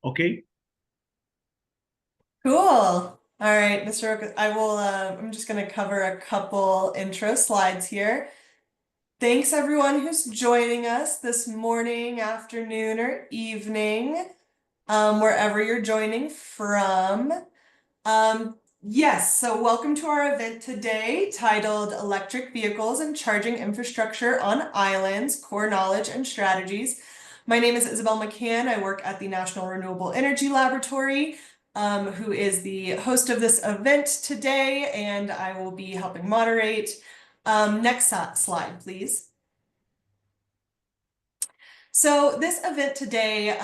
Okay. Cool. All right, Mr. I'm just going to cover a couple intro slides here. Thanks everyone who's joining us this morning, afternoon, or evening, wherever you're joining from. Yes, so welcome to our event today titled Electric Vehicles and Charging Infrastructure on Islands, Core Knowledge and Strategies. My name is Isabel McCann. I work at the National Renewable Energy Laboratory, who is the host of this event today, and I will be helping moderate. Next slide, please. So this event today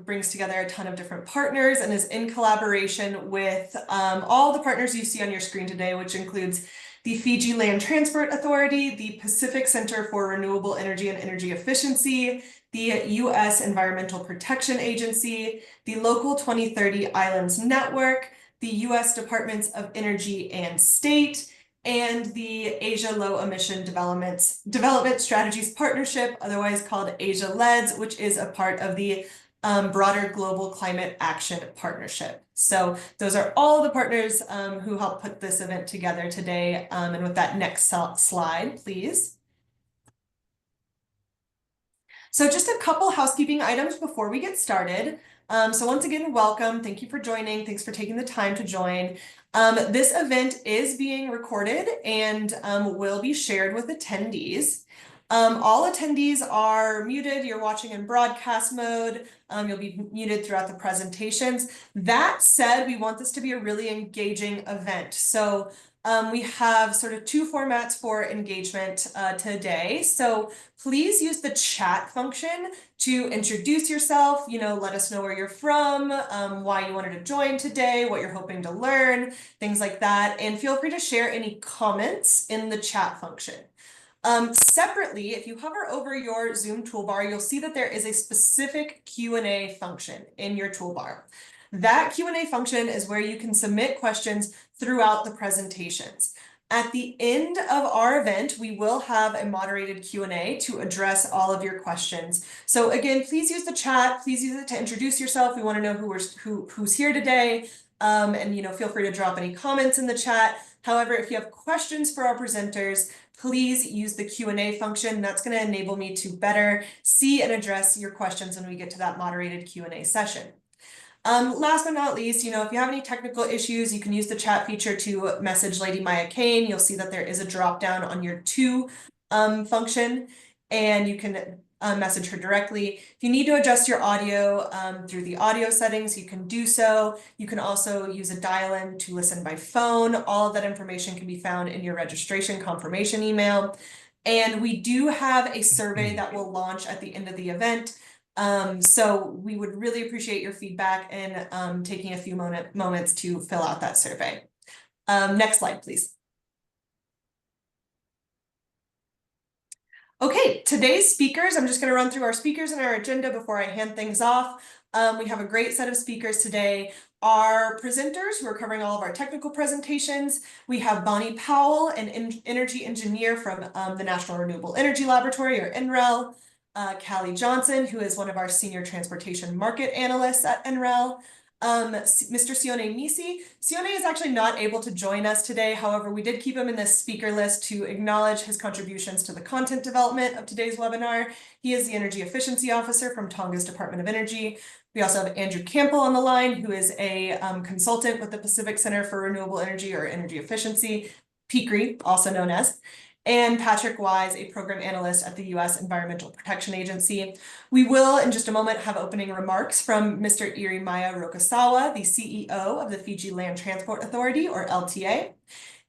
brings together a ton of different partners and is in collaboration with all the partners you see on your screen today, which includes the Fiji Land Transport Authority, the Pacific Center for Renewable Energy and Energy Efficiency, the U.S. Environmental Protection Agency, the Local 2030 Islands Network, the U.S. Departments of Energy and State, and the Asia Low Emission Development Strategies Partnership, otherwise called Asia LEDS, which is a part of the broader Global Climate Action Partnership. So those are all the partners who helped put this event together today. And with that next slide, please. So just a couple housekeeping items before we get started. So once again, welcome. Thank you for joining. Thanks for taking the time to join. This event is being recorded and will be shared with attendees. All attendees are muted. You're watching in broadcast mode. You'll be muted throughout the presentations. That said, we want this to be a really engaging event. So we have sort of two formats for engagement today. So please use the chat function to introduce yourself, let us know where you're from, why you wanted to join today, what you're hoping to learn, things like that. And feel free to share any comments in the chat function. Separately, if you hover over your Zoom toolbar, you'll see that there is a specific Q&A function in your toolbar. That Q&A function is where you can submit questions throughout the presentations. At the end of our event, we will have a moderated Q&A to address all of your questions. So again, please use the chat. Please use it to introduce yourself. We want to know who's here today. And feel free to drop any comments in the chat. However, if you have questions for our presenters, please use the Q&A function. That's going to enable me to better see and address your questions when we get to that moderated Q&A session. Last but not least, if you have any technical issues, you can use the chat feature to message Lady Maya Kane. You'll see that there is a drop down on your to function, and you can message her directly. If you need to adjust your audio through the audio settings, you can do so. You can also use a dial-in to listen by phone. All of that information can be found in your registration confirmation email. And we do have a survey that will launch at the end of the event. So we would really appreciate your feedback and taking a few moments to fill out that survey. Next slide, please. Okay, today's speakers, I'm just going to run through our speakers and our agenda before I hand things off. We have a great set of speakers today. Our presenters who are covering all of our technical presentations. We have Bonnie Powell, an energy engineer from the National Renewable Energy Laboratory, or NREL. Caley Johnson, who is one of our senior transportation market analysts at NREL. Mr. Sione Misi. Sione is actually not able to join us today. However, we did keep him in this speaker list to acknowledge his contributions to the content development of today's webinar. He is the Energy Efficiency Officer from Tonga's Department of Energy. We also have Andrew Campbell on the line, who is a consultant with the Pacific Center for Renewable Energy or Energy Efficiency, PCREEE, also known as, and Patrick Wise, a program analyst at the U.S. Environmental Protection Agency. We will, in just a moment, have opening remarks from Mr. Irimaia Rokosawa, the CEO of the Fiji Land Transport Authority, or LTA.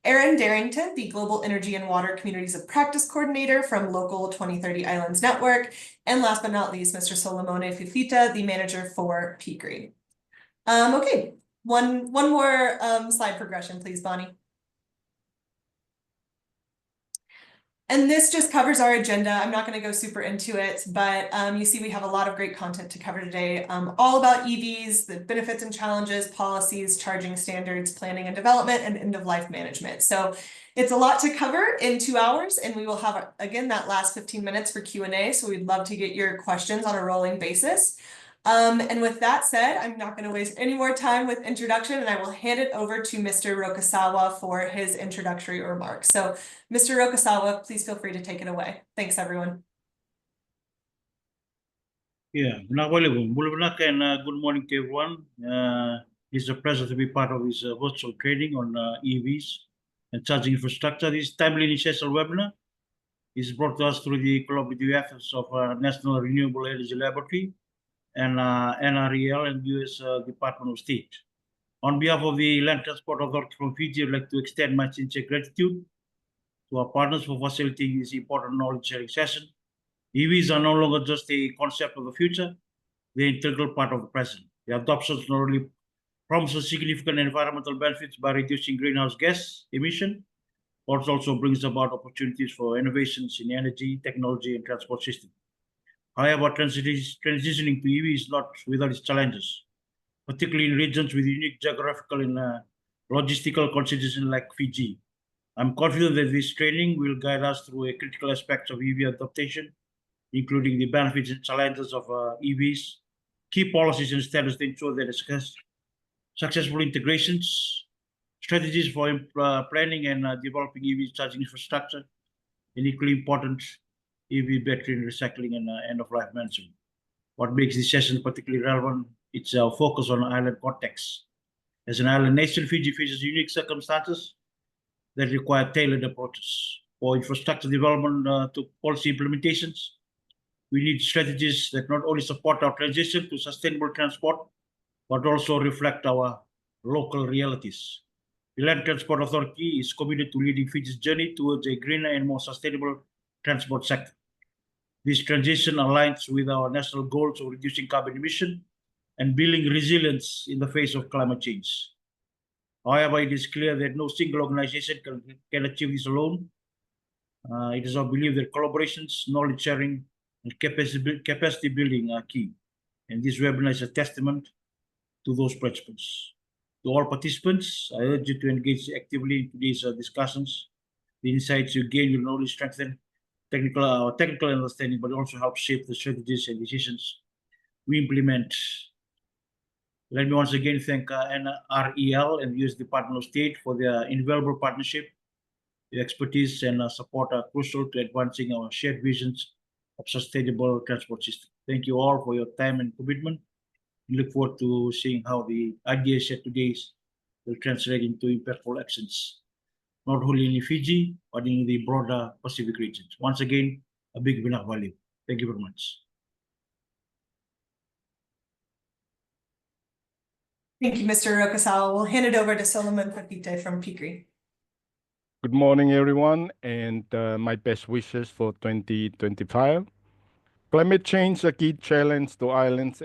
Erin Derrington, the Global Energy and Water Communities of Practice Coordinator from Local 2030 Islands Network. And last but not least, Mr. Solomone Fifita, the manager for PCREEE. Okay, one more slide progression, please, Bonnie. And this just covers our agenda. I'm not going to go super into it, but you see we have a lot of great content to cover today, all about EVs, the benefits and challenges, policies, charging standards, planning and development, and end-of-life management. So it's a lot to cover in 2 hours, and we will have, again, that last 15 minutes for Q&A, so we'd love to get your questions on a rolling basis. And with that said, I'm not going to waste any more time with introduction, and I will hand it over to Mr. Rokosawa for his introductory remarks. So, Mr. Rokosawa, please feel free to take it away. Thanks, everyone. Yeah, good morning to everyone. It's a pleasure to be part of this virtual training on EVs and charging infrastructure. This timely initial webinar is brought to us through the collaborative efforts of National Renewable Energy Laboratory and NREL and U.S. Department of State. On behalf of the Land Transport Authority from Fiji, I'd like to extend my sincere gratitude to our partners for facilitating this important knowledge sharing session. EVs are no longer just a concept of the future, they're an integral part of the present. The adoption not only promises significant environmental benefits by reducing greenhouse gas emission, but also brings about opportunities for innovations in energy, technology, and transport system. However, transitioning to EV is not without its challenges, particularly in regions with unique geographical and logistical considerations like Fiji. I'm confident that this training will guide us through a critical aspects of EV adaptation, including the benefits and challenges of EVs, key policies and standards to ensure that successful integrations, strategies for planning and developing EV charging infrastructure, and equally important, EV battery and recycling and end-of-life management. What makes this session particularly relevant, it's our focus on island context. As an island nation, Fiji faces unique circumstances that require tailored approaches. For infrastructure development to policy implementations, we need strategies that not only support our transition to sustainable transport, but also reflect our local realities. The Land Transport Authority is committed to leading Fiji's journey towards a greener and more sustainable transport sector. This transition aligns with our national goals of reducing carbon emission and building resilience in the face of climate change. However, it is clear that no single organization can achieve this alone. It is our belief that collaborations, knowledge sharing, and capacity building are key. And this webinar is a testament to those principles. To all participants, I urge you to engage actively in today's discussions. The insights you gain will not only strengthen technical understanding, but also help shape the strategies and decisions we implement. Let me once again thank NREL and U.S. Department of State for their invaluable partnership. Your expertise and support are crucial to advancing our shared visions of sustainable transport system. Thank you all for your time and commitment. We look forward to seeing how the ideas shared today will translate into impactful actions, not only in Fiji, but in the broader Pacific region. Once again, a big win of value. Thank you very much. Thank you, Mr. Rokosawa. We'll hand it over to Solomone Fifita from PCREEE. Good morning, everyone, and my best wishes for 2025. Climate change is a key challenge to islands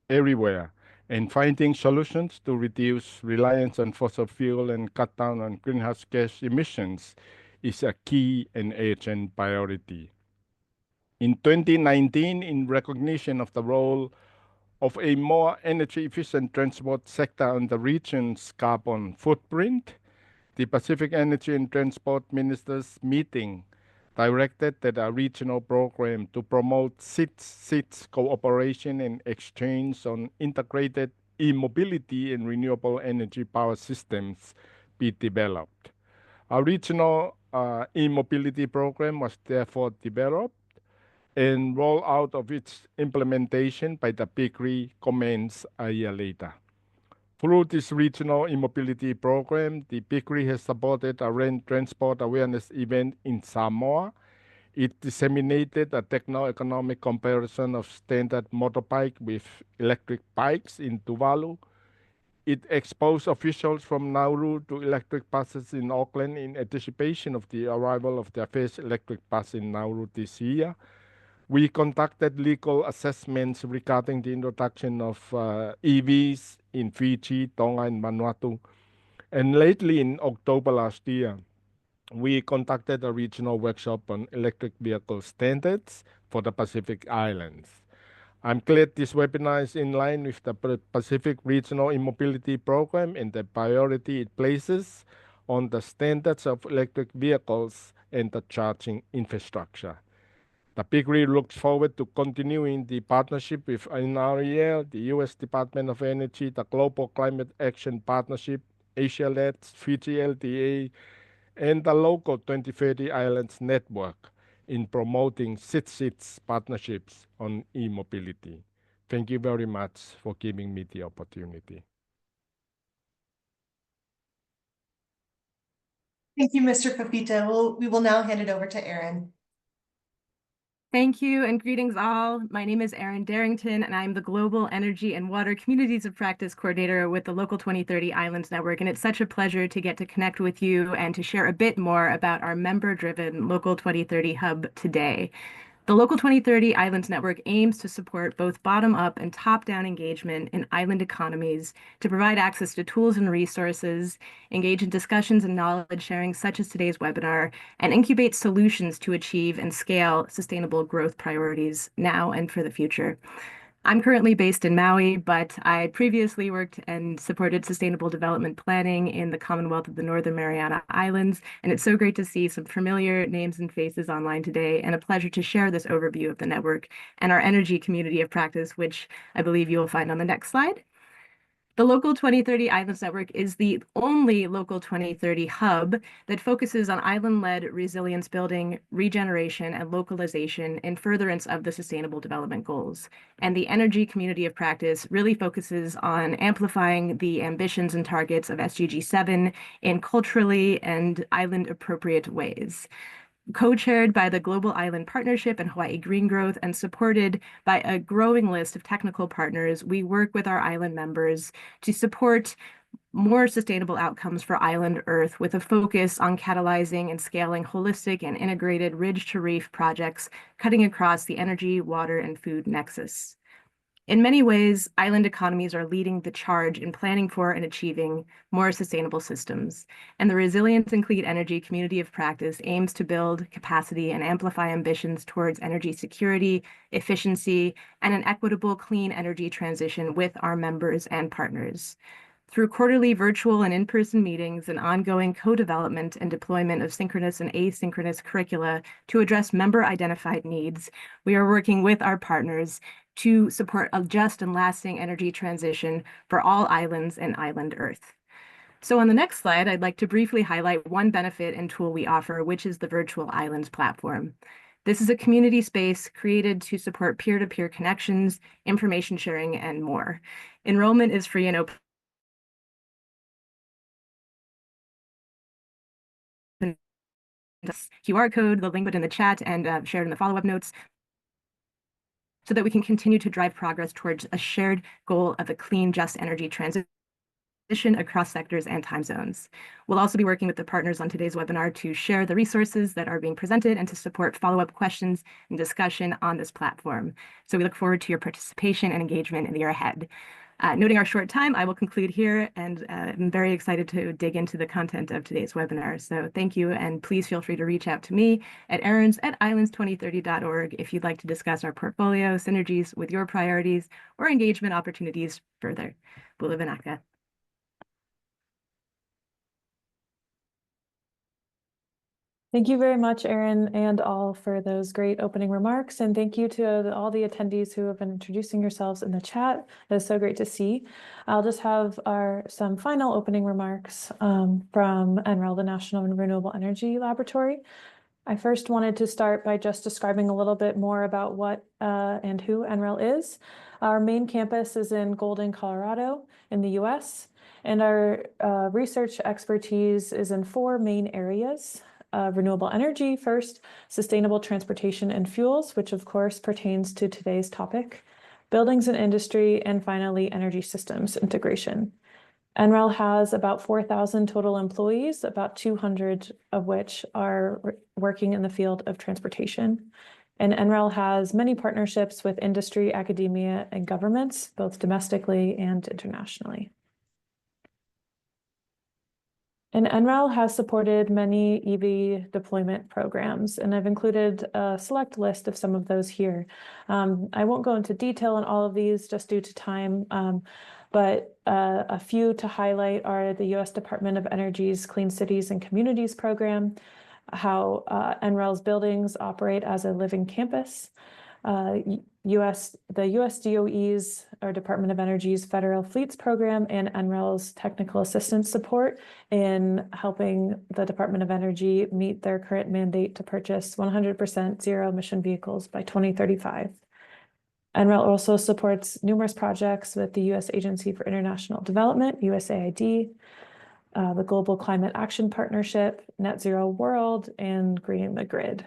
everywhere, and finding solutions to reduce reliance on fossil fuel and cut down on greenhouse gas emissions is a key and urgent priority. In 2019, in recognition of the role of a more energy-efficient transport sector on the region's carbon footprint, the Pacific Energy and Transport Ministers meeting directed that a regional program to promote SITS cooperation and exchange on integrated e-mobility and renewable energy power systems be developed. A regional e-mobility program was therefore developed, and rollout of its implementation by the PCREEE commenced a year later. Through this regional e-mobility program, the PCREEE has supported a land transport awareness event in Samoa. It disseminated a techno-economic comparison of standard motorbike with electric bikes in Tuvalu. It exposed officials from Nauru to electric buses in Auckland in anticipation of the arrival of their first electric bus in Nauru this year. We conducted legal assessments regarding the introduction of EVs in Fiji, Tonga, and Vanuatu. And lately, in October last year, we conducted a regional workshop on electric vehicle standards for the Pacific Islands. I'm glad this webinar is in line with the Pacific Regional E-Mobility Program and the priority it places on the standards of electric vehicles and the charging infrastructure. The PCREEE looks forward to continuing the partnership with NREL, the U.S. Department of Energy, the Global Climate Action Partnership, Asia-led, Fiji LTA, and the local 2030 Islands Network in promoting SITS partnerships on e-mobility. Thank you very much for giving me the opportunity. Thank you, Mr. Fifita. We will now hand it over to Erin. Thank you and greetings all. My name is Erin Derrington and I'm the Global Energy and Water Communities of Practice Coordinator with the Local 2030 Islands Network. And it's such a pleasure to get to connect with you and to share a bit more about our member-driven Local 2030 Hub today. The Local 2030 Islands Network aims to support both bottom-up and top-down engagement in island economies to provide access to tools and resources, engage in discussions and knowledge sharing such as today's webinar, and incubate solutions to achieve and scale sustainable growth priorities now and for the future. I'm currently based in Maui, but I previously worked and supported sustainable development planning in the Commonwealth of the Northern Mariana Islands, and it's so great to see some familiar names and faces online today, and a pleasure to share this overview of the network and our energy community of practice, which I believe you'll find on the next slide. The Local 2030 Islands Network is the only Local 2030 hub that focuses on island-led resilience building, regeneration, and localization in furtherance of the Sustainable Development Goals. And the energy community of practice really focuses on amplifying the ambitions and targets of SDG 7 in culturally and island-appropriate ways. Co-chaired by the Global Island Partnership and Hawaii Green Growth and supported by a growing list of technical partners, we work with our island members to support more sustainable outcomes for island Earth with a focus on catalyzing and scaling holistic and integrated ridge-to-reef projects cutting across the energy, water, and food nexus. In many ways, island economies are leading the charge in planning for and achieving more sustainable systems. And the Resilience and Clean Energy Community of Practice aims to build capacity and amplify ambitions towards energy security, efficiency, and an equitable clean energy transition with our members and partners. Through quarterly virtual and in-person meetings and ongoing co-development and deployment of synchronous and asynchronous curricula to address member-identified needs, we are working with our partners to support a just and lasting energy transition for all islands and island Earth. So on the next slide, I'd like to briefly highlight one benefit and tool we offer, which is the Virtual Islands platform. This is a community space created to support peer-to-peer connections, information sharing, and more. Enrollment is free and open. QR code, the link put in the chat and shared in the follow-up notes, so that we can continue to drive progress towards a shared goal of a clean, just energy transition across sectors and time zones. We'll also be working with the partners on today's webinar to share the resources that are being presented and to support follow-up questions and discussion on this platform. So we look forward to your participation and engagement in the year ahead. Noting our short time, I will conclude here, and I'm very excited to dig into the content of today's webinar. So thank you, and please feel free to reach out to me at erins@islands2030.org if you'd like to discuss our portfolio, synergies with your priorities, or engagement opportunities further. Bula Vinaka. Thank you very much, Erin, and all for those great opening remarks. And thank you to all the attendees who have been introducing yourselves in the chat. It is so great to see. I'll just have some final opening remarks from NREL, the National Renewable Energy Laboratory. I first wanted to start by just describing a little bit more about what and who NREL is. Our main campus is in Golden, Colorado in the US, and our research expertise is in 4 main areas. Renewable energy first, sustainable transportation and fuels, which of course pertains to today's topic, buildings and industry, and finally energy systems integration. NREL has about 4,000 total employees, about 200 of which are working in the field of transportation. And NREL has many partnerships with industry, academia, and governments, both domestically and internationally. And NREL has supported many EV deployment programs, and I've included a select list of some of those here. I won't go into detail on all of these just due to time, but a few to highlight are the U.S. Department of Energy's Clean Cities and Communities program, how NREL's buildings operate as a living campus. The US DOE's, or Department of Energy's Federal Fleets Program, and NREL's technical assistance support in helping the Department of Energy meet their current mandate to purchase 100% zero-emission vehicles by 2035. NREL also supports numerous projects with the U.S. Agency for International Development, USAID, the Global Climate Action Partnership, Net Zero World, and Greening the Grid.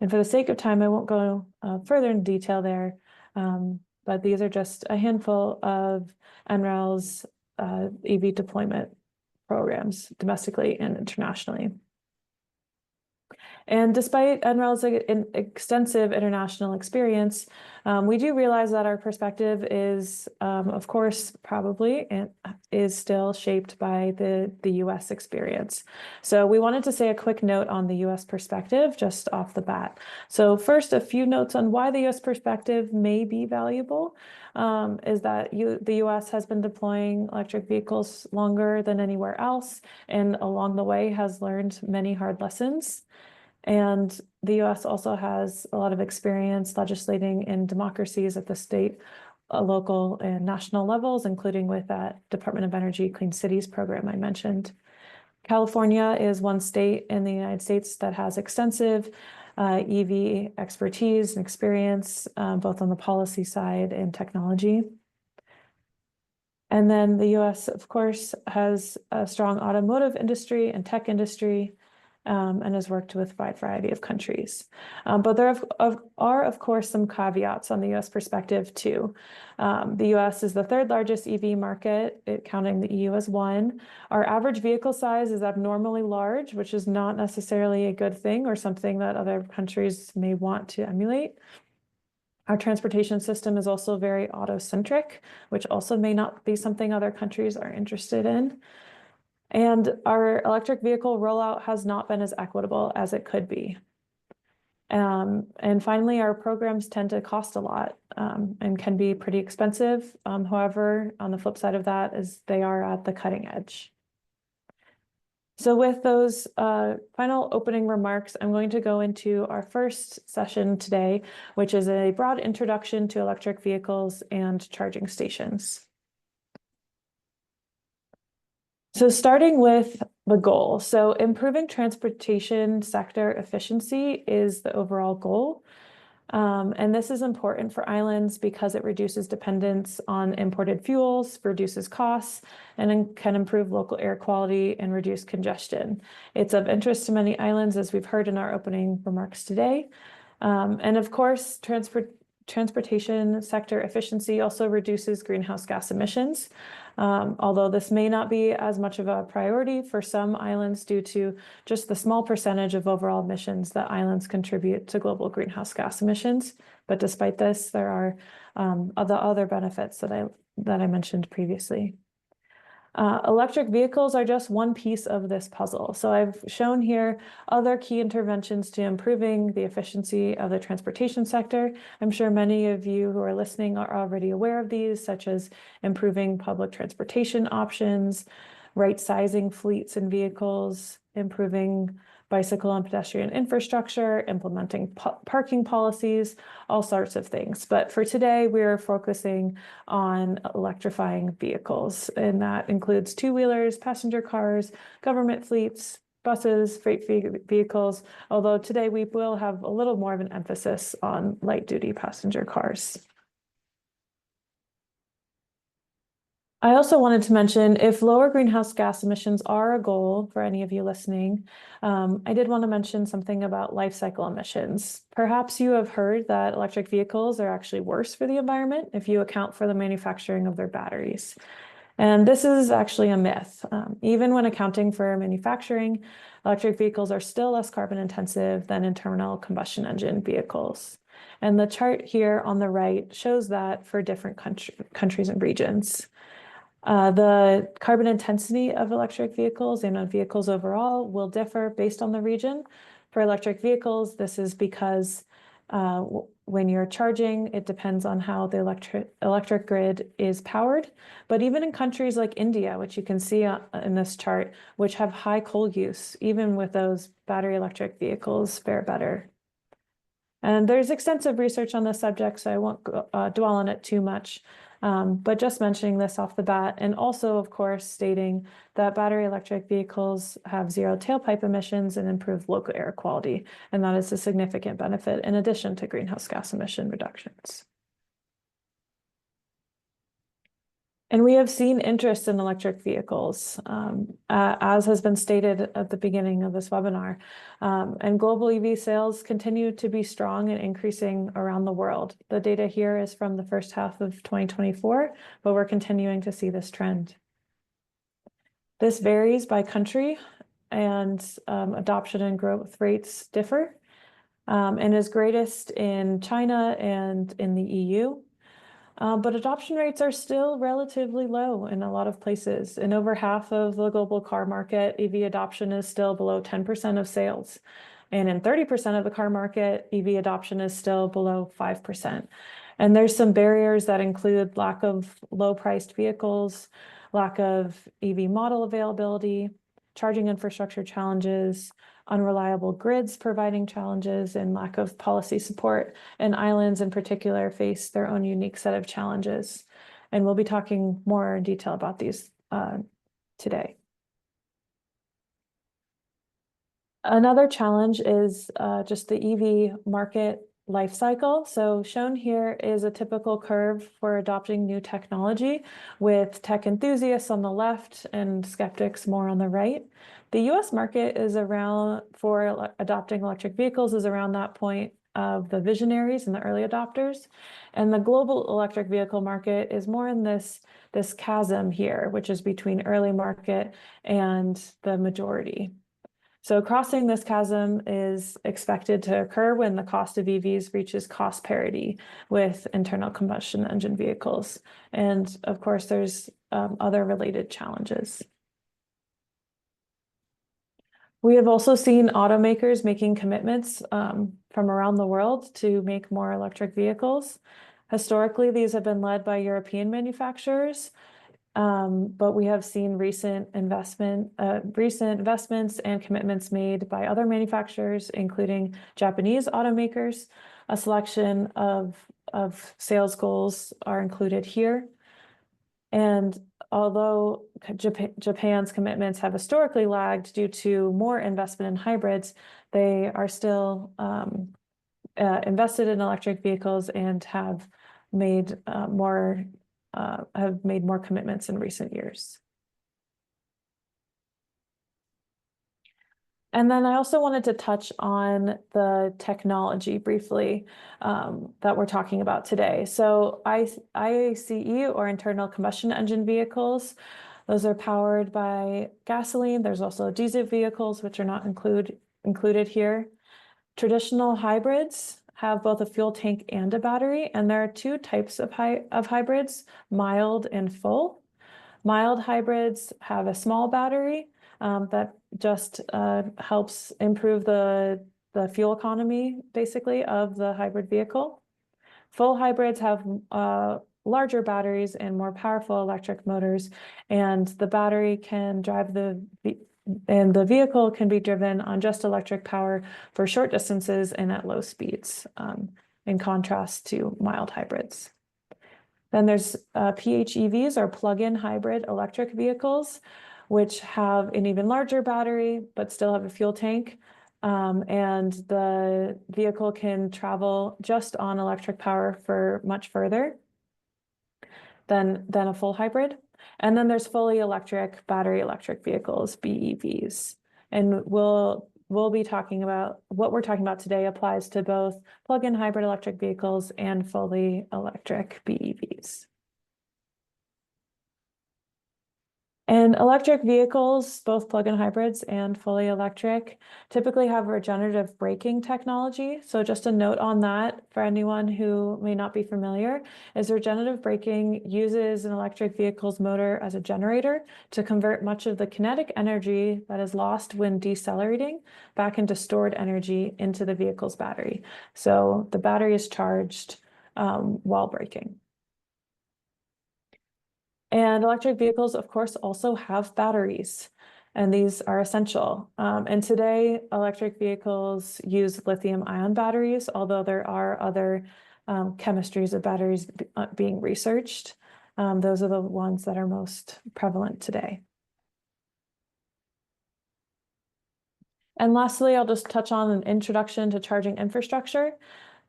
And for the sake of time, I won't go further in detail there, but these are just a handful of NREL's EV deployment programs domestically and internationally. And despite NREL's extensive international experience, we do realize that our perspective is, of course, probably is still shaped by the US experience. So we wanted to say a quick note on the US perspective just off the bat. So first, a few notes on why the US perspective may be valuable is that the US has been deploying electric vehicles longer than anywhere else, and along the way has learned many hard lessons. And the US also has a lot of experience legislating in democracies at the state, local, and national levels, including with that Department of Energy Clean Cities program I mentioned. California is one state in the United States that has extensive EV expertise and experience, both on the policy side and technology. And then the US, of course, has a strong automotive industry and tech industry, and has worked with a wide variety of countries. But there are, of course, some caveats on the US perspective too. The US is the third largest EV market, counting the EU as one. Our average vehicle size is abnormally large, which is not necessarily a good thing or something that other countries may want to emulate. Our transportation system is also very auto-centric, which also may not be something other countries are interested in. And our electric vehicle rollout has not been as equitable as it could be. And finally, our programs tend to cost a lot and can be pretty expensive. However, on the flip side of that is they are at the cutting edge. So with those final opening remarks, I'm going to go into our first session today, which is a broad introduction to electric vehicles and charging stations. So starting with the goal. So improving transportation sector efficiency is the overall goal. And this is important for islands because it reduces dependence on imported fuels, reduces costs, and can improve local air quality and reduce congestion. It's of interest to many islands, as we've heard in our opening remarks today. And of course, transportation sector efficiency also reduces greenhouse gas emissions. Although this may not be as much of a priority for some islands due to just the small percentage of overall emissions that islands contribute to global greenhouse gas emissions. But despite this, there are other benefits that I mentioned previously. Electric vehicles are just one piece of this puzzle. So I've shown here other key interventions to improving the efficiency of the transportation sector. I'm sure many of you who are listening are already aware of these, such as improving public transportation options, right-sizing fleets and vehicles, improving bicycle and pedestrian infrastructure, implementing parking policies, all sorts of things. But for today, we're focusing on electrifying vehicles, and that includes two-wheelers, passenger cars, government fleets, buses, freight vehicles, although today we will have a little more of an emphasis on light-duty passenger cars. I also wanted to mention, if lower greenhouse gas emissions are a goal for any of you listening, I did want to mention something about life cycle emissions. Perhaps you have heard that electric vehicles are actually worse for the environment if you account for the manufacturing of their batteries. And this is actually a myth. Even when accounting for manufacturing, electric vehicles are still less carbon intensive than internal combustion engine vehicles. And the chart here on the right shows that for different countries and regions. The carbon intensity of electric vehicles and of vehicles overall will differ based on the region. For electric vehicles, this is because when you're charging, it depends on how the electric grid is powered. But even in countries like India, which you can see in this chart, which have high coal use, even with those battery electric vehicles fare better. And there's extensive research on this subject, so I won't dwell on it too much. But just mentioning this off the bat, and also, of course, stating that battery electric vehicles have zero tailpipe emissions and improve local air quality. And that is a significant benefit in addition to greenhouse gas emission reductions. And we have seen interest in electric vehicles, as has been stated at the beginning of this webinar. And global EV sales continue to be strong and increasing around the world. The data here is from the first half of 2024, but we're continuing to see this trend. This varies by country, and adoption and growth rates differ, and is greatest in China and in the EU. But adoption rates are still relatively low in a lot of places. In over half of the global car market, EV adoption is still below 10% of sales. And in 30% of the car market, EV adoption is still below 5%. And there's some barriers that include lack of low-priced vehicles, lack of EV model availability, charging infrastructure challenges, unreliable grids providing challenges, and lack of policy support. And islands in particular face their own unique set of challenges. And we'll be talking more in detail about these today. Another challenge is just the EV market life cycle. So shown here is a typical curve for adopting new technology, with tech enthusiasts on the left and skeptics more on the right. The US market is around, for adopting electric vehicles, is around that point of the visionaries and the early adopters. And the global electric vehicle market is more in this chasm here, which is between early market and the majority. So crossing this chasm is expected to occur when the cost of EVs reaches cost parity with internal combustion engine vehicles. And of course, there's other related challenges. We have also seen automakers making commitments from around the world to make more electric vehicles. Historically, these have been led by European manufacturers, but we have seen recent investments and commitments made by other manufacturers, including Japanese automakers. A selection of sales goals are included here. And although Japan's commitments have historically lagged due to more investment in hybrids, they are still invested in electric vehicles and have made more commitments in recent years. And then I also wanted to touch on the technology briefly that we're talking about today. So ICE, or internal combustion engine vehicles, those are powered by gasoline. There's also diesel vehicles, which are not included here. Traditional hybrids have both a fuel tank and a battery, and there are two types of hybrids, mild and full. Mild hybrids have a small battery that just helps improve the fuel economy, basically, of the hybrid vehicle. Full hybrids have larger batteries and more powerful electric motors, and the battery can drive and the vehicle can be driven on just electric power for short distances and at low speeds, in contrast to mild hybrids. Then there's PHEVs, or plug-in hybrid electric vehicles, which have an even larger battery, but still have a fuel tank. And the vehicle can travel just on electric power for much further than a full hybrid. And then there's fully electric battery electric vehicles, BEVs. And we'll be talking about what we're talking about today applies to both plug-in hybrid electric vehicles and fully electric BEVs. And electric vehicles, both plug-in hybrids and fully electric, typically have regenerative braking technology. So just a note on that for anyone who may not be familiar, is regenerative braking uses an electric vehicle's motor as a generator to convert much of the kinetic energy that is lost when decelerating back into stored energy into the vehicle's battery. So the battery is charged while braking. And electric vehicles, of course, also have batteries, and these are essential. And today, electric vehicles use lithium-ion batteries, although there are other chemistries of batteries being researched. Those are the ones that are most prevalent today. And lastly, I'll just touch on an introduction to charging infrastructure.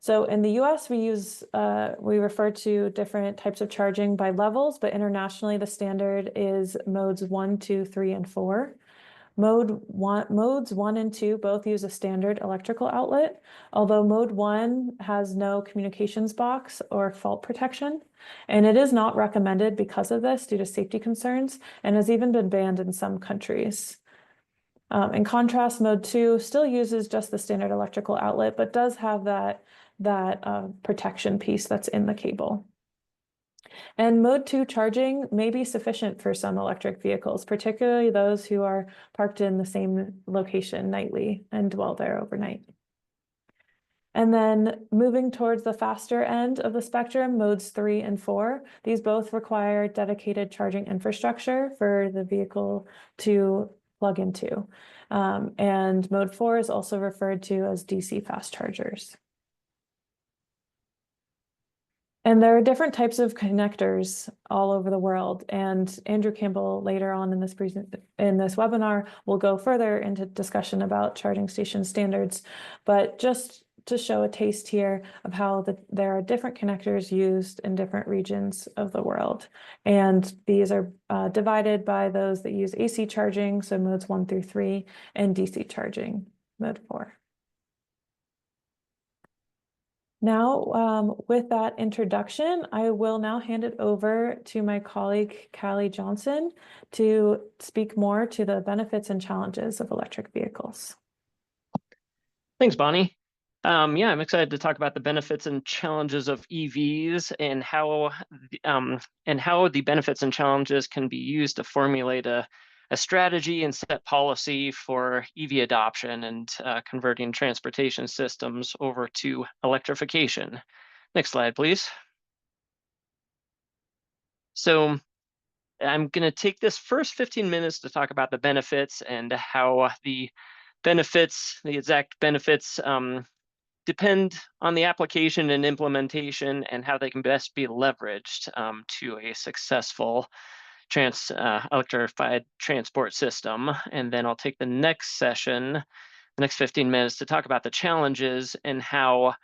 So in the US, we refer to different types of charging by levels, but internationally, the standard is modes 1, 2, 3, and 4. Modes 1 and 2 both use a standard electrical outlet, although mode 1 has no communications box or fault protection. And it is not recommended because of this due to safety concerns and has even been banned in some countries. In contrast, mode 2 still uses just the standard electrical outlet, but does have that protection piece that's in the cable. And mode 2 charging may be sufficient for some electric vehicles, particularly those who are parked in the same location nightly and dwell there overnight. And then moving towards the faster end of the spectrum, modes 3 and 4, these both require dedicated charging infrastructure for the vehicle to plug into. And mode 4 is also referred to as DC fast chargers. And there are different types of connectors all over the world. And Andrew Campbell later on in this webinar will go further into discussion about charging station standards. But just to show a taste here of how there are different connectors used in different regions of the world. And these are divided by those that use AC charging, so modes 1 through 3, and DC charging, mode 4. Now, with that introduction, I will now hand it over to my colleague, Caley Johnson, to speak more to the benefits and challenges of electric vehicles. Thanks, Bonnie. Yeah, I'm excited to talk about the benefits and challenges of EVs and how the benefits and challenges can be used to formulate a strategy and set policy for EV adoption and converting transportation systems over to electrification. Next slide, please. So I'm going to take this first 15 minutes to talk about the benefits and how the exact benefits, depend on the application and implementation and how they can best be leveraged to a successful electrified transport system. And then I'll take the next session, the next 15 minutes, to talk about the challenges and how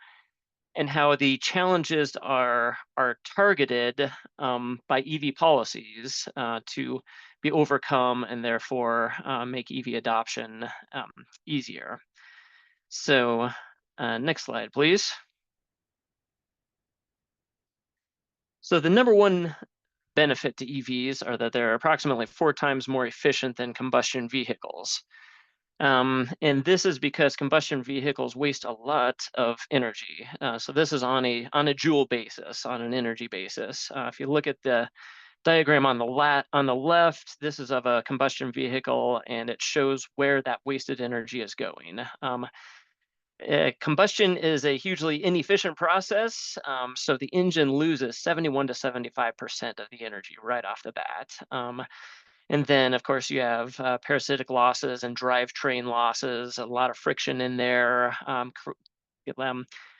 the challenges are targeted by EV policies to be overcome and therefore make EV adoption easier. So next slide, please. So the number one benefit to EVs are that they're approximately 4 times more efficient than combustion vehicles. And this is because combustion vehicles waste a lot of energy. So this is on a joule basis, on an energy basis. If you look at the diagram on the left, this is of a combustion vehicle, and it shows where that wasted energy is going. Combustion is a hugely inefficient process, so the engine loses 71 to 75% of the energy right off the bat. And then, of course, you have parasitic losses and drivetrain losses, a lot of friction in there,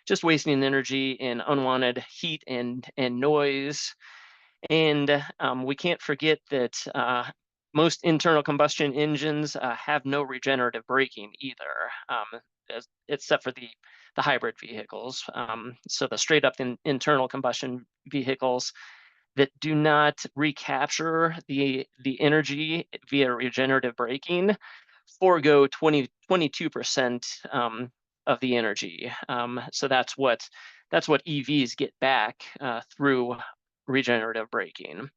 just wasting energy in unwanted heat and noise. And we can't forget that most internal combustion engines have no regenerative braking either, except for the hybrid vehicles. So the straight up internal combustion vehicles that do not recapture the energy via regenerative braking forego 22% of the energy. So that's what EVs get back through regenerative braking.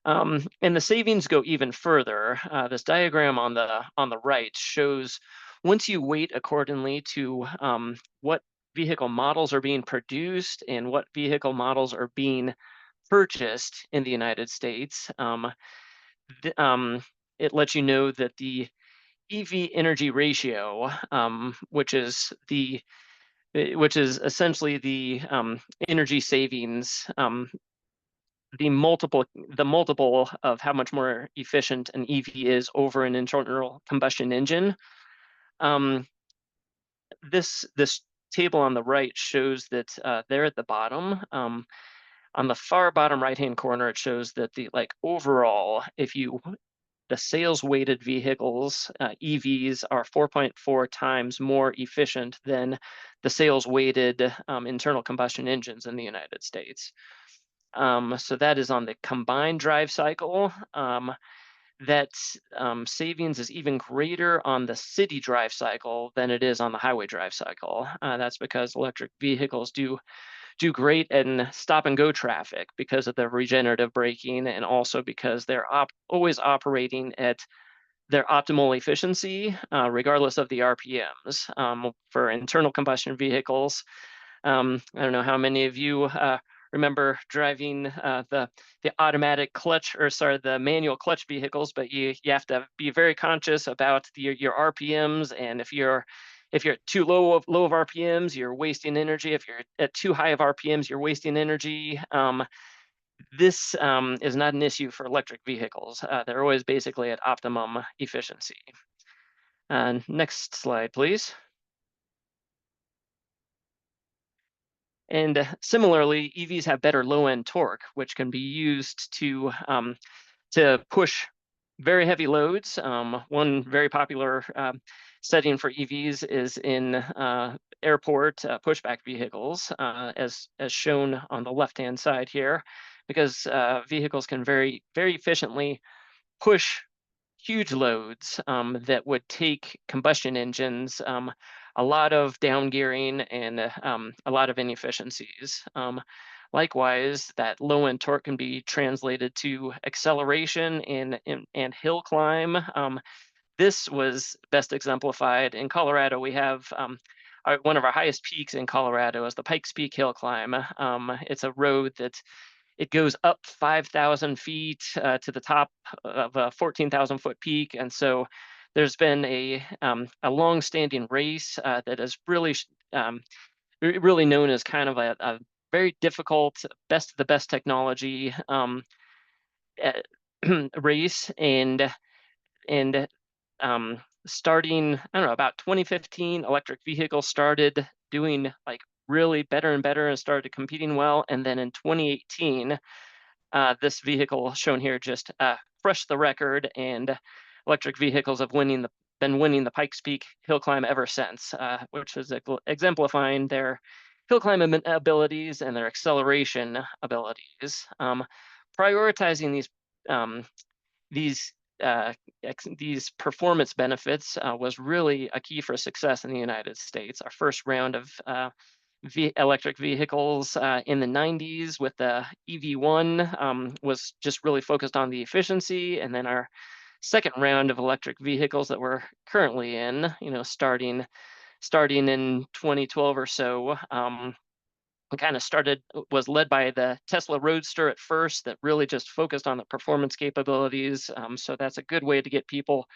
And the savings go even further. This diagram on the right shows once you weight accordingly to what vehicle models are being produced and what vehicle models are being purchased in the United States, it lets you know that the EV energy ratio, which is essentially the energy savings, the multiple of how much more efficient an EV is over an internal combustion engine. This table on the right shows that there at the bottom, on the far bottom right-hand corner, it shows that the overall, the sales weighted vehicles, EVs, are 4.4 times more efficient than the sales weighted internal combustion engines in the United States. So that is on the combined drive cycle. That savings is even greater on the city drive cycle than it is on the highway drive cycle. That's because electric vehicles do great in stop and go traffic because of the regenerative braking, and also because they're always operating at their optimal efficiency, regardless of the RPMs. For internal combustion vehicles, I don't know how many of you remember driving the automatic clutch, or sorry, the manual clutch vehicles, but you have to be very conscious about your RPMs, and if you're at too low of RPMs, you're wasting energy. If you're at too high of RPMs, you're wasting energy. This is not an issue for electric vehicles. They're always basically at optimum efficiency. Next slide, please. And similarly, EVs have better low-end torque, which can be used to push very heavy loads. One very popular setting for EVs is in airport pushback vehicles, as shown on the left-hand side here, because vehicles can very, very efficiently push huge loads that would take combustion engines a lot of down gearing and a lot of inefficiencies. Likewise, that low end torque can be translated to acceleration and hill climb. This was best exemplified in Colorado. We have one of our highest peaks in Colorado is the Pikes Peak Hill Climb. It's a road that it goes up 5,000 feet to the top of a 14,000 foot peak. And so there's been a long-standing race that is really known as kind of a very difficult, best of the best technology race. And starting, I don't know, about 2015, electric vehicles started doing really better and better and started competing well. And then in 2018, this vehicle shown here just crushed the record, and electric vehicles have been winning the Pikes Peak hill climb ever since, which is exemplifying their hill climb abilities and their acceleration abilities. Prioritizing these performance benefits was really a key for success in the United States. Our first round of electric vehicles in the 90s with the EV1 was just really focused on the efficiency, and then our second round of electric vehicles that we're currently in, starting in 2012 or so, kind of was led by the Tesla Roadster at first, that really just focused on the performance capabilities. So that's a good way to get people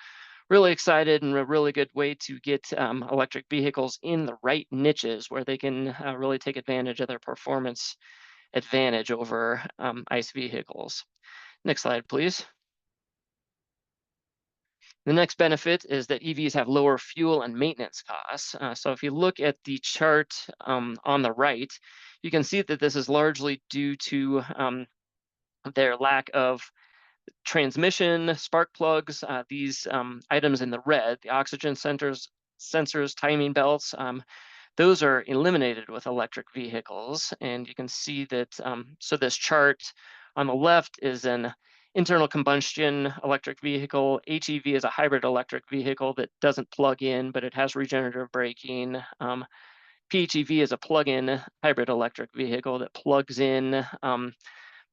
really excited, and a really good way to get electric vehicles in the right niches where they can really take advantage of their performance advantage over ICE vehicles. Next slide, please. The next benefit is that EVs have lower fuel and maintenance costs. So if you look at the chart on the right, you can see that this is largely due to their lack of transmission, spark plugs, these items in the red, the oxygen sensors, timing belts, those are eliminated with electric vehicles. And you can see that, so this chart on the left is an internal combustion electric vehicle. HEV is a hybrid electric vehicle that doesn't plug in, but it has regenerative braking. PHEV is a plug-in hybrid electric vehicle that plugs in,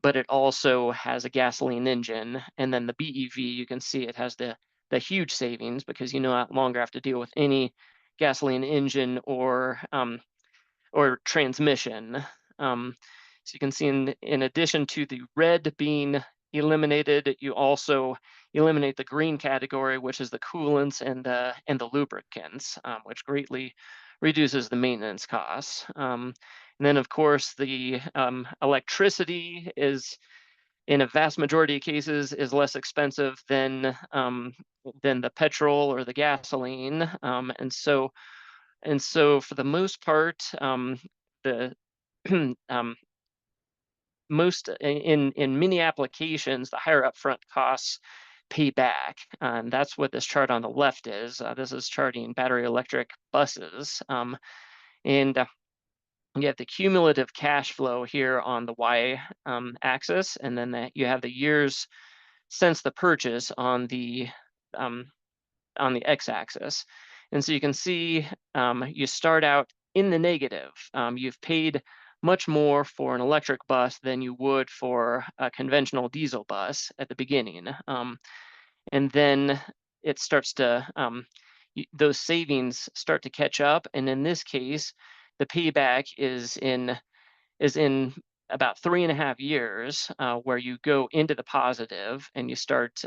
but it also has a gasoline engine. And then the BEV, you can see it has the huge savings because you no longer have to deal with any gasoline engine or transmission. So you can see in addition to the red being eliminated, you also eliminate the green category, which is the coolants and the lubricants, which greatly reduces the maintenance costs. And then, of course, the electricity is, in a vast majority of cases, is less expensive than the petrol or the gasoline. And so for the most part, the most in many applications, the higher upfront costs pay back. And that's what this chart on the left is. This is charting battery electric buses. And you have the cumulative cash flow here on the Y axis, and then you have the years since the purchase on the X axis. And so you can see you start out in the negative. You've paid much more for an electric bus than you would for a conventional diesel bus at the beginning. And then it starts to, those savings start to catch up. And in this case, the payback is in about 3.5 years, where you go into the positive and you start,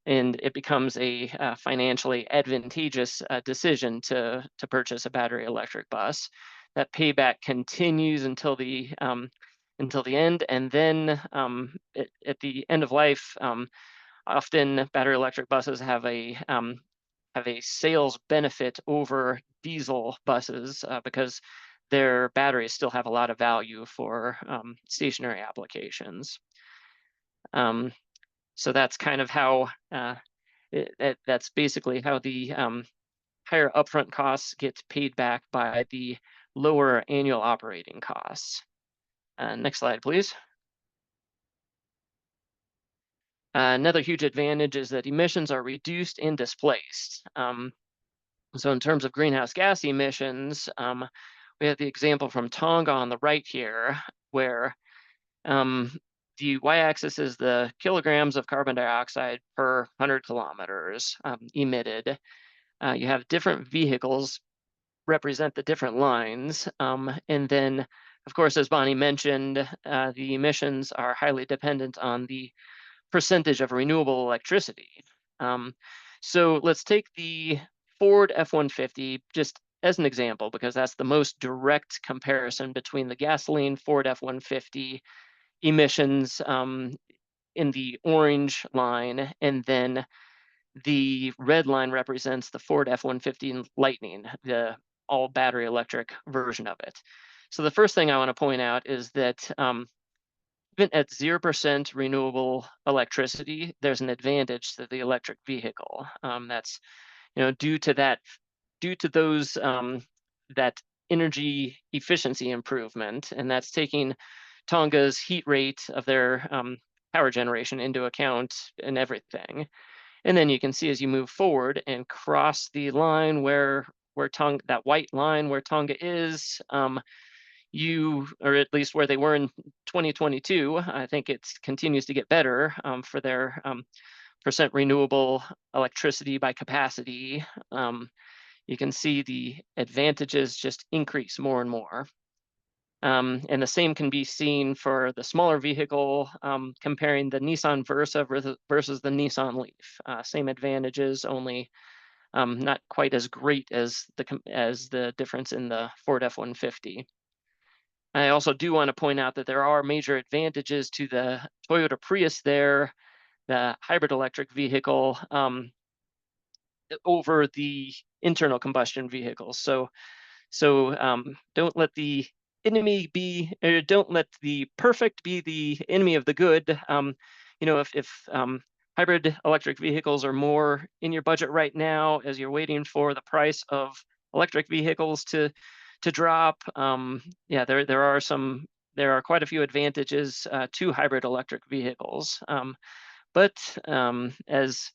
and it becomes a financially advantageous decision to purchase a battery electric bus. That payback continues until the end, and then at the end of life, often battery electric buses have a sales benefit over diesel buses because their batteries still have a lot of value for stationary applications. So that's kind of how that's basically how the higher upfront costs get paid back by the lower annual operating costs. Next slide, please. Another huge advantage is that emissions are reduced and displaced. So in terms of greenhouse gas emissions, we have the example from Tonga on the right here, where the y-axis is the kilograms of carbon dioxide per 100 kilometers emitted. You have different vehicles represent the different lines. And then, of course, as Bonnie mentioned, the emissions are highly dependent on the percentage of renewable electricity. So let's take the Ford F-150 just as an example, because that's the most direct comparison between the gasoline Ford F-150 emissions in the orange line, and then the red line represents the Ford F-150 Lightning, the all battery electric version of it. So the first thing I want to point out is that even at 0% renewable electricity, there's an advantage to the electric vehicle. That's due to those that energy efficiency improvement, and that's taking Tonga's heat rate of their power generation into account and everything. And then you can see as you move forward and cross the line where Tonga, that white line where Tonga is, or at least where they were in 2022, I think it continues to get better for their percent renewable electricity by capacity. You can see the advantages just increase more and more. And the same can be seen for the smaller vehicle, comparing the Nissan Versa versus the Nissan Leaf. Same advantages, only not quite as great as the difference in the Ford F-150. I also do want to point out that there are major advantages to the Toyota Prius there, the hybrid electric vehicle, over the internal combustion vehicles. So don't let the enemy be, or don't let the perfect be the enemy of the good. If hybrid electric vehicles are more in your budget right now, as you're waiting for the price of electric vehicles to drop, there are quite a few advantages to hybrid electric vehicles. But as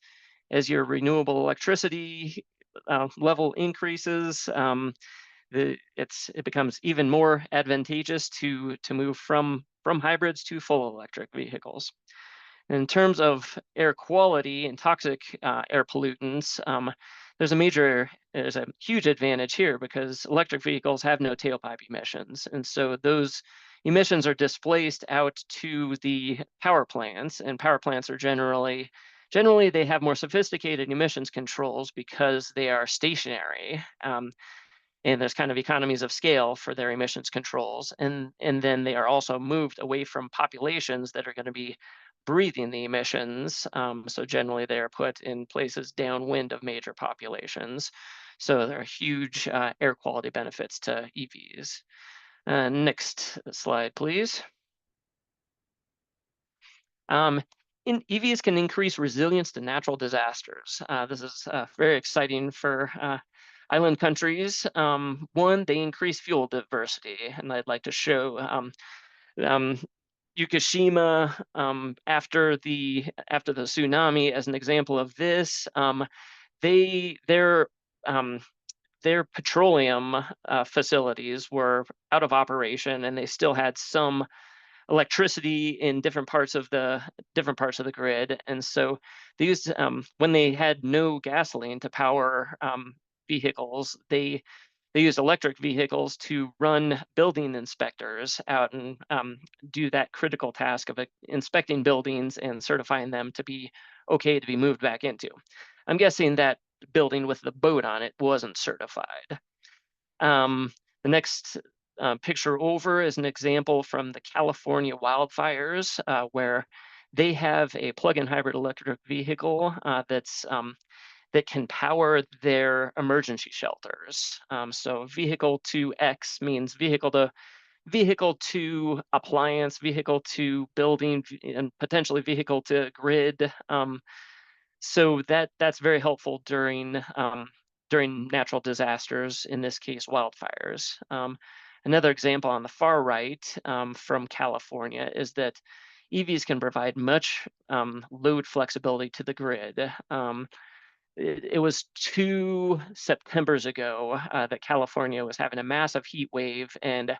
your renewable electricity level increases, it becomes even more advantageous to move from from hybrids to full electric vehicles. In terms of air quality and toxic air pollutants, there's a huge advantage here because electric vehicles have no tailpipe emissions. And so those emissions are displaced out to the power plants, and power plants are generally they have more sophisticated emissions controls because they are stationary. And there's kind of economies of scale for their emissions controls. And then they are also moved away from populations that are going to be breathing the emissions. So generally they are put in places downwind of major populations. So there are huge air quality benefits to EVs. Next slide, please. EVs can increase resilience to natural disasters. This is very exciting for island countries. One, they increase fuel diversity, and I'd like to show Fukushima after the tsunami as an example of this. Their petroleum facilities were out of operation, and they still had some electricity in different parts of the grid. And so they used when they had no gasoline to power vehicles, they used electric vehicles to run building inspectors out and do that critical task of inspecting buildings and certifying them to be okay to be moved back into. I'm guessing that building with the boat on it wasn't certified. The next picture over is an example from the California wildfires, where they have a plug-in hybrid electric vehicle that can power their emergency shelters. So vehicle to X means vehicle to appliance, vehicle to building, and potentially vehicle to grid. So that's very helpful during natural disasters, in this case, wildfires. Another example on the far right from California is that EVs can provide much load flexibility to the grid. It was 2 Septembers ago that California was having a massive heat wave, and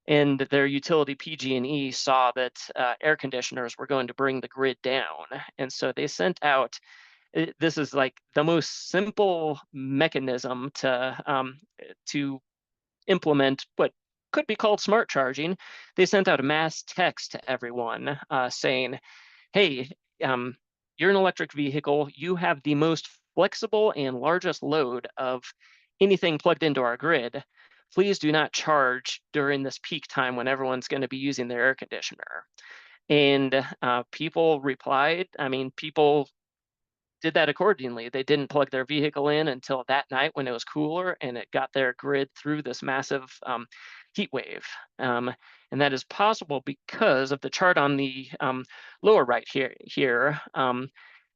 their utility PG&E saw that air conditioners were going to bring the grid down. And so they sent out, this is like the most simple mechanism to implement what could be called smart charging. They sent out a mass text to everyone saying, hey, you're an electric vehicle, you have the most flexible and largest load of anything plugged into our grid. Please do not charge during this peak time when everyone's going to be using their air conditioner. And people replied, people did that accordingly. They didn't plug their vehicle in until that night when it was cooler, and it got their grid through this massive heat wave. And that is possible because of the chart on the lower right here.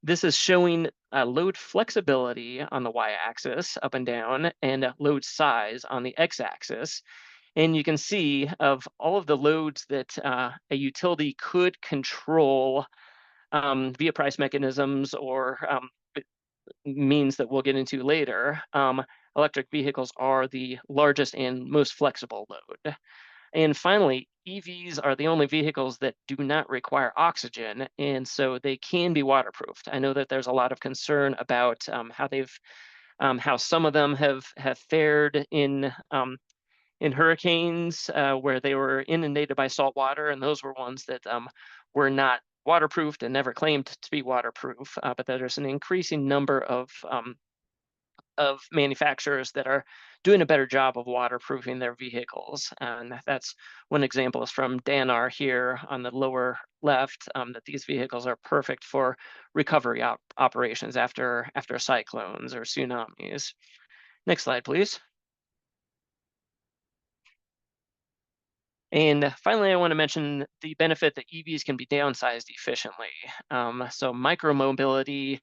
This is showing load flexibility on the y-axis, up and down, and load size on the x-axis. And you can see of all of the loads that a utility could control via price mechanisms or means that we'll get into later, electric vehicles are the largest and most flexible load. And finally, EVs are the only vehicles that do not require oxygen, and so they can be waterproofed. I know that there's a lot of concern about how some of them have fared in hurricanes where they were inundated by salt water, and those were ones that were not waterproofed and never claimed to be waterproof. But there's an increasing number of manufacturers that are doing a better job of waterproofing their vehicles. And that's one example is from Danar here on the lower left, that these vehicles are perfect for recovery operations after cyclones or tsunamis. Next slide, please. And finally, I want to mention the benefit that EVs can be downsized efficiently. So micromobility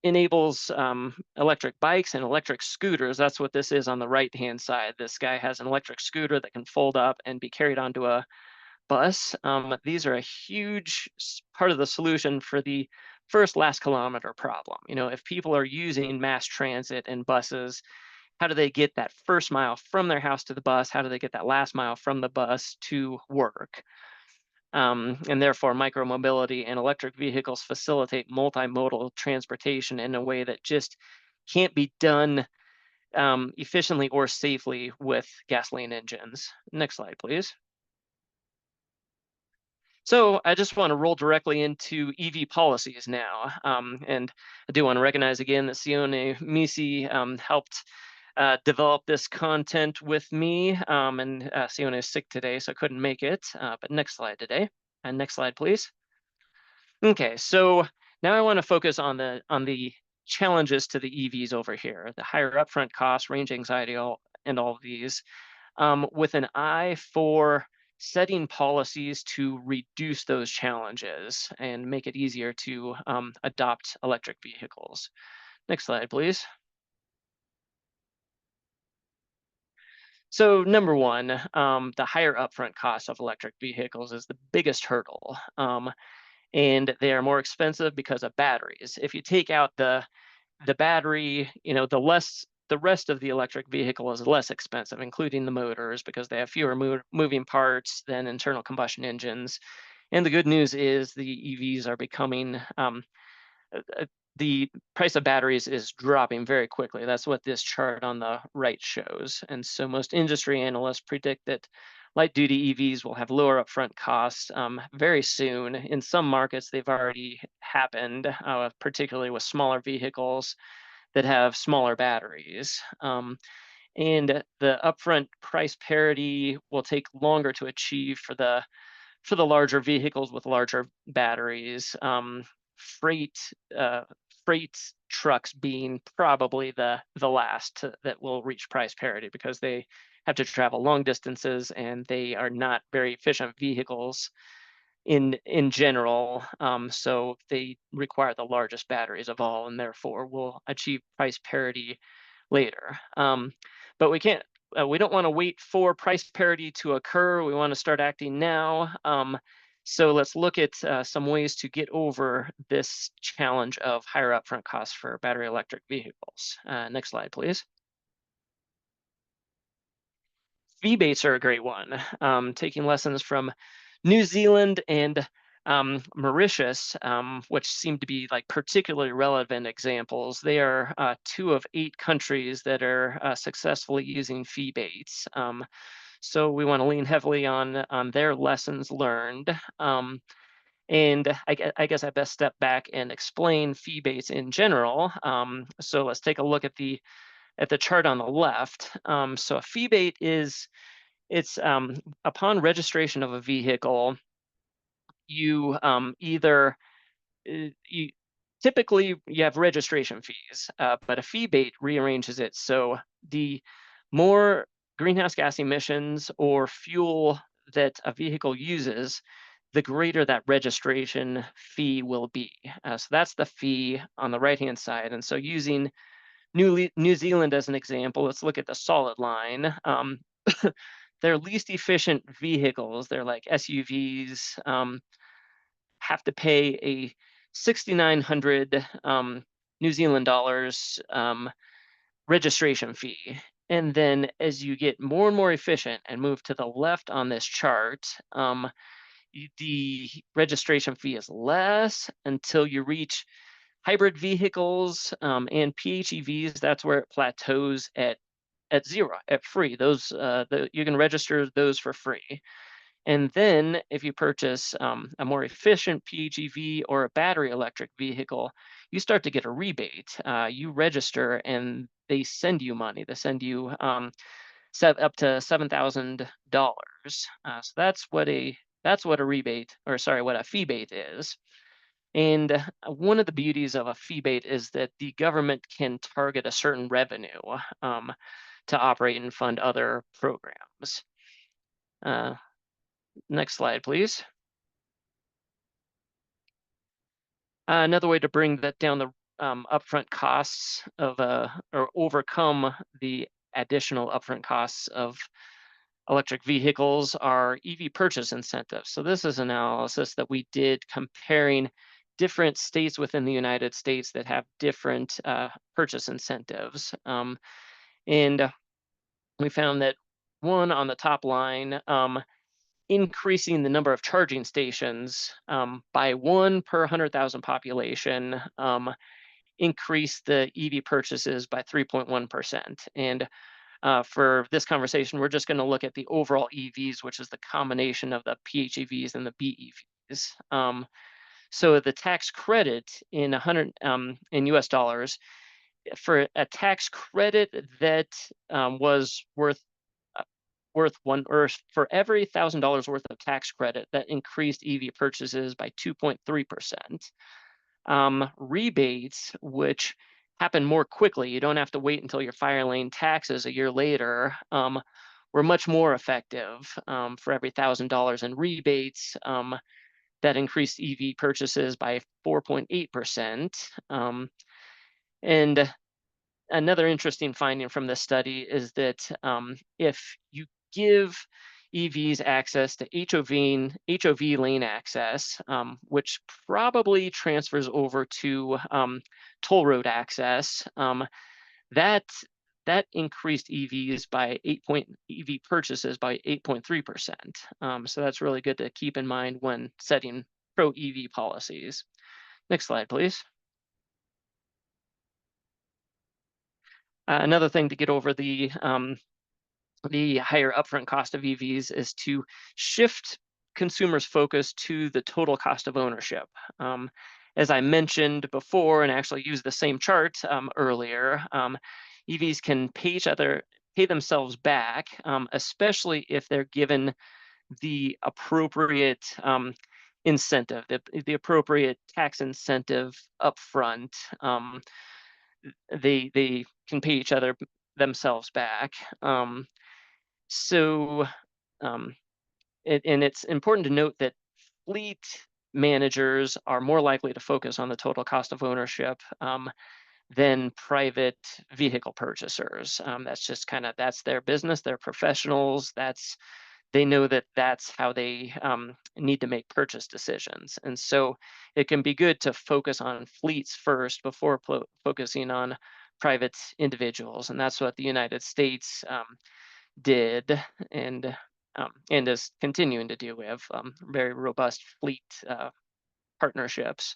enables electric bikes and electric scooters. That's what this is on the right-hand side. This guy has an electric scooter that can fold up and be carried onto a bus. These are a huge part of the solution for the last kilometer problem. If people are using mass transit and buses, how do they get that first mile from their house to the bus? How do they get that last mile from the bus to work? And therefore, micromobility and electric vehicles facilitate multimodal transportation in a way that just can't be done efficiently or safely with gasoline engines. Next slide, please. So I just want to roll directly into EV policies now. And I do want to recognize again that Sione Misi helped develop this content with me. And Sione is sick today, so I couldn't make it. But next slide today. And next slide, please. Okay, so now I want to focus on the challenges to the EVs over here, the higher upfront costs, range anxiety, and all of these, with an eye for setting policies to reduce those challenges and make it easier to adopt electric vehicles. Next slide, please. So number one, the higher upfront cost of electric vehicles is the biggest hurdle. And they are more expensive because of batteries. If you take out the battery, the rest of the electric vehicle is less expensive, including the motors, because they have fewer moving parts than internal combustion engines. And the good news is the EVs are becoming, the price of batteries is dropping very quickly. That's what this chart on the right shows. And so most industry analysts predict that light-duty EVs will have lower upfront costs very soon. In some markets, they've already happened, particularly with smaller vehicles that have smaller batteries. And the upfront price parity will take longer to achieve for the larger vehicles with larger batteries. Freight trucks being probably the last that will reach price parity, because they have to travel long distances and they are not very efficient vehicles in general. So they require the largest batteries of all, and therefore will achieve price parity later. But we can't. We don't want to wait for price parity to occur. We want to start acting now. So let's look at some ways to get over this challenge of higher upfront costs for battery electric vehicles. Next slide, please. Rebates are a great one. Taking lessons from New Zealand and Mauritius, which seem to be like particularly relevant examples. They are 2 of 8 countries that are successfully using rebates. So we want to lean heavily on their lessons learned. And I guess I best step back and explain rebates in general. So let's take a look at the chart on the left. So a rebate is, it's upon registration of a vehicle, you typically you have registration fees, but a rebate rearranges it so the more greenhouse gas emissions or fuel that a vehicle uses, the greater that registration fee will be. So that's the fee on the right-hand side. And so using New Zealand as an example, let's look at the solid line. Their least efficient vehicles, they're like SUVs, have to pay a 6,900 New Zealand dollars registration fee. And then as you get more and more efficient and move to the left on this chart, the registration fee is less until you reach hybrid vehicles and PHEVs. That's where it plateaus at 0, at free. Those you can register those for free. And then if you purchase a more efficient PHEV or a battery electric vehicle, you start to get a rebate. You register and they send you money. They send you up to $7,000. So that's what a rebate, or sorry, what a rebate is. And one of the beauties of a rebate is that the government can target a certain revenue to operate and fund other programs. Next slide, please. Another way to bring that down the upfront costs of or overcome the additional upfront costs of electric vehicles are EV purchase incentives. So this is analysis that we did comparing different states within the United States that have different purchase incentives. And we found that one on the top line, increasing the number of charging stations by 1 per 100,000 population increased the EV purchases by 3.1%. And for this conversation, we're just going to look at the overall EVs, which is the combination of the PHEVs and the BEVs. So the tax credit in US dollars, for a tax credit that was worth one, or for every $1,000 worth of tax credit, that increased EV purchases by 2.3%. Rebates, which happen more quickly, you don't have to wait until you're filing taxes a year later, were much more effective. For every $1,000 in rebates, that increased EV purchases by 4.8%. And another interesting finding from this study is that if you give EVs access to HOV lane access, which probably transfers over to toll road access, that increased EV purchases by 8.3%. So that's really good to keep in mind when setting pro EV policies. Next slide, please. Another thing to get over the higher upfront cost of EVs is to shift consumers' focus to the total cost of ownership. As I mentioned before, and actually used the same chart earlier, EVs can pay themselves back, especially if they're given the appropriate incentive, the appropriate tax incentive upfront. They can pay themselves back. And it's important to note that fleet managers are more likely to focus on the total cost of ownership than private vehicle purchasers. That's just that's their business. They're professionals. They know that that's how they need to make purchase decisions. And so it can be good to focus on fleets first before focusing on private individuals. And that's what the United States did and is continuing to do. We have very robust fleet partnerships.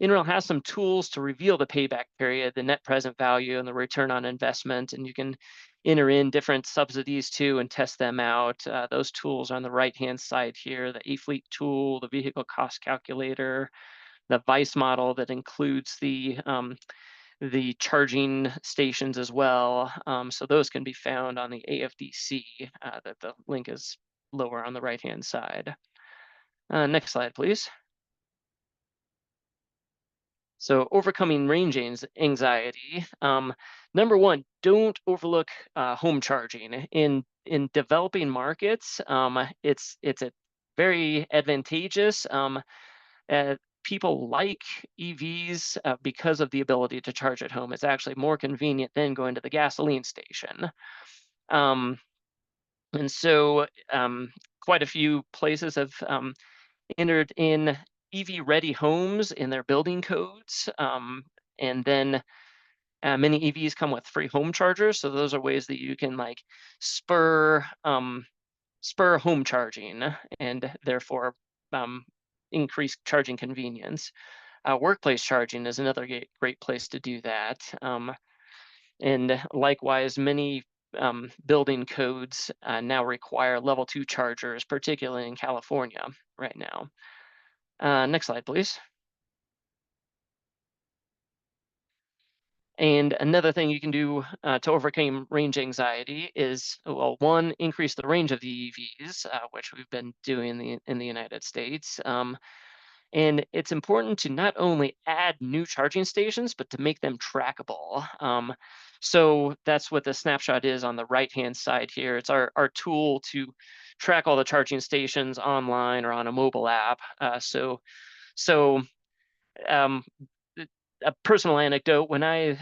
NREL has some tools to reveal the payback period, the net present value, and the return on investment, and you can enter in different subsidies too and test them out. Those tools are on the right-hand side here: the eFleet tool, the vehicle cost calculator, the VICE model that includes the charging stations as well. So those can be found on the AFDC. That the link is lower on the right-hand side. Next slide, please. So overcoming range anxiety. Number one, don't overlook home charging. In developing markets, it's a very advantageous. People like EVs because of the ability to charge at home. It's actually more convenient than going to the gasoline station. And so quite a few places have entered in EV-ready homes in their building codes. And then many EVs come with free home chargers. So those are ways that you can spur home charging and therefore increase charging convenience. Workplace charging is another great place to do that. And likewise, many building codes now require level 2 chargers, particularly in California right now. Next slide, please. And another thing you can do to overcome range anxiety is, well, one, increase the range of the EVs, which we've been doing in the United States. And it's important to not only add new charging stations, but to make them trackable. So that's what the snapshot is on the right-hand side here. It's our tool to track all the charging stations online or on a mobile app. So a personal anecdote: when I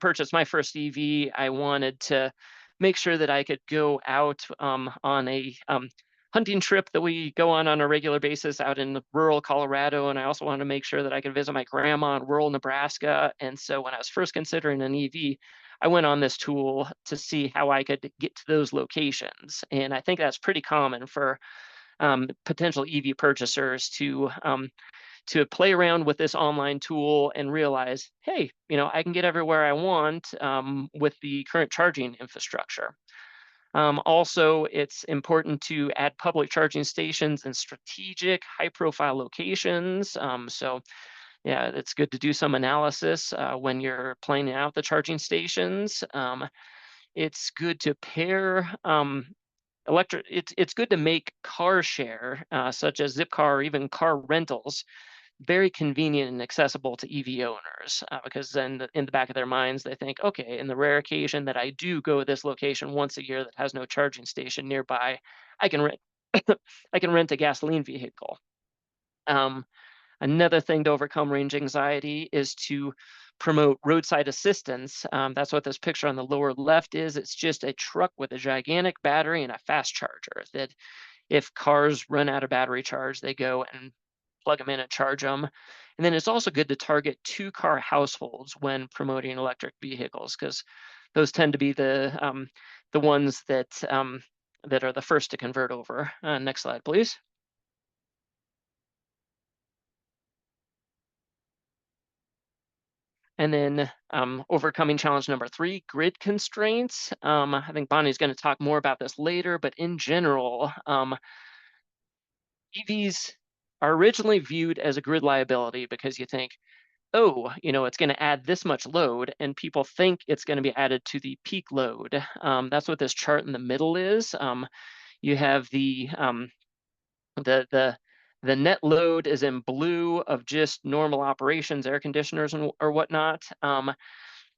purchased my first EV, I wanted to make sure that I could go out on a hunting trip that we go on a regular basis out in rural Colorado, and I also wanted to make sure that I could visit my grandma in rural Nebraska. And so when I was first considering an EV, I went on this tool to see how I could get to those locations. And I think that's pretty common for potential EV purchasers to play around with this online tool and realize, hey, I can get everywhere I want with the current charging infrastructure. Also, it's important to add public charging stations in strategic, high-profile locations. So, yeah, it's good to do some analysis when you're planning out the charging stations. It's good to pair It's good to make car share, such as Zipcar or even car rentals, very convenient and accessible to EV owners, because then in the back of their minds, they think, okay, in the rare occasion that I do go to this location once a year that has no charging station nearby, I can rent I can rent a gasoline vehicle. Another thing to overcome range anxiety is to promote roadside assistance. That's what this picture on the lower left is. It's just a truck with a gigantic battery and a fast charger that if cars run out of battery charge, they go and plug them in and charge them. And then it's also good to target 2-car households when promoting electric vehicles, because those tend to be the ones that that are the first to convert over. Next slide, please. And then overcoming challenge number 3, grid constraints. I think Bonnie's going to talk more about this later, but in general, EVs are originally viewed as a grid liability because you think, oh, it's going to add this much load, and people think it's going to be added to the peak load. That's what this chart in the middle is. You have the net load is in blue of just normal operations, air conditioners or whatnot.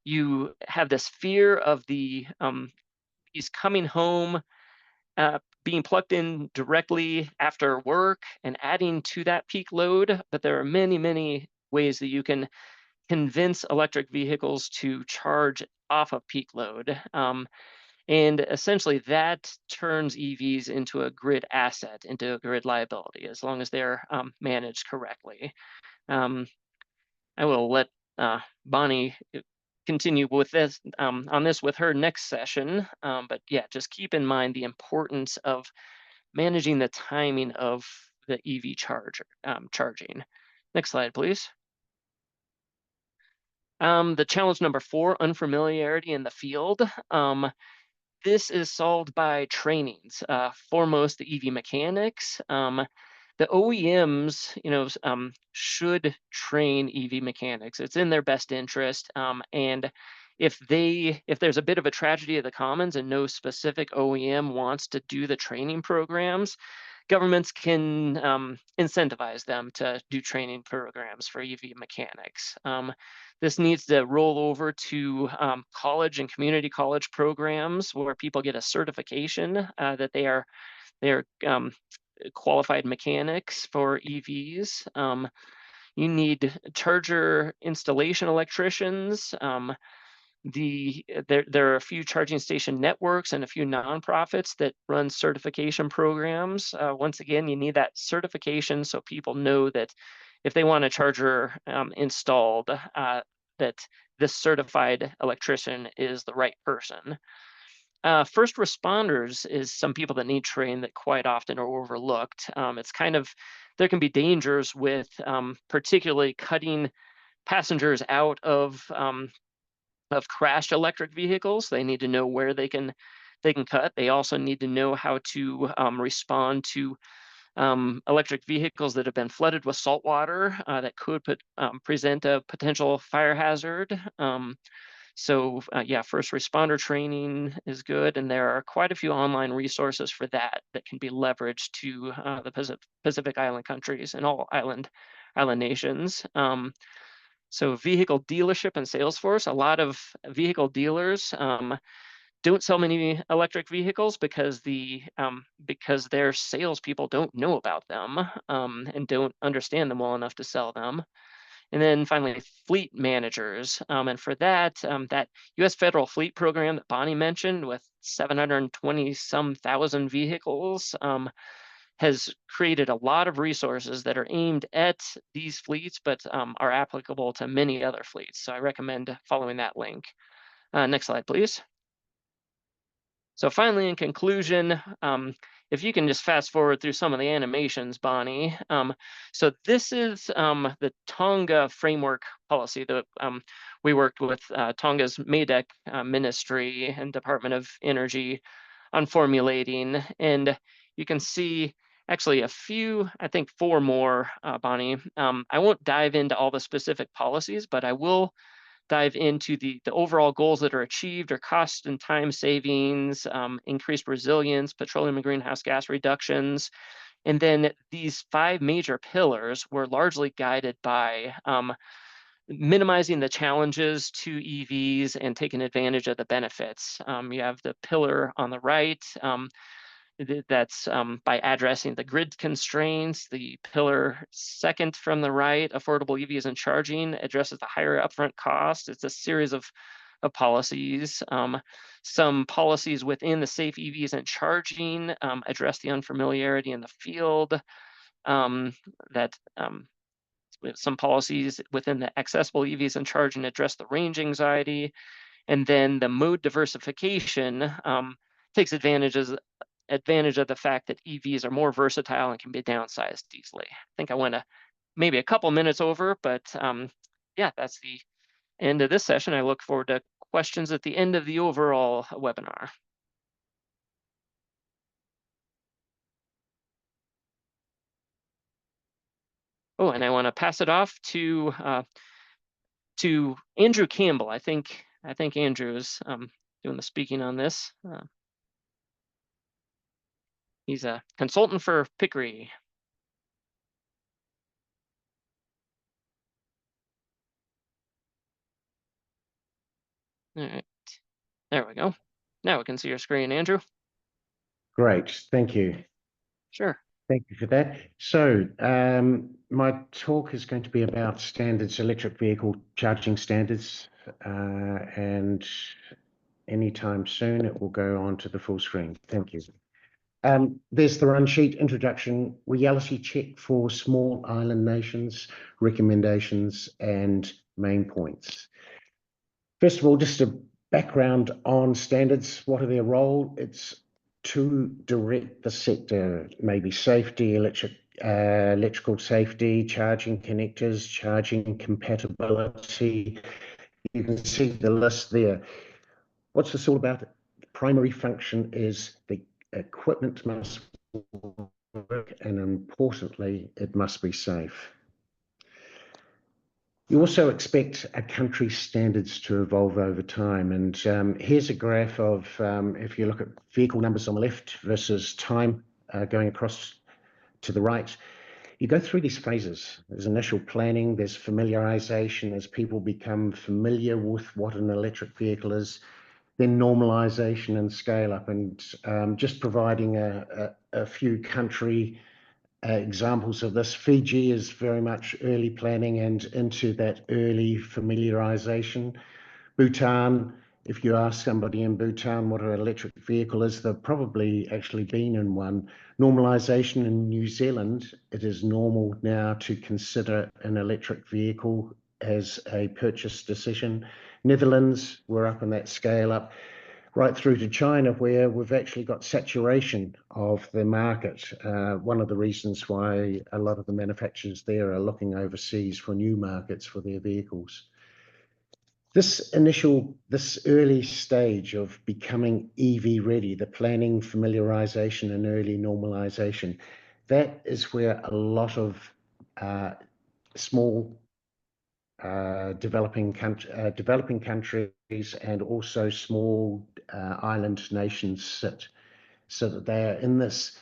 You have this fear of he's coming home, being plugged in directly after work and adding to that peak load. But there are many, many ways that you can convince electric vehicles to charge off of peak load. And essentially that turns EVs into a grid asset, into a grid liability, as long as they're managed correctly. I will let Bonnie continue with this on this with her next session. But yeah, just keep in mind the importance of managing the timing of the EV charging. Next slide, please. The challenge number 4, unfamiliarity in the field. This is solved by trainings, foremost the EV mechanics. The OEMs, should train EV mechanics. It's in their best interest. And if there's a bit of a tragedy of the commons and no specific OEM wants to do the training programs, governments can incentivize them to do training programs for EV mechanics. This needs to roll over to college and community college programs where people get a certification that they are qualified mechanics for EVs. You need charger installation electricians. There are a few charging station networks and a few nonprofits that run certification programs. Once again, you need that certification so people know that if they want a charger installed, that this certified electrician is the right person. First responders is some people that need training that quite often are overlooked. There can be dangers with particularly cutting passengers out of crashed electric vehicles. They need to know where they can cut. They also need to know how to respond to electric vehicles that have been flooded with salt water that could present a potential fire hazard. Yeah, first responder training is good, and there are quite a few online resources for that can be leveraged to the Pacific Island countries and all island nations. So vehicle dealership and sales force, a lot of vehicle dealers don't sell many electric vehicles because their salespeople don't know about them and don't understand them well enough to sell them. And then finally, fleet managers. And for that, that U.S. federal fleet program that Bonnie mentioned with 720-some thousand vehicles, has created a lot of resources that are aimed at these fleets, but are applicable to many other fleets. So I recommend following that link. Next slide, please. So finally, in conclusion, if you can just fast forward through some of the animations, Bonnie. So this is the Tonga framework policy that we worked with Tonga's MADEC Ministry and Department of Energy on formulating. And you can see actually a few, I think 4 more, Bonnie. I won't dive into all the specific policies, but I will dive into the overall goals that are achieved, or cost and time savings, increased resilience, petroleum and greenhouse gas reductions. And then these 5 major pillars were largely guided by minimizing the challenges to EVs and taking advantage of the benefits. You have the pillar on the right, that's by addressing the grid constraints. The pillar second from the right, affordable EVs and charging, addresses the higher upfront cost. It's a series of policies. Some policies within the safe EVs and charging address the unfamiliarity in the field. Some policies within the accessible EVs and charging address the range anxiety. And then the mode diversification takes advantage of the fact that EVs are more versatile and can be downsized easily. I think I went maybe a couple minutes over, but yeah, that's the end of this session. I look forward to questions at the end of the overall webinar. Oh, and I want to pass it off to Andrew Campbell. I think Andrew's doing the speaking on this. He's a consultant for PCREEE. All right, there we go. Now we can see your screen, Andrew. Great, thank you. Sure. Thank you for that. So my talk is going to be about standards, electric vehicle charging standards, and anytime soon it will go on to the full screen. Thank you. There's the run sheet, introduction, reality check for small island nations, recommendations, and main points. First of all, just a background on standards. What are their role? It's to direct the sector, maybe safety, electrical safety, charging connectors, charging compatibility. You can see the list there. What's this all about? The primary function is the equipment must work, and importantly, it must be safe. You also expect a country's standards to evolve over time. And here's a graph of, if you look at vehicle numbers on the left versus time going across to the right, you go through these phases. There's initial planning, there's familiarization as people become familiar with what an electric vehicle is, then normalization and scale up. And just providing a few country examples of this. Fiji is very much early planning and into that early familiarization. Bhutan, if you ask somebody in Bhutan what an electric vehicle is, they've probably actually been in one. Normalization in New Zealand, it is normal now to consider an electric vehicle as a purchase decision. Netherlands, we're up in that scale up. Right through to China, where we've actually got saturation of the market. One of the reasons why a lot of the manufacturers there are looking overseas for new markets for their vehicles. This early stage of becoming EV ready, the planning, familiarization, and early normalization, that is where a lot of small developing countries and also small island nations sit, so that they are in this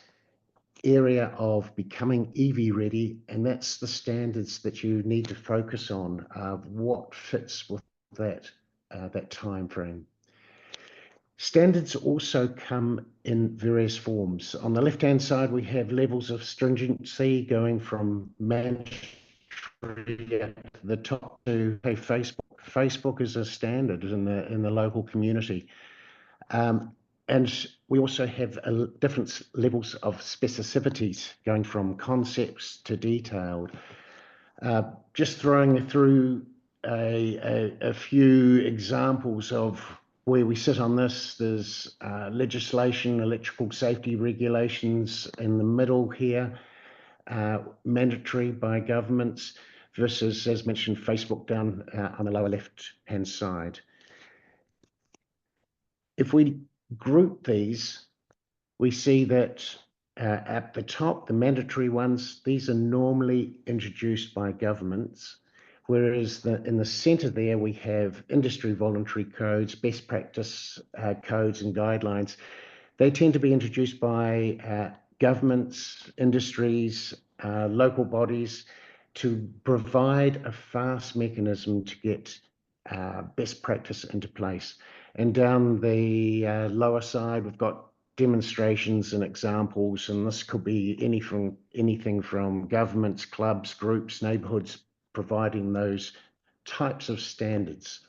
area of becoming EV ready, and that's the standards that you need to focus on, what fits with that time frame. Standards also come in various forms. On the left-hand side, we have levels of stringency going from mandatory at the top to Facebook. Facebook is a standard in the local community. And we also have different levels of specificities going from concepts to detailed. Just throwing through a few examples of where we sit on this. There's legislation, electrical safety regulations in the middle here, mandatory by governments versus, as mentioned, Facebook down on the lower left-hand side. If we group these, we see that at the top, the mandatory ones, these are normally introduced by governments, whereas in the center there, we have industry voluntary codes, best practice codes and guidelines. They tend to be introduced by governments, industries, local bodies to provide a fast mechanism to get best practice into place. And down the lower side, we've got demonstrations and examples, and this could be anything from governments, clubs, groups, neighborhoods, providing those types of standards.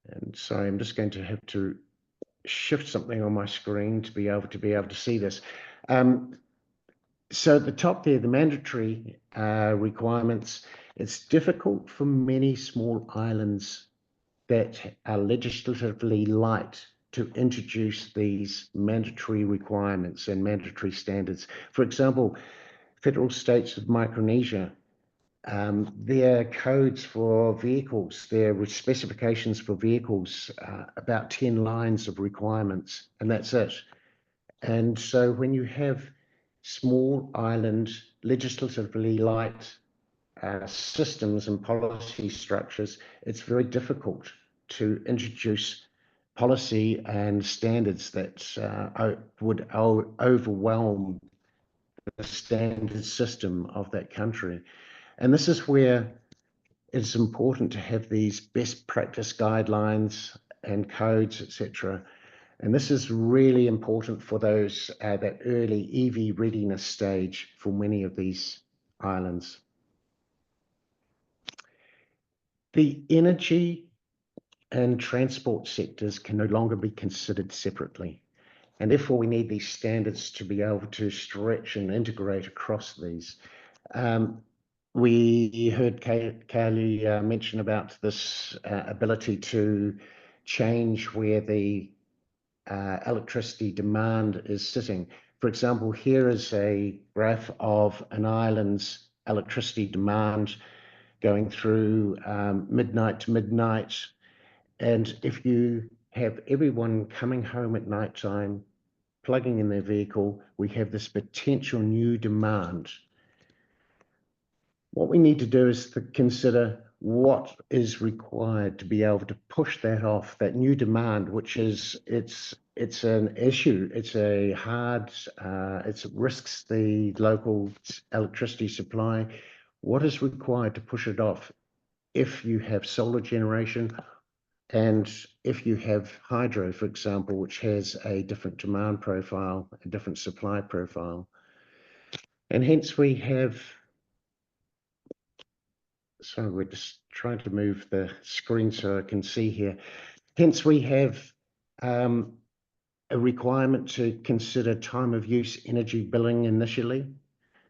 And sorry, I'm just going to have to shift something on my screen to be able to see this. So at the top there, the mandatory requirements, it's difficult for many small islands that are legislatively light to introduce these mandatory requirements and mandatory standards. For example, federal states of Micronesia, their codes for vehicles, their specifications for vehicles, about 10 lines of requirements, and that's it. And so when you have small island, legislatively light systems and policy structures, it's very difficult to introduce policy and standards that would overwhelm the standard system of that country. And this is where it's important to have these best practice guidelines and codes, etc. And this is really important for those that early EV readiness stage for many of these islands. The energy and transport sectors can no longer be considered separately. And therefore, we need these standards to be able to stretch and integrate across these. We heard Caley mention about this ability to change where the electricity demand is sitting. For example, here is a graph of an island's electricity demand going through midnight to midnight. And if you have everyone coming home at night time, plugging in their vehicle, we have this potential new demand. What we need to do is to consider what is required to be able to push that off, that new demand, which is, it's an issue. It's a hard, it risks the local electricity supply. What is required to push it off? If you have solar generation and if you have hydro, for example, which has a different demand profile, a different supply profile. And hence we have, so we're just trying to move the screen so I can see here. Hence we have a requirement to consider time of use energy billing initially,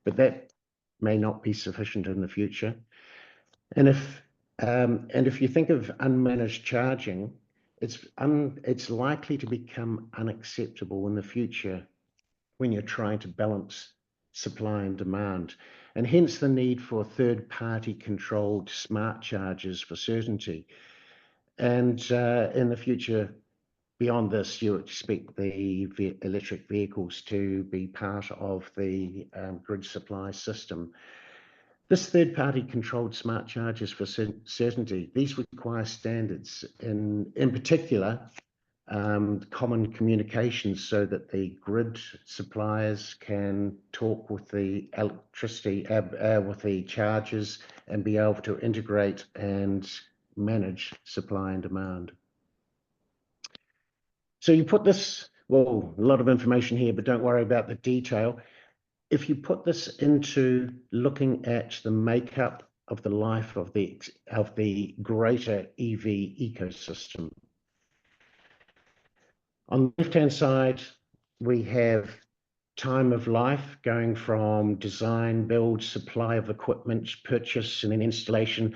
but that may not be sufficient in the future. And if you think of unmanaged charging, it's likely to become unacceptable in the future when you're trying to balance supply and demand, and hence the need for third-party controlled smart chargers for certainty. And in the future, beyond this, you expect the electric vehicles to be part of the grid supply system. This third-party controlled smart chargers for certainty, these require standards, in particular, common communications so that the grid suppliers can talk with the electricity, with the chargers, and be able to integrate and manage supply and demand. So you put this, well, a lot of information here, but don't worry about the detail. If you put this into looking at the makeup of the life of the greater EV ecosystem, On the left-hand side, we have time of life going from design, build, supply of equipment, purchase, and then installation,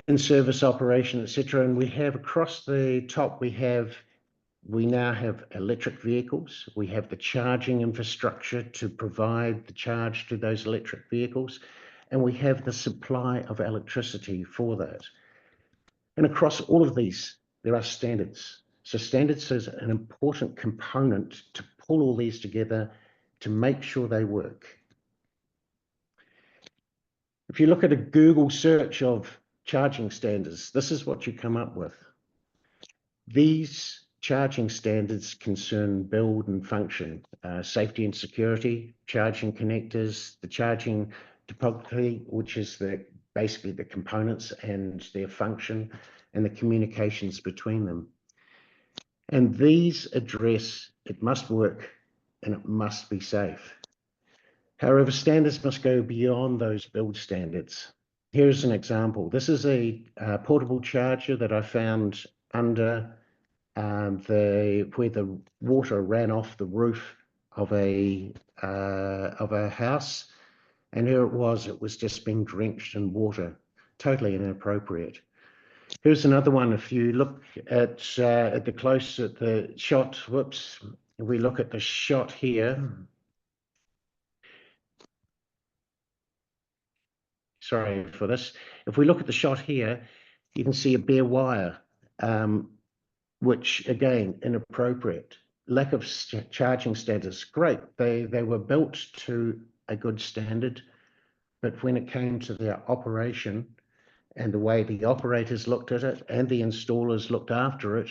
in-service operation, etc. And we have across the top, we now have electric vehicles. We have the charging infrastructure to provide the charge to those electric vehicles. And we have the supply of electricity for that. And across all of these, there are standards. So standards is an important component to pull all these together to make sure they work. If you look at a Google search of charging standards, this is what you come up with. These charging standards concern build and function, safety and security, charging connectors, the charging topography, which is basically the components and their function, and the communications between them. And these address, it must work and it must be safe. However, standards must go beyond those build standards. Here's an example. This is a portable charger that I found under where the water ran off the roof of a house, and here it was just being drenched in water, totally inappropriate. Here's another one. If you look at the shot, whoops, if we look at the shot here, sorry for this. If we look at the shot here, you can see a bare wire, which again, inappropriate. Lack of charging standards, great. They were built to a good standard, but when it came to their operation and the way the operators looked at it and the installers looked after it,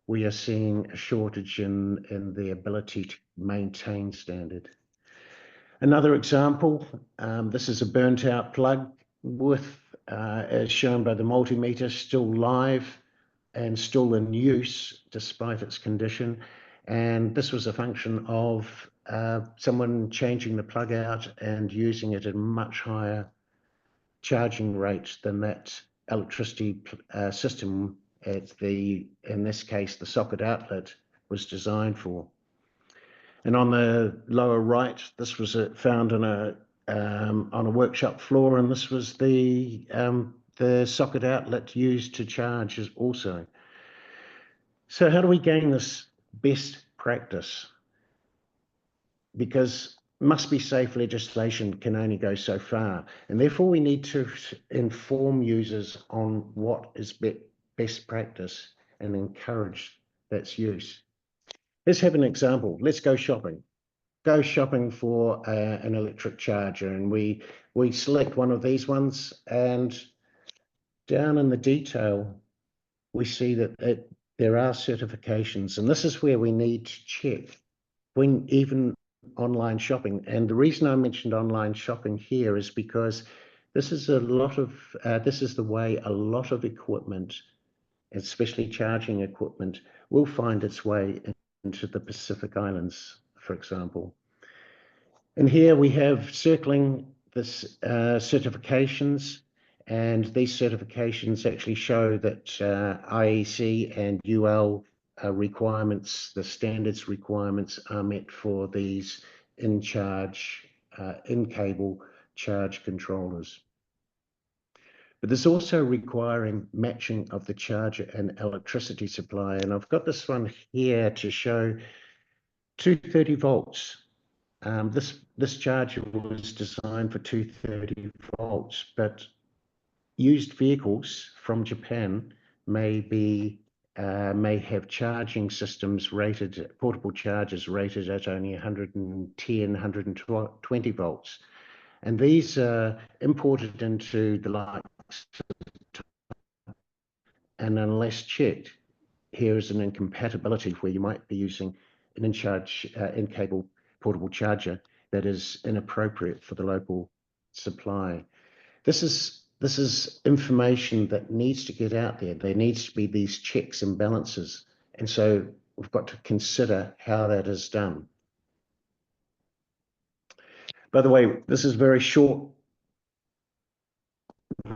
we are seeing a shortage in the ability to maintain standard. Another example, this is a burnt out plug with, as shown by the multimeter, still live and still in use despite its condition. And this was a function of someone changing the plug out and using it at a much higher charging rate than that electricity system in this case, the socket outlet was designed for. And on the lower right, this was found on a workshop floor, and this was the socket outlet used to charge also. So how do we gain this best practice? Because must be safe legislation can only go so far, and therefore we need to inform users on what is best practice and encourage its use. Let's have an example. Let's go shopping. Go shopping for an electric charger, and we select one of these ones, and down in the detail we see that there are certifications, and this is where we need to check when even online shopping. And the reason I mentioned online shopping here is because this is the way a lot of equipment, especially charging equipment, will find its way into the Pacific Islands, for example. And here we have circling this certifications, and these certifications actually show that IEC and UL requirements, the standards requirements, are met for these in-cable charge controllers. But there's also requiring matching of the charger and electricity supply. And I've got this one here to show 230 volts. This charger was designed for 230 volts, but used vehicles from Japan may have charging systems rated, portable chargers rated at only 110, 120 volts. And these are imported into the likes, and unless checked, here is an incompatibility where you might be using an in-cable portable charger that is inappropriate for the local supply. This is information that needs to get out there. There needs to be these checks and balances. And so we've got to consider how that is done. By the way, this is very short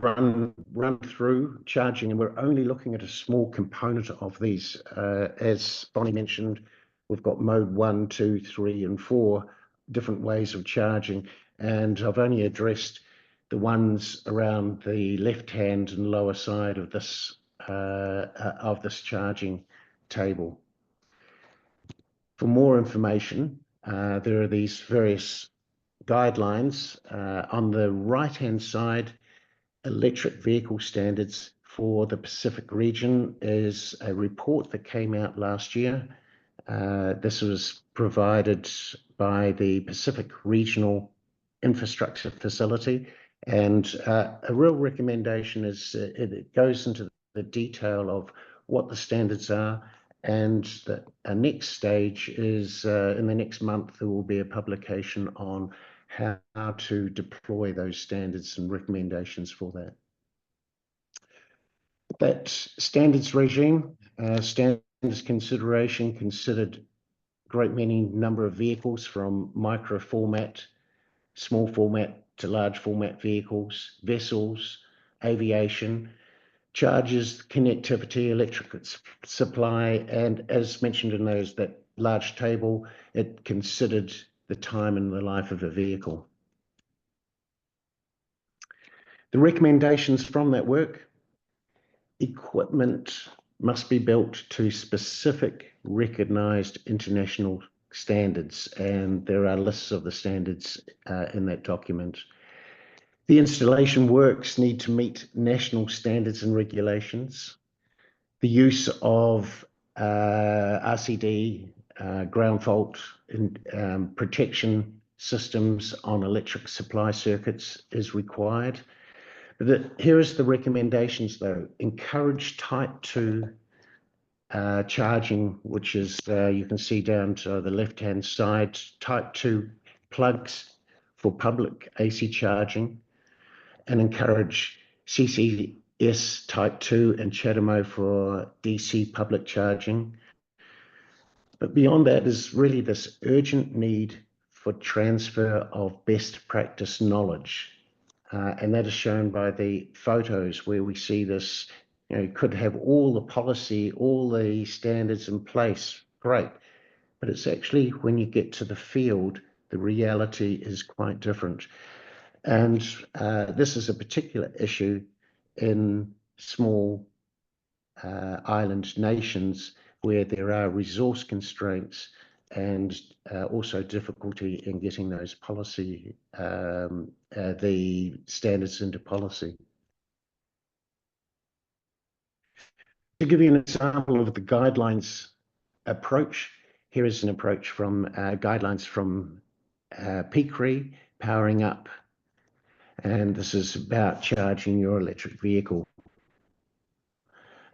run through charging, and we're only looking at a small component of these. As Bonnie mentioned, we've got mode 1, 2, 3, and 4 different ways of charging, and I've only addressed the ones around the left-hand and lower side of this charging table. For more information, there are these various guidelines. On the right-hand side, electric vehicle standards for the Pacific region is a report that came out last year. This was provided by the Pacific Regional Infrastructure Facility, and a real recommendation is it goes into the detail of what the standards are, and the next stage is in the next month there will be a publication on how to deploy those standards and recommendations for that. That standards regime, standards consideration considered great many number of vehicles, from micro format, small format to large format vehicles, vessels, aviation, charges, connectivity, electric supply, and as mentioned in that large table, it considered the time and the life of a vehicle. The recommendations from that work: equipment must be built to specific recognized international standards, and there are lists of the standards in that document. The installation works need to meet national standards and regulations. The use of RCD, ground fault and protection systems on electric supply circuits is required. Here is the recommendations though: encourage type 2 charging, which is you can see down to the left hand side, type 2 plugs for public AC charging, and encourage CCS type 2 and CHAdeMO for DC public charging. But beyond that is really this urgent need for transfer of best practice knowledge. And that is shown by the photos where we see this. You could have all the policy, all the standards in place, great. But it's actually when you get to the field, the reality is quite different. And this is a particular issue in small island nations where there are resource constraints and also difficulty in getting those policy, the standards into policy. To give you an example of the guidelines approach, here is an approach from guidelines from PCREEE, Powering Up, and this is about charging your electric vehicle.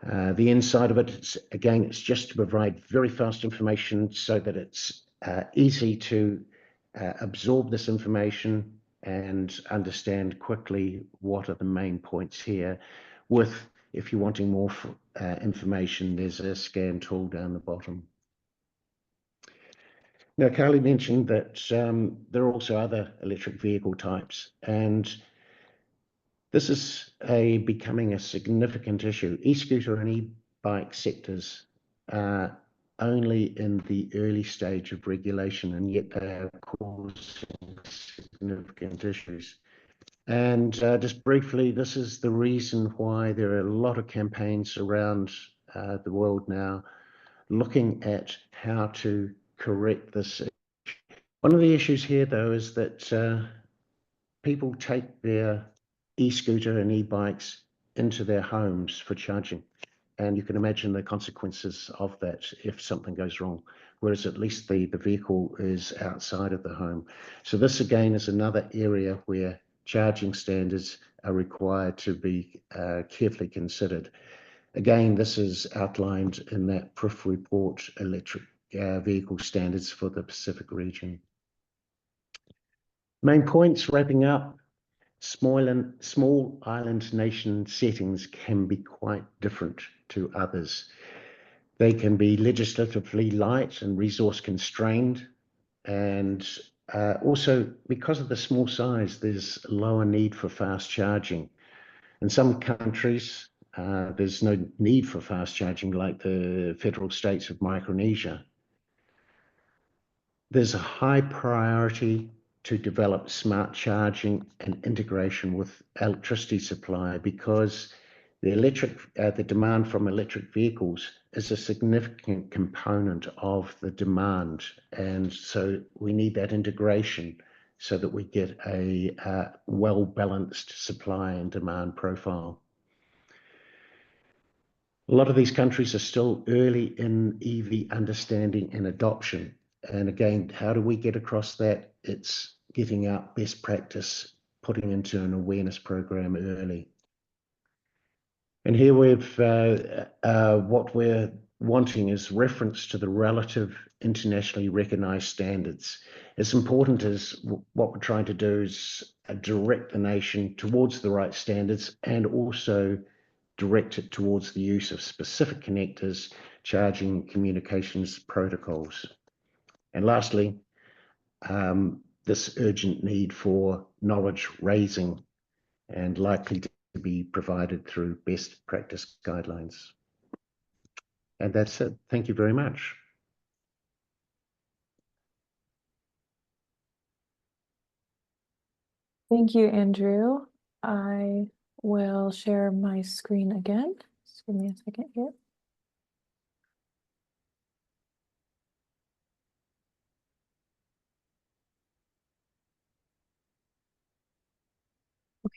The inside of it, again, it's just to provide very fast information so that it's easy to absorb this information and understand quickly what are the main points here. With, if you're wanting more information, there's a scan tool down the bottom. Now, Caley mentioned that there are also other electric vehicle types, and this is becoming a significant issue. E-scooter and e-bike sectors are only in the early stage of regulation, and yet they are causing significant issues. And just briefly, this is the reason why there are a lot of campaigns around the world now looking at how to correct this issue. One of the issues here, though, is that people take their e-scooter and e-bikes into their homes for charging, and you can imagine the consequences of that if something goes wrong, whereas at least the vehicle is outside of the home. So this again is another area where charging standards are required to be carefully considered. Again, this is outlined in that PRIF report, electric vehicle standards for the Pacific region. Main points, wrapping up: small island nation settings can be quite different to others. They can be legislatively light and resource constrained, and also because of the small size, there's lower need for fast charging. In some countries, there's no need for fast charging, like the federal states of Micronesia. There's a high priority to develop smart charging and integration with electricity supply, because the demand from electric vehicles is a significant component of the demand. And so we need that integration so that we get a well-balanced supply and demand profile. A lot of these countries are still early in EV understanding and adoption. And again, how do we get across that? It's getting out best practice, putting into an awareness program early. And here what we're wanting is reference to the relative internationally recognized standards. As important as what we're trying to do is direct the nation towards the right standards, and also direct it towards the use of specific connectors, charging communications protocols. And lastly, this urgent need for knowledge raising, and likely to be provided through best practice guidelines. And that's it. Thank you very much. Thank you, Andrew. I will share my screen again. Just give me a second here.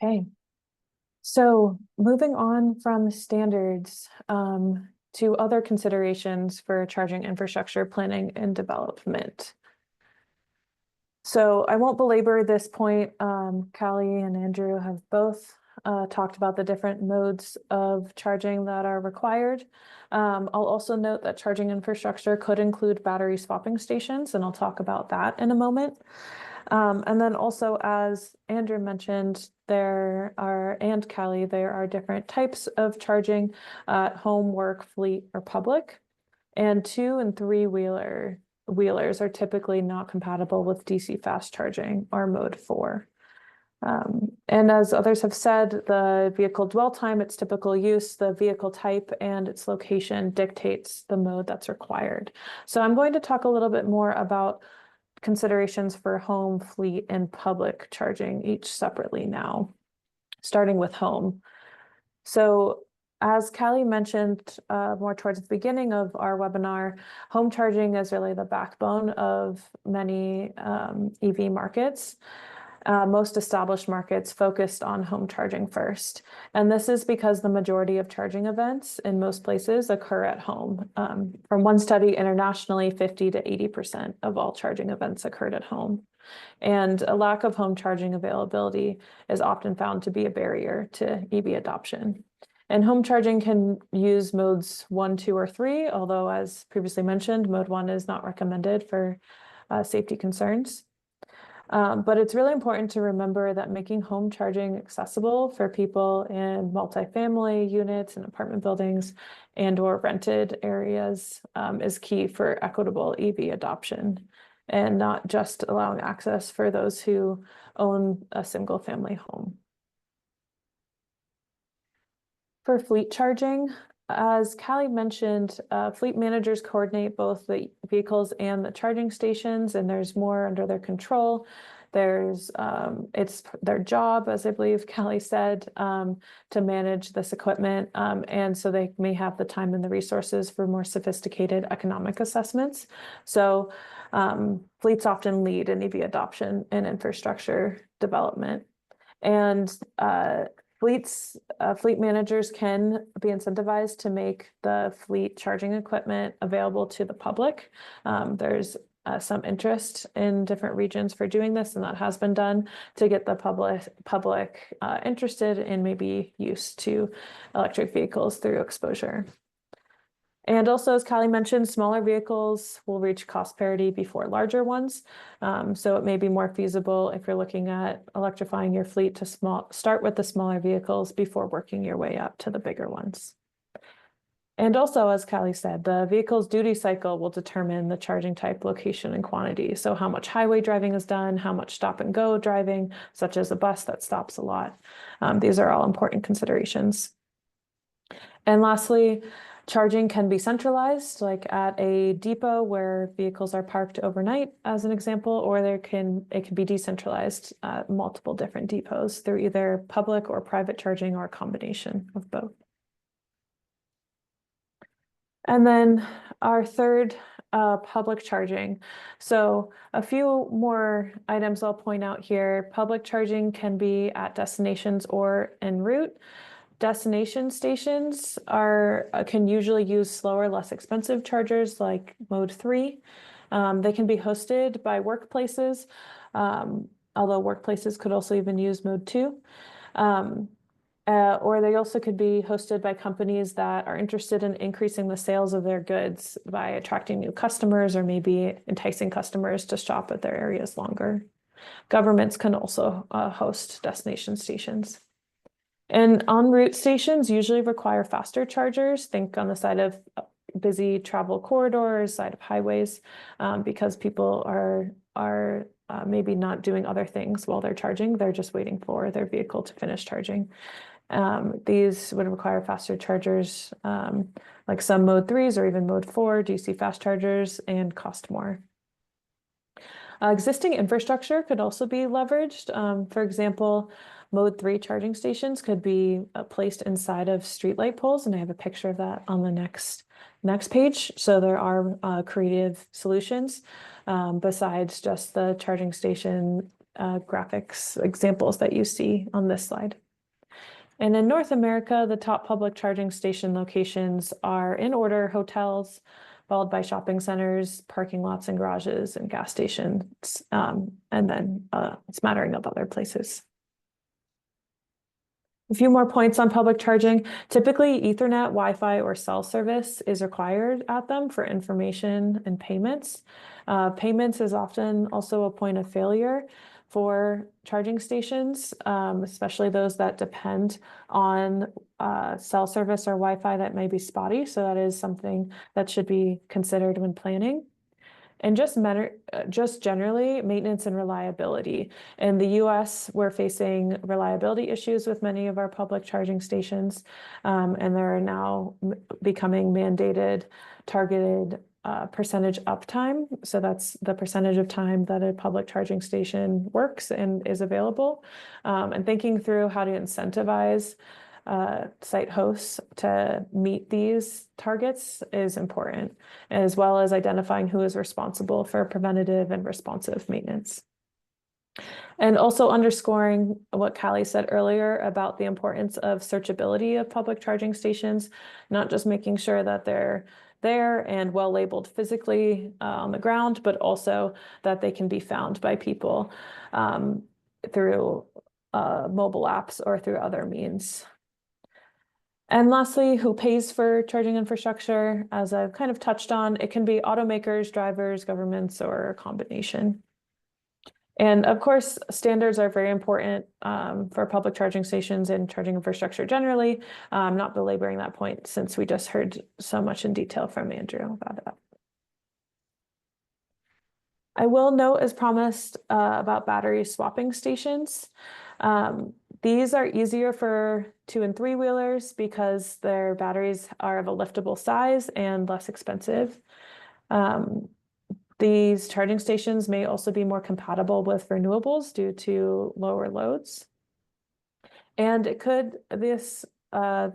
Okay. So moving on from standards to other considerations for charging infrastructure planning and development. So I won't belabor this point. Caley and Andrew have both talked about the different modes of charging that are required. I'll also note that charging infrastructure could include battery swapping stations, and I'll talk about that in a moment. And then also, as Andrew mentioned, and Caley, there are different types of charging at home, work, fleet, or public. And 2- and 3-wheelers are typically not compatible with DC fast charging, or mode 4. And as others have said, the vehicle dwell time, its typical use, the vehicle type, and its location dictates the mode that's required. So I'm going to talk a little bit more about considerations for home, fleet, and public charging, each separately now, starting with home. So as Caley mentioned more towards the beginning of our webinar, home charging is really the backbone of many EV markets. Most established markets focused on home charging first. And this is because the majority of charging events in most places occur at home. From one study internationally, 50 to 80% of all charging events occurred at home. And a lack of home charging availability is often found to be a barrier to EV adoption. And home charging can use modes 1, 2, or 3, although as previously mentioned, mode 1 is not recommended for safety concerns. But it's really important to remember that making home charging accessible for people in multifamily units and apartment buildings and/or rented areas is key for equitable EV adoption, and not just allowing access for those who own a single family home. For fleet charging, as Caley mentioned, fleet managers coordinate both the vehicles and the charging stations, and there's more under their control. It's their job, as I believe Caley said, to manage this equipment, and so they may have the time and the resources for more sophisticated economic assessments. So fleets often lead in EV adoption and infrastructure development. And fleet managers can be incentivized to make the fleet charging equipment available to the public. There's some interest in different regions for doing this, and that has been done to get the public interested in maybe used to electric vehicles through exposure. And also, as Caley mentioned, smaller vehicles will reach cost parity before larger ones. So it may be more feasible if you're looking at electrifying your fleet to start with the smaller vehicles before working your way up to the bigger ones. And also, as Caley said, the vehicle's duty cycle will determine the charging type, location, and quantity. So how much highway driving is done, how much stop and go driving, such as a bus that stops a lot. These are all important considerations. And lastly, charging can be centralized, like at a depot where vehicles are parked overnight, as an example, or it can be decentralized at multiple different depots through either public or private charging or a combination of both. And then our third, public charging. So a few more items I'll point out here. Public charging can be at destinations or en route. Destination stations can usually use slower, less expensive chargers like Mode 3. They can be hosted by workplaces, although workplaces could also even use Mode 2. Or they also could be hosted by companies that are interested in increasing the sales of their goods by attracting new customers or maybe enticing customers to shop at their areas longer. Governments can also host destination stations. And en route stations usually require faster chargers. Think on the side of busy travel corridors, side of highways, because people are maybe not doing other things while they're charging. They're just waiting for their vehicle to finish charging. These would require faster chargers, like some Mode 3s or even Mode 4 DC fast chargers, and cost more. Existing infrastructure could also be leveraged. For example, Mode 3 charging stations could be placed inside of streetlight poles, and I have a picture of that on the next page. So there are creative solutions besides just the charging station graphics examples that you see on this slide. And in North America, the top public charging station locations are, in order, hotels, followed by shopping centers, parking lots and garages, and gas stations, and then a smattering of other places. A few more points on public charging. Typically, Ethernet, Wi-Fi, or cell service is required at them for information and payments. Payments is often also a point of failure for charging stations, especially those that depend on cell service or Wi-Fi that may be spotty. So that is something that should be considered when planning. And just generally, maintenance and reliability. In the US, we're facing reliability issues with many of our public charging stations, and there are now becoming mandated, targeted percentage uptime. So that's the percentage of time that a public charging station works and is available. And thinking through how to incentivize site hosts to meet these targets is important, as well as identifying who is responsible for preventative and responsive maintenance. And also underscoring what Caley said earlier about the importance of searchability of public charging stations, not just making sure that they're there and well labeled physically on the ground, but also that they can be found by people through mobile apps or through other means. And lastly, who pays for charging infrastructure? As I've kind of touched on, it can be automakers, drivers, governments, or a combination. And of course, standards are very important for public charging stations and charging infrastructure generally. I'm not belaboring that point since we just heard so much in detail from Andrew about that. I will note, as promised, about battery swapping stations. These are easier for 2- and 3-wheelers because their batteries are of a liftable size and less expensive. These charging stations may also be more compatible with renewables due to lower loads. And this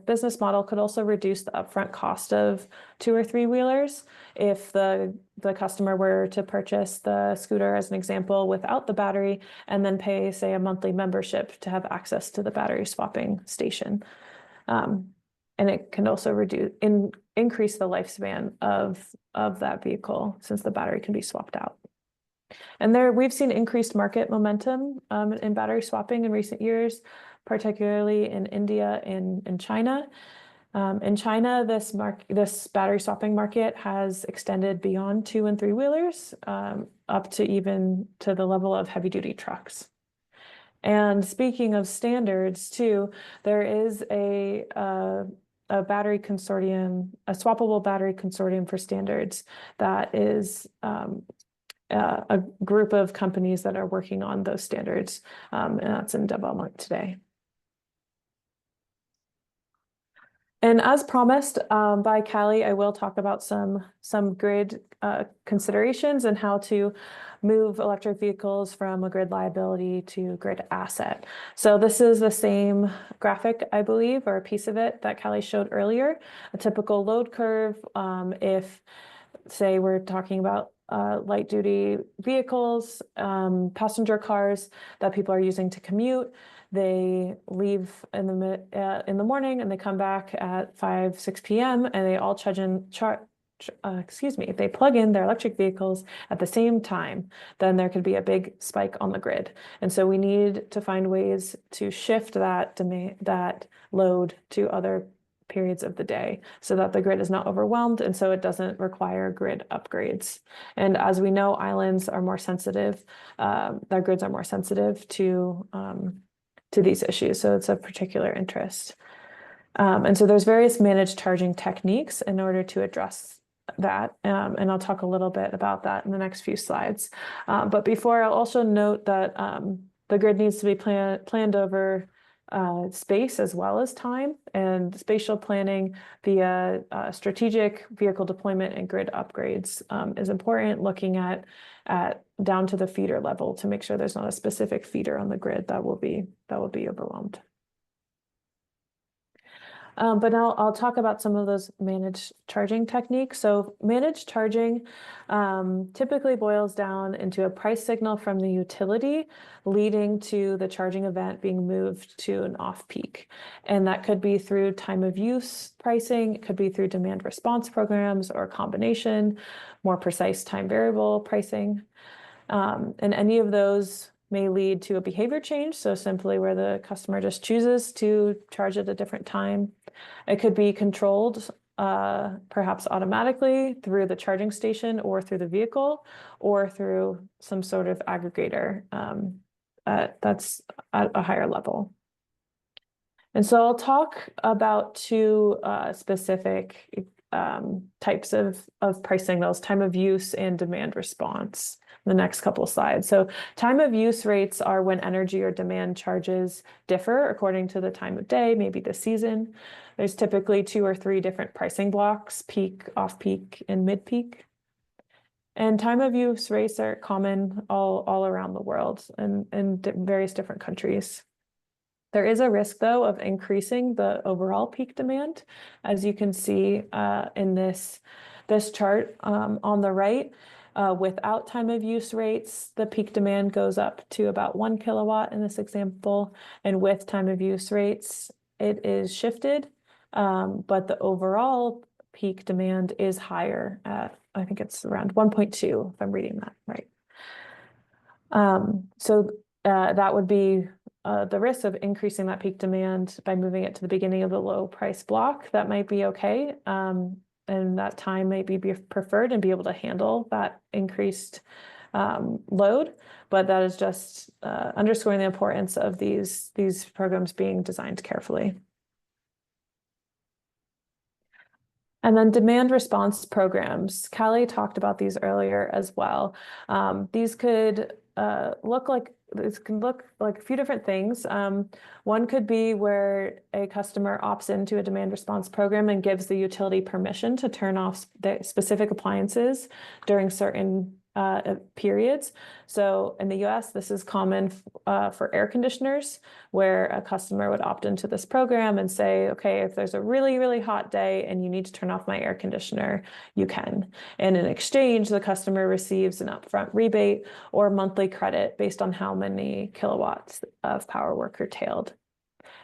business model could also reduce the upfront cost of 2- or 3-wheelers if the customer were to purchase the scooter, as an example, without the battery and then pay, say, a monthly membership to have access to the battery swapping station. And it can also increase the lifespan of that vehicle since the battery can be swapped out. And we've seen increased market momentum in battery swapping in recent years, particularly in India and in China. In China, this battery swapping market has extended beyond 2- and 3-wheelers, up to even to the level of heavy-duty trucks. And speaking of standards too, there is a battery consortium, a swappable battery consortium for standards that is a group of companies that are working on those standards, and that's in development today. And as promised by Caley, I will talk about some grid considerations and how to move electric vehicles from a grid liability to grid asset. So this is the same graphic, I believe, or a piece of it that Caley showed earlier, a typical load curve. If, say, we're talking about light duty vehicles, passenger cars that people are using to commute. They leave in the morning and they come back at 5, 6 p.m. and they all they plug in their electric vehicles at the same time. Then there could be a big spike on the grid. And so we need to find ways to shift that load to other periods of the day so that the grid is not overwhelmed and so it doesn't require grid upgrades. And as we know, islands are more sensitive, their grids are more sensitive to these issues. So it's of particular interest. And so there's various managed charging techniques in order to address that. And I'll talk a little bit about that in the next few slides. But before, I'll also note that the grid needs to be planned over space as well as time, and spatial planning via strategic vehicle deployment and grid upgrades is important, looking at down to the feeder level to make sure there's not a specific feeder on the grid that will be overwhelmed. But now I'll talk about some of those managed charging techniques. So managed charging typically boils down into a price signal from the utility leading to the charging event being moved to an off-peak. And that could be through time of use pricing, it could be through demand response programs or a combination, more precise time variable pricing. And any of those may lead to a behavior change, so simply where the customer just chooses to charge at a different time. It could be controlled perhaps automatically through the charging station or through the vehicle or through some sort of aggregator that's at a higher level. And so I'll talk about two specific types of price signals, time of use and demand response, the next couple of slides. So time of use rates are when energy or demand charges differ according to the time of day, maybe the season. There's typically 2 or 3 different pricing blocks, peak, off-peak, and mid-peak. And time of use rates are common all around the world and in various different countries. There is a risk, though, of increasing the overall peak demand. As you can see in this chart on the right, without time of use rates, the peak demand goes up to about 1 kilowatt in this example. And with time of use rates, it is shifted, but the overall peak demand is higher at, I think it's around 1.2, if I'm reading that right. So that would be the risk of increasing that peak demand by moving it to the beginning of the low price block. That might be okay. And that time may be preferred and be able to handle that increased load. But that is just underscoring the importance of these programs being designed carefully. And then demand response programs. Caley talked about these earlier as well. These could look like a few different things. One could be where a customer opts into a demand response program and gives the utility permission to turn off the specific appliances during certain periods. So in the US, this is common for air conditioners, where a customer would opt into this program and say, okay, if there's a really, really hot day and you need to turn off my air conditioner, you can. And in exchange, the customer receives an upfront rebate or monthly credit based on how many kilowatts of power were curtailed.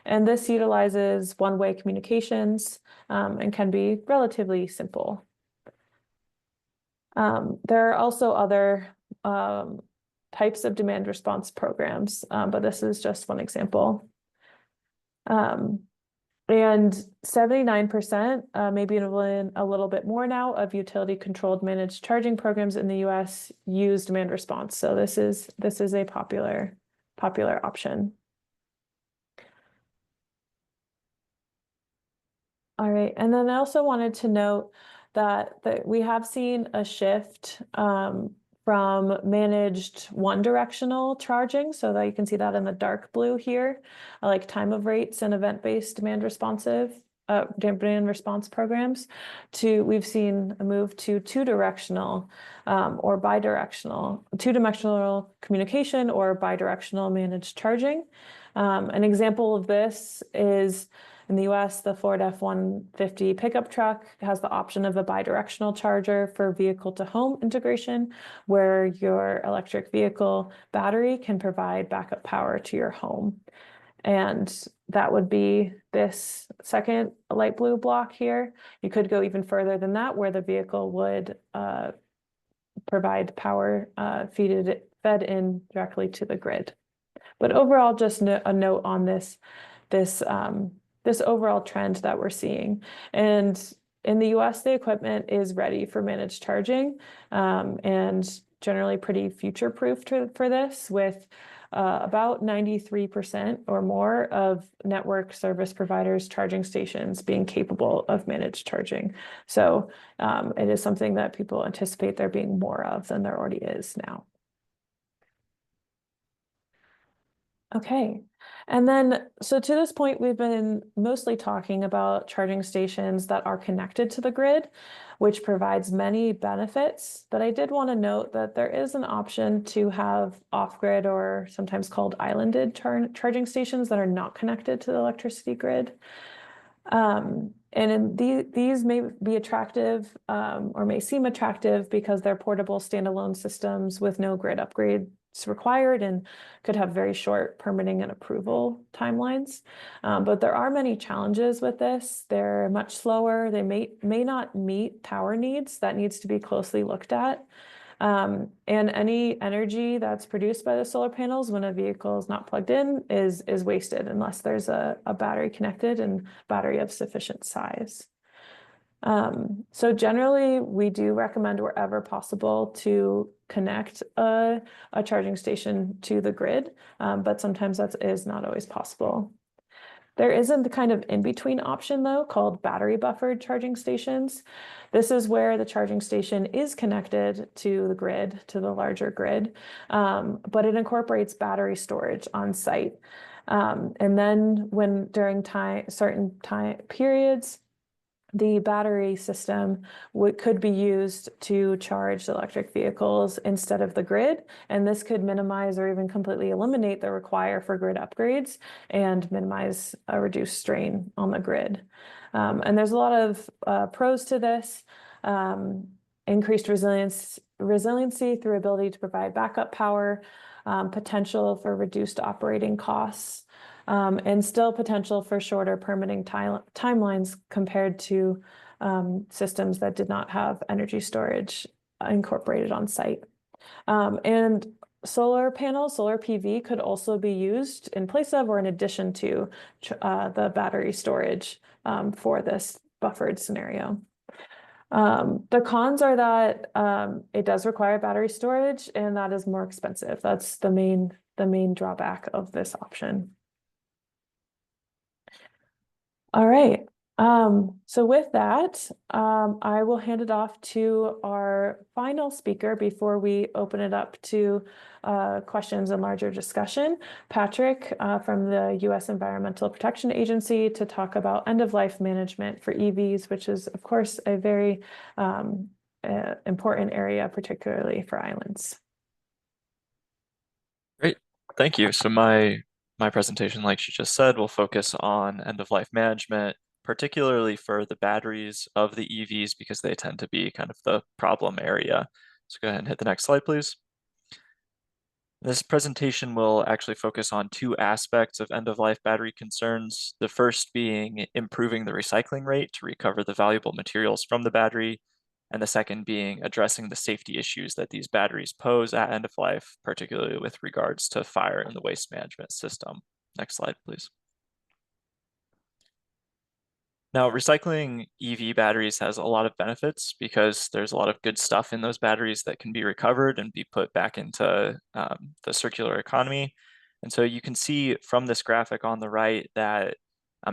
And this utilizes one-way communications and can be relatively simple. There are also other types of demand response programs, but this is just one example. And 79%, maybe even a little bit more now, of utility-controlled managed charging programs in the US use demand response. So this is a popular option. All right, and then I also wanted to note that we have seen a shift from managed one-directional charging, so that you can see that in the dark blue here, like time of rates and event-based demand response programs, we've seen a move to two-directional or bidirectional, two-dimensional communication or bidirectional managed charging. An example of this is in the US, the Ford F-150 pickup truck has the option of a bidirectional charger for vehicle-to-home integration, where your electric vehicle battery can provide backup power to your home. And that would be this second light blue block here. You could go even further than that, where the vehicle would provide power fed in directly to the grid. But overall, just a note on this overall trend that we're seeing. And in the US, the equipment is ready for managed charging and generally pretty future-proof for this, with about 93% or more of network service providers' charging stations being capable of managed charging. So it is something that people anticipate there being more of than there already is now. Okay, and then, so to this point, we've been mostly talking about charging stations that are connected to the grid, which provides many benefits. But I did want to note that there is an option to have off-grid, or sometimes called islanded charging stations, that are not connected to the electricity grid. And these may be attractive or may seem attractive because they're portable standalone systems with no grid upgrades required and could have very short permitting and approval timelines. But there are many challenges with this. They're much slower. They may not meet power needs. That needs to be closely looked at. And any energy that's produced by the solar panels when a vehicle is not plugged in is wasted unless there's a battery connected and battery of sufficient size. So generally, we do recommend wherever possible to connect a charging station to the grid, but sometimes that is not always possible. There isn't the kind of in-between option, though, called battery buffered charging stations. This is where the charging station is connected to the grid, to the larger grid, but it incorporates battery storage on site. And then during certain time periods, the battery system could be used to charge electric vehicles instead of the grid, and this could minimize or even completely eliminate the require for grid upgrades and minimize a reduced strain on the grid. And there's a lot of pros to this: increased resiliency through ability to provide backup power, potential for reduced operating costs, and still potential for shorter permitting timelines compared to systems that did not have energy storage incorporated on site. And solar panels, solar PV, could also be used in place of or in addition to the battery storage for this buffered scenario. The cons are that it does require battery storage, and that is more expensive. That's the main drawback of this option. All right. So with that, I will hand it off to our final speaker before we open it up to questions and larger discussion, Patrick from the U.S. Environmental Protection Agency, to talk about end-of-life management for EVs, which is, of course, a very important area, particularly for islands. Great, thank you. So my presentation, like she just said, will focus on end-of-life management, particularly for the batteries of the EVs, because they tend to be kind of the problem area. So go ahead and hit the next slide, please. This presentation will actually focus on two aspects of end-of-life battery concerns. The first being improving the recycling rate to recover the valuable materials from the battery, and the second being addressing the safety issues that these batteries pose at end of life, particularly with regards to fire in the waste management system. Next slide, please. Now, recycling EV batteries has a lot of benefits because there's a lot of good stuff in those batteries that can be recovered and be put back into the circular economy. And so you can see from this graphic on the right that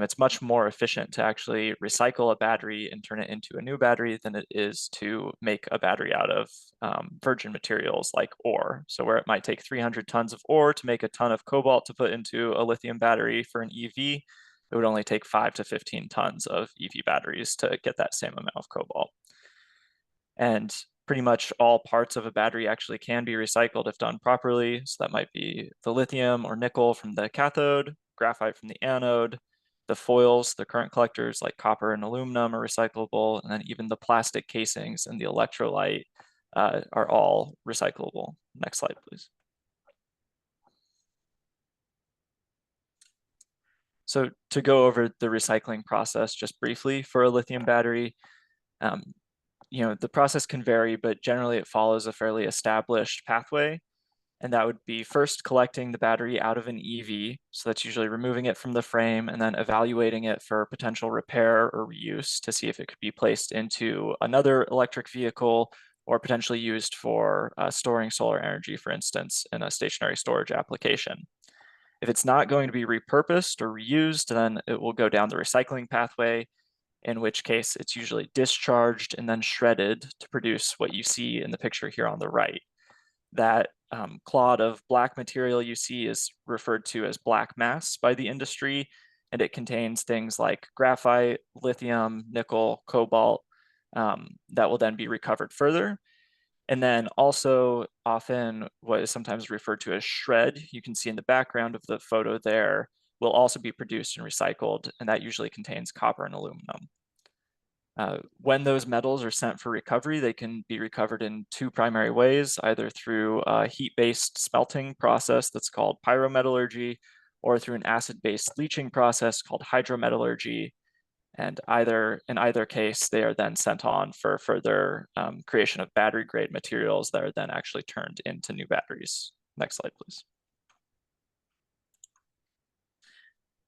It's much more efficient to actually recycle a battery and turn it into a new battery than it is to make a battery out of virgin materials like ore. So where it might take 300 tons of ore to make a ton of cobalt to put into a lithium battery for an EV, it would only take 5 to 15 tons of EV batteries to get that same amount of cobalt. And pretty much all parts of a battery actually can be recycled if done properly. So that might be the lithium or nickel from the cathode, graphite from the anode, the foils, the current collectors like copper and aluminum are recyclable, and then even the plastic casings and the electrolyte are all recyclable. Next slide, please. So to go over the recycling process just briefly for a lithium battery, the process can vary, but generally it follows a fairly established pathway. And that would be first collecting the battery out of an EV. So that's usually removing it from the frame and then evaluating it for potential repair or reuse to see if it could be placed into another electric vehicle or potentially used for storing solar energy, for instance, in a stationary storage application. If it's not going to be repurposed or reused, then it will go down the recycling pathway, in which case it's usually discharged and then shredded to produce what you see in the picture here on the right. That clod of black material you see is referred to as black mass by the industry, and it contains things like graphite, lithium, nickel, cobalt that will then be recovered further. And then also often what is sometimes referred to as shred, you can see in the background of the photo there, will also be produced and recycled, and that usually contains copper and aluminum. When those metals are sent for recovery, they can be recovered in two primary ways, either through a heat-based smelting process that's called pyrometallurgy, or through an acid-based leaching process called hydrometallurgy. And in either case, they are then sent on for further creation of battery-grade materials that are then actually turned into new batteries. Next slide, please.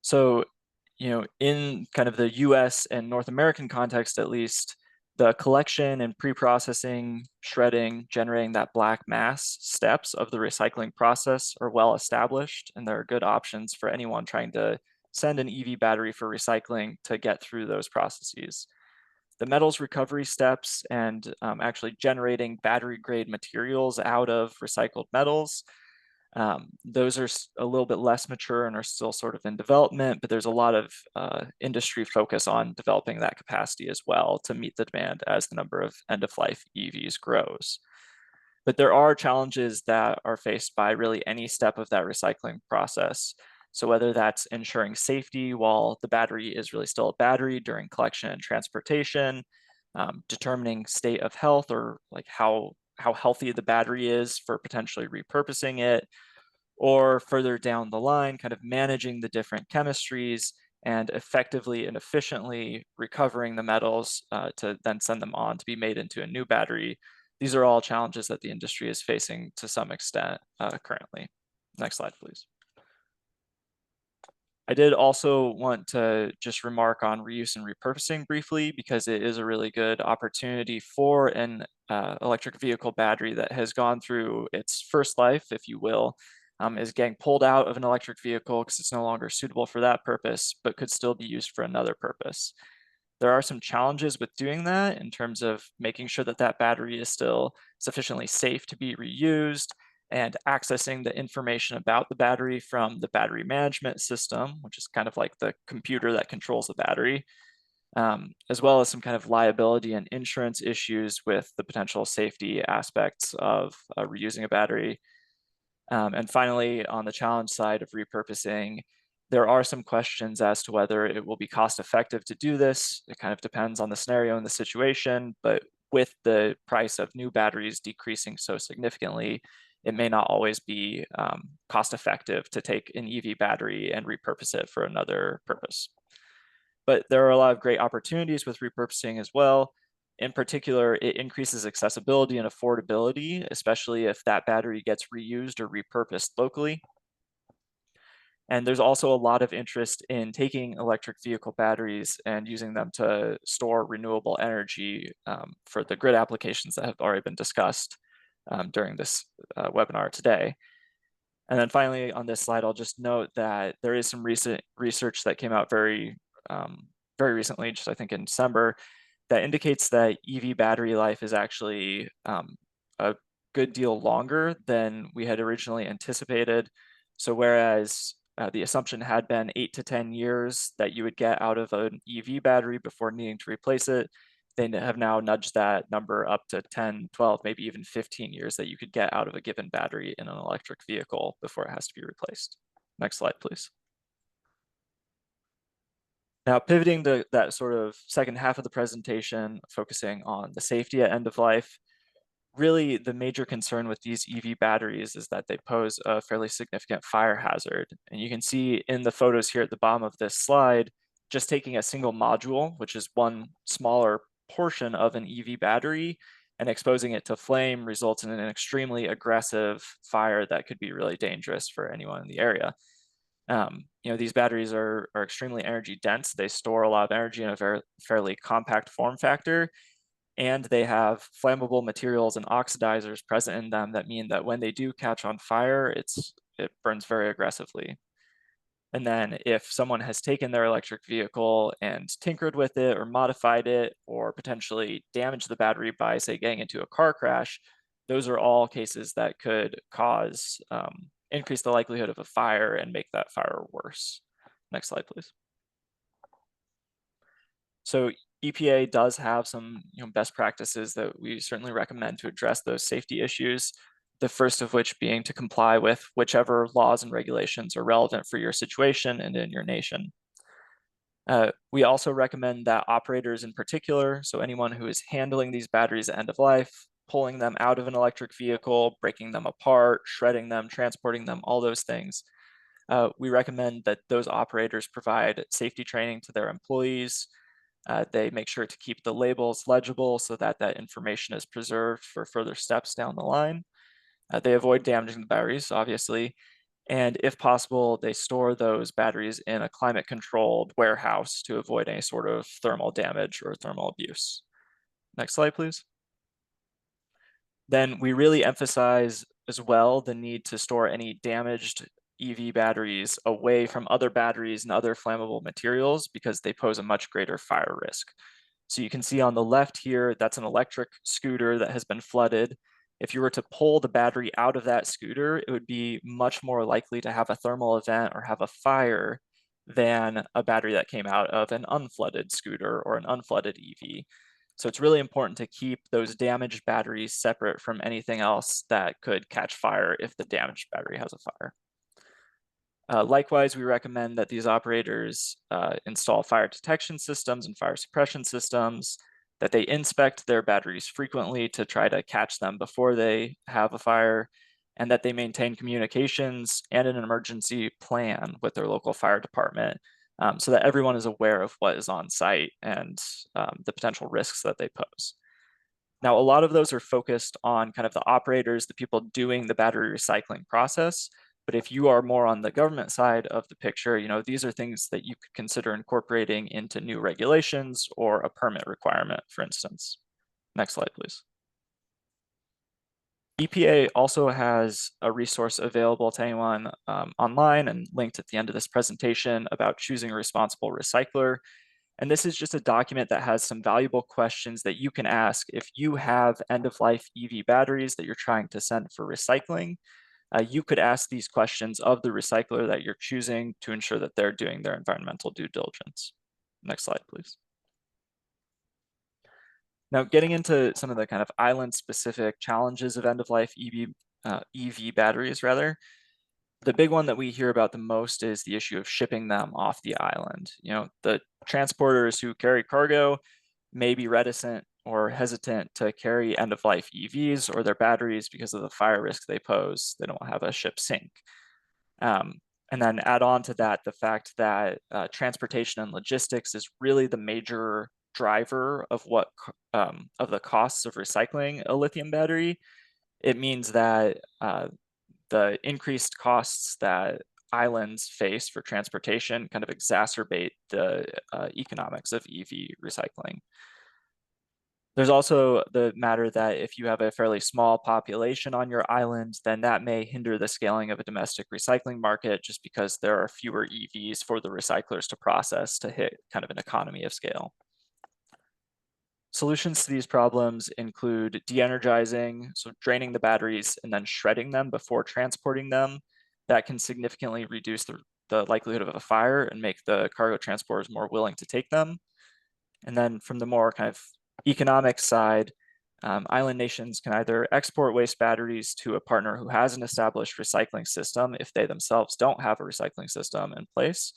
So, in kind of the US and North American context, at least, the collection and pre-processing, shredding, generating that black mass steps of the recycling process are well established, and there are good options for anyone trying to send an EV battery for recycling to get through those processes. The metals recovery steps and actually generating battery-grade materials out of recycled metals, those are a little bit less mature and are still sort of in development, but there's a lot of industry focus on developing that capacity as well to meet the demand as the number of end-of-life EVs grows. But there are challenges that are faced by really any step of that recycling process. So whether that's ensuring safety while the battery is really still a battery during collection and transportation, determining state of health or like how healthy the battery is for potentially repurposing it, or further down the line, kind of managing the different chemistries and effectively and efficiently recovering the metals to then send them on to be made into a new battery. These are all challenges that the industry is facing to some extent currently. Next slide, please. I did also want to just remark on reuse and repurposing briefly, because it is a really good opportunity for an electric vehicle battery that has gone through its first life, if you will, is getting pulled out of an electric vehicle because it's no longer suitable for that purpose, but could still be used for another purpose. There are some challenges with doing that in terms of making sure that that battery is still sufficiently safe to be reused, and accessing the information about the battery from the battery management system, which is kind of like the computer that controls the battery, as well as some kind of liability and insurance issues with the potential safety aspects of reusing a battery. And finally, on the challenge side of repurposing, there are some questions as to whether it will be cost effective to do this. It kind of depends on the scenario and the situation, but with the price of new batteries decreasing so significantly, it may not always be cost effective to take an EV battery and repurpose it for another purpose. But there are a lot of great opportunities with repurposing as well. In particular, it increases accessibility and affordability, especially if that battery gets reused or repurposed locally. And there's also a lot of interest in taking electric vehicle batteries and using them to store renewable energy for the grid applications that have already been discussed during this webinar today. And then finally on this slide, I'll just note that there is some recent research that came out very recently, just I think in December, that indicates that EV battery life is actually a good deal longer than we had originally anticipated. So whereas the assumption had been 8 to 10 years that you would get out of an EV battery before needing to replace it, they have now nudged that number up to 10, 12, maybe even 15 years that you could get out of a given battery in an electric vehicle before it has to be replaced. Next slide, please. Now, pivoting to that sort of second half of the presentation, focusing on the safety at end of life, really the major concern with these EV batteries is that they pose a fairly significant fire hazard. And you can see in the photos here at the bottom of this slide, just taking a single module, which is one smaller portion of an EV battery, and exposing it to flame results in an extremely aggressive fire that could be really dangerous for anyone in the area. You know, these batteries are extremely energy dense. They store a lot of energy in a fairly compact form factor, and they have flammable materials and oxidizers present in them that mean that when they do catch on fire, it burns very aggressively. And then if someone has taken their electric vehicle and tinkered with it or modified it or potentially damaged the battery by, say, getting into a car crash, those are all cases that could cause, increase the likelihood of a fire and make that fire worse. Next slide, please. So EPA does have some best practices that we certainly recommend to address those safety issues. The first of which being to comply with whichever laws and regulations are relevant for your situation and in your nation. We also recommend that operators in particular, so anyone who is handling these batteries at end of life, pulling them out of an electric vehicle, breaking them apart, shredding them, transporting them, all those things. We recommend that those operators provide safety training to their employees. They make sure to keep the labels legible so that that information is preserved for further steps down the line. They avoid damaging the batteries, obviously, and if possible, they store those batteries in a climate-controlled warehouse to avoid any sort of thermal damage or thermal abuse. Next slide, please. Then we really emphasize as well the need to store any damaged EV batteries away from other batteries and other flammable materials because they pose a much greater fire risk. So you can see on the left here, that's an electric scooter that has been flooded. If you were to pull the battery out of that scooter, it would be much more likely to have a thermal event or have a fire than a battery that came out of an unflooded scooter or an unflooded EV. So it's really important to keep those damaged batteries separate from anything else that could catch fire if the damaged battery has a fire. Likewise, we recommend that these operators install fire detection systems and fire suppression systems, that they inspect their batteries frequently to try to catch them before they have a fire, and that they maintain communications and an emergency plan with their local fire department so that everyone is aware of what is on site and the potential risks that they pose. Now, a lot of those are focused on kind of the operators, the people doing the battery recycling process. But if you are more on the government side of the picture, these are things that you could consider incorporating into new regulations or a permit requirement, for instance. Next slide, please. EPA also has a resource available to anyone online and linked at the end of this presentation about choosing a responsible recycler. And this is just a document that has some valuable questions that you can ask if you have end-of-life EV batteries that you're trying to send for recycling. You could ask these questions of the recycler that you're choosing to ensure that they're doing their environmental due diligence. Next slide, please. Now, getting into some of the kind of island-specific challenges of end-of-life EV batteries, rather, the big one that we hear about the most is the issue of shipping them off the island. The transporters who carry cargo may be reticent or hesitant to carry end-of-life EVs or their batteries because of the fire risk they pose. They don't have a ship sink. And then add on to that the fact that transportation and logistics is really the major driver of what of the costs of recycling a lithium battery. It means that the increased costs that islands face for transportation kind of exacerbate the economics of EV recycling. There's also the matter that if you have a fairly small population on your island, then that may hinder the scaling of a domestic recycling market just because there are fewer EVs for the recyclers to process to hit kind of an economy of scale. Solutions to these problems include de-energizing, so draining the batteries and then shredding them before transporting them. That can significantly reduce the likelihood of a fire and make the cargo transporters more willing to take them. And then from the more kind of economic side, island nations can either export waste batteries to a partner who has an established recycling system if they themselves don't have a recycling system in place,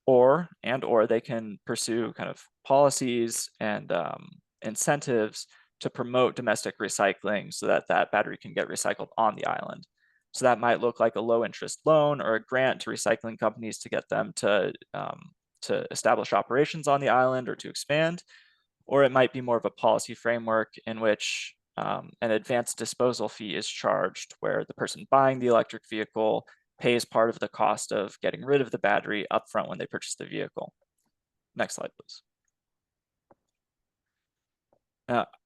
or they can pursue kind of policies and incentives to promote domestic recycling so that that battery can get recycled on the island. So that might look like a low interest loan or a grant to recycling companies to get them to establish operations on the island or to expand. Or it might be more of a policy framework in which an advanced disposal fee is charged, where the person buying the electric vehicle pays part of the cost of getting rid of the battery upfront when they purchase the vehicle. Next slide, please.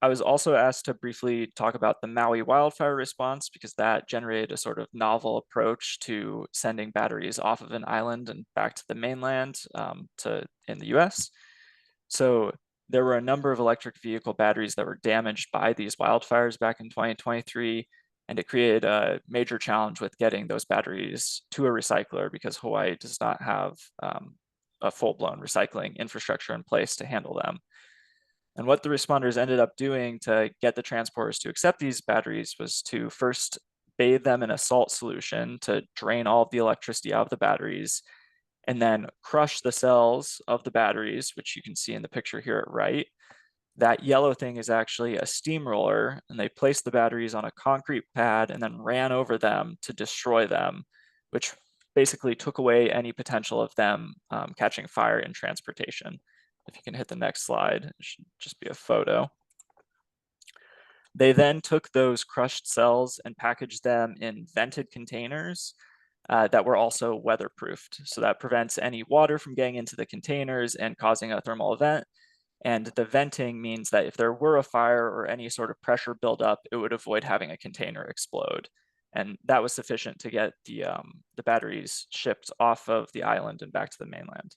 I was also asked to briefly talk about the Maui wildfire response because that generated a sort of novel approach to sending batteries off of an island and back to the mainland in the US. So there were a number of electric vehicle batteries that were damaged by these wildfires back in 2023, and it created a major challenge with getting those batteries to a recycler because Hawaii does not have a full-blown recycling infrastructure in place to handle them. And what the responders ended up doing to get the transporters to accept these batteries was to first bathe them in a salt solution to drain all of the electricity out of the batteries, and then crush the cells of the batteries, which you can see in the picture here at right. That yellow thing is actually a steamroller, and they placed the batteries on a concrete pad and then ran over them to destroy them, which basically took away any potential of them catching fire in transportation. If you can hit the next slide, it should just be a photo. They then took those crushed cells and packaged them in vented containers that were also weatherproofed. So that prevents any water from getting into the containers and causing a thermal event. And the venting means that if there were a fire or any sort of pressure buildup, it would avoid having a container explode. And that was sufficient to get the batteries shipped off of the island and back to the mainland.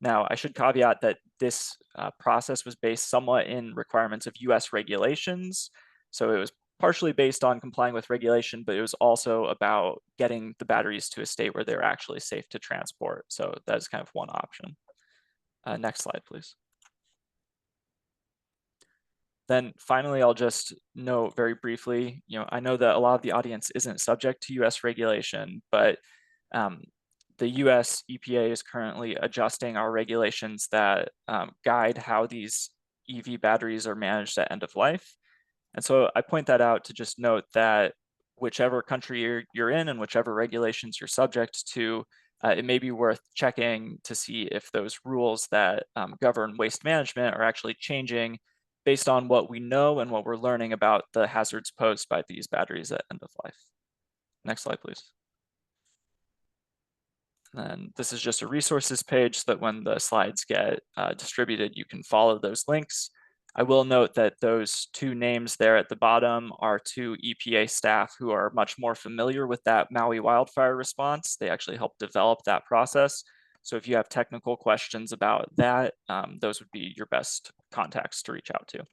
Now, I should caveat that this process was based somewhat in requirements of US regulations. So it was partially based on complying with regulation, but it was also about getting the batteries to a state where they're actually safe to transport. So that's kind of one option. Next slide, please. Then finally, I'll just note very briefly, I know that a lot of the audience isn't subject to US regulation, but the US EPA is currently adjusting our regulations that guide how these EV batteries are managed at end of life. And so I point that out to just note that whichever country you're in and whichever regulations you're subject to, it may be worth checking to see if those rules that govern waste management are actually changing based on what we know and what we're learning about the hazards posed by these batteries at end of life. Next slide, please. And this is just a resources page so that when the slides get distributed, you can follow those links. I will note that those two names there at the bottom are two EPA staff who are much more familiar with that Maui wildfire response. They actually helped develop that process. So if you have technical questions about that, those would be your best contacts to reach out to.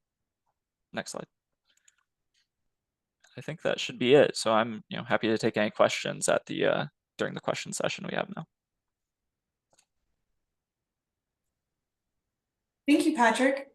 Next slide. I think that should be it. So I'm happy to take any questions at the during the question session we have now. Thank you, Patrick.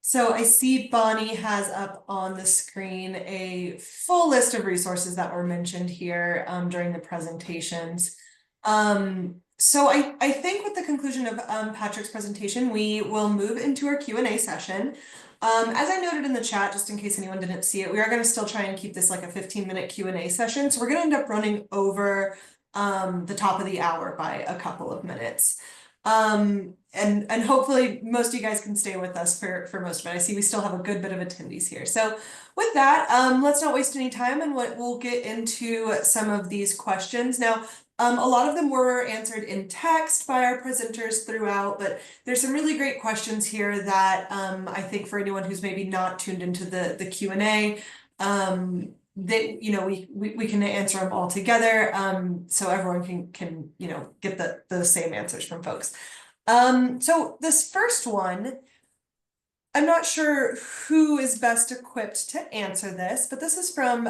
So I see Bonnie has up on the screen a full list of resources that were mentioned here during the presentations. So I think with the conclusion of Patrick's presentation, we will move into our Q&A session. As I noted in the chat, just in case anyone didn't see it, we are going to still try and keep this like a 15-minute Q&A session. So we're going to end up running over the top of the hour by a couple of minutes. And hopefully most of you guys can stay with us for most of it. I see we still have a good bit of attendees here. So with that, let's not waste any time and we'll get into some of these questions. Now, A lot of them were answered in text by our presenters throughout, but there's some really great questions here that I think for anyone who's maybe not tuned into the Q&A, that we can answer them all together, so everyone can get the same answers from folks. So this first one, I'm not sure who is best equipped to answer this, but this is from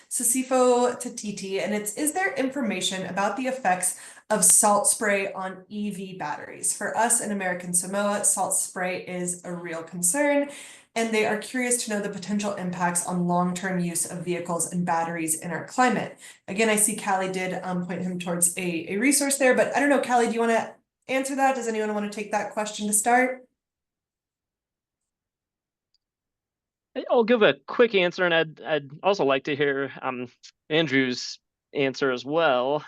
Sisifo Tatiti, and it's, is there information about the effects of salt spray on EV batteries? For us in American Samoa, salt spray is a real concern, and they are curious to know the potential impacts on long-term use of vehicles and batteries in our climate. Again, I see Caley did point him towards a resource there, but I don't know, Caley, do you want to answer that? Does anyone want to take that question to start? I'll give a quick answer, and I'd also like to hear Andrew's answer as well.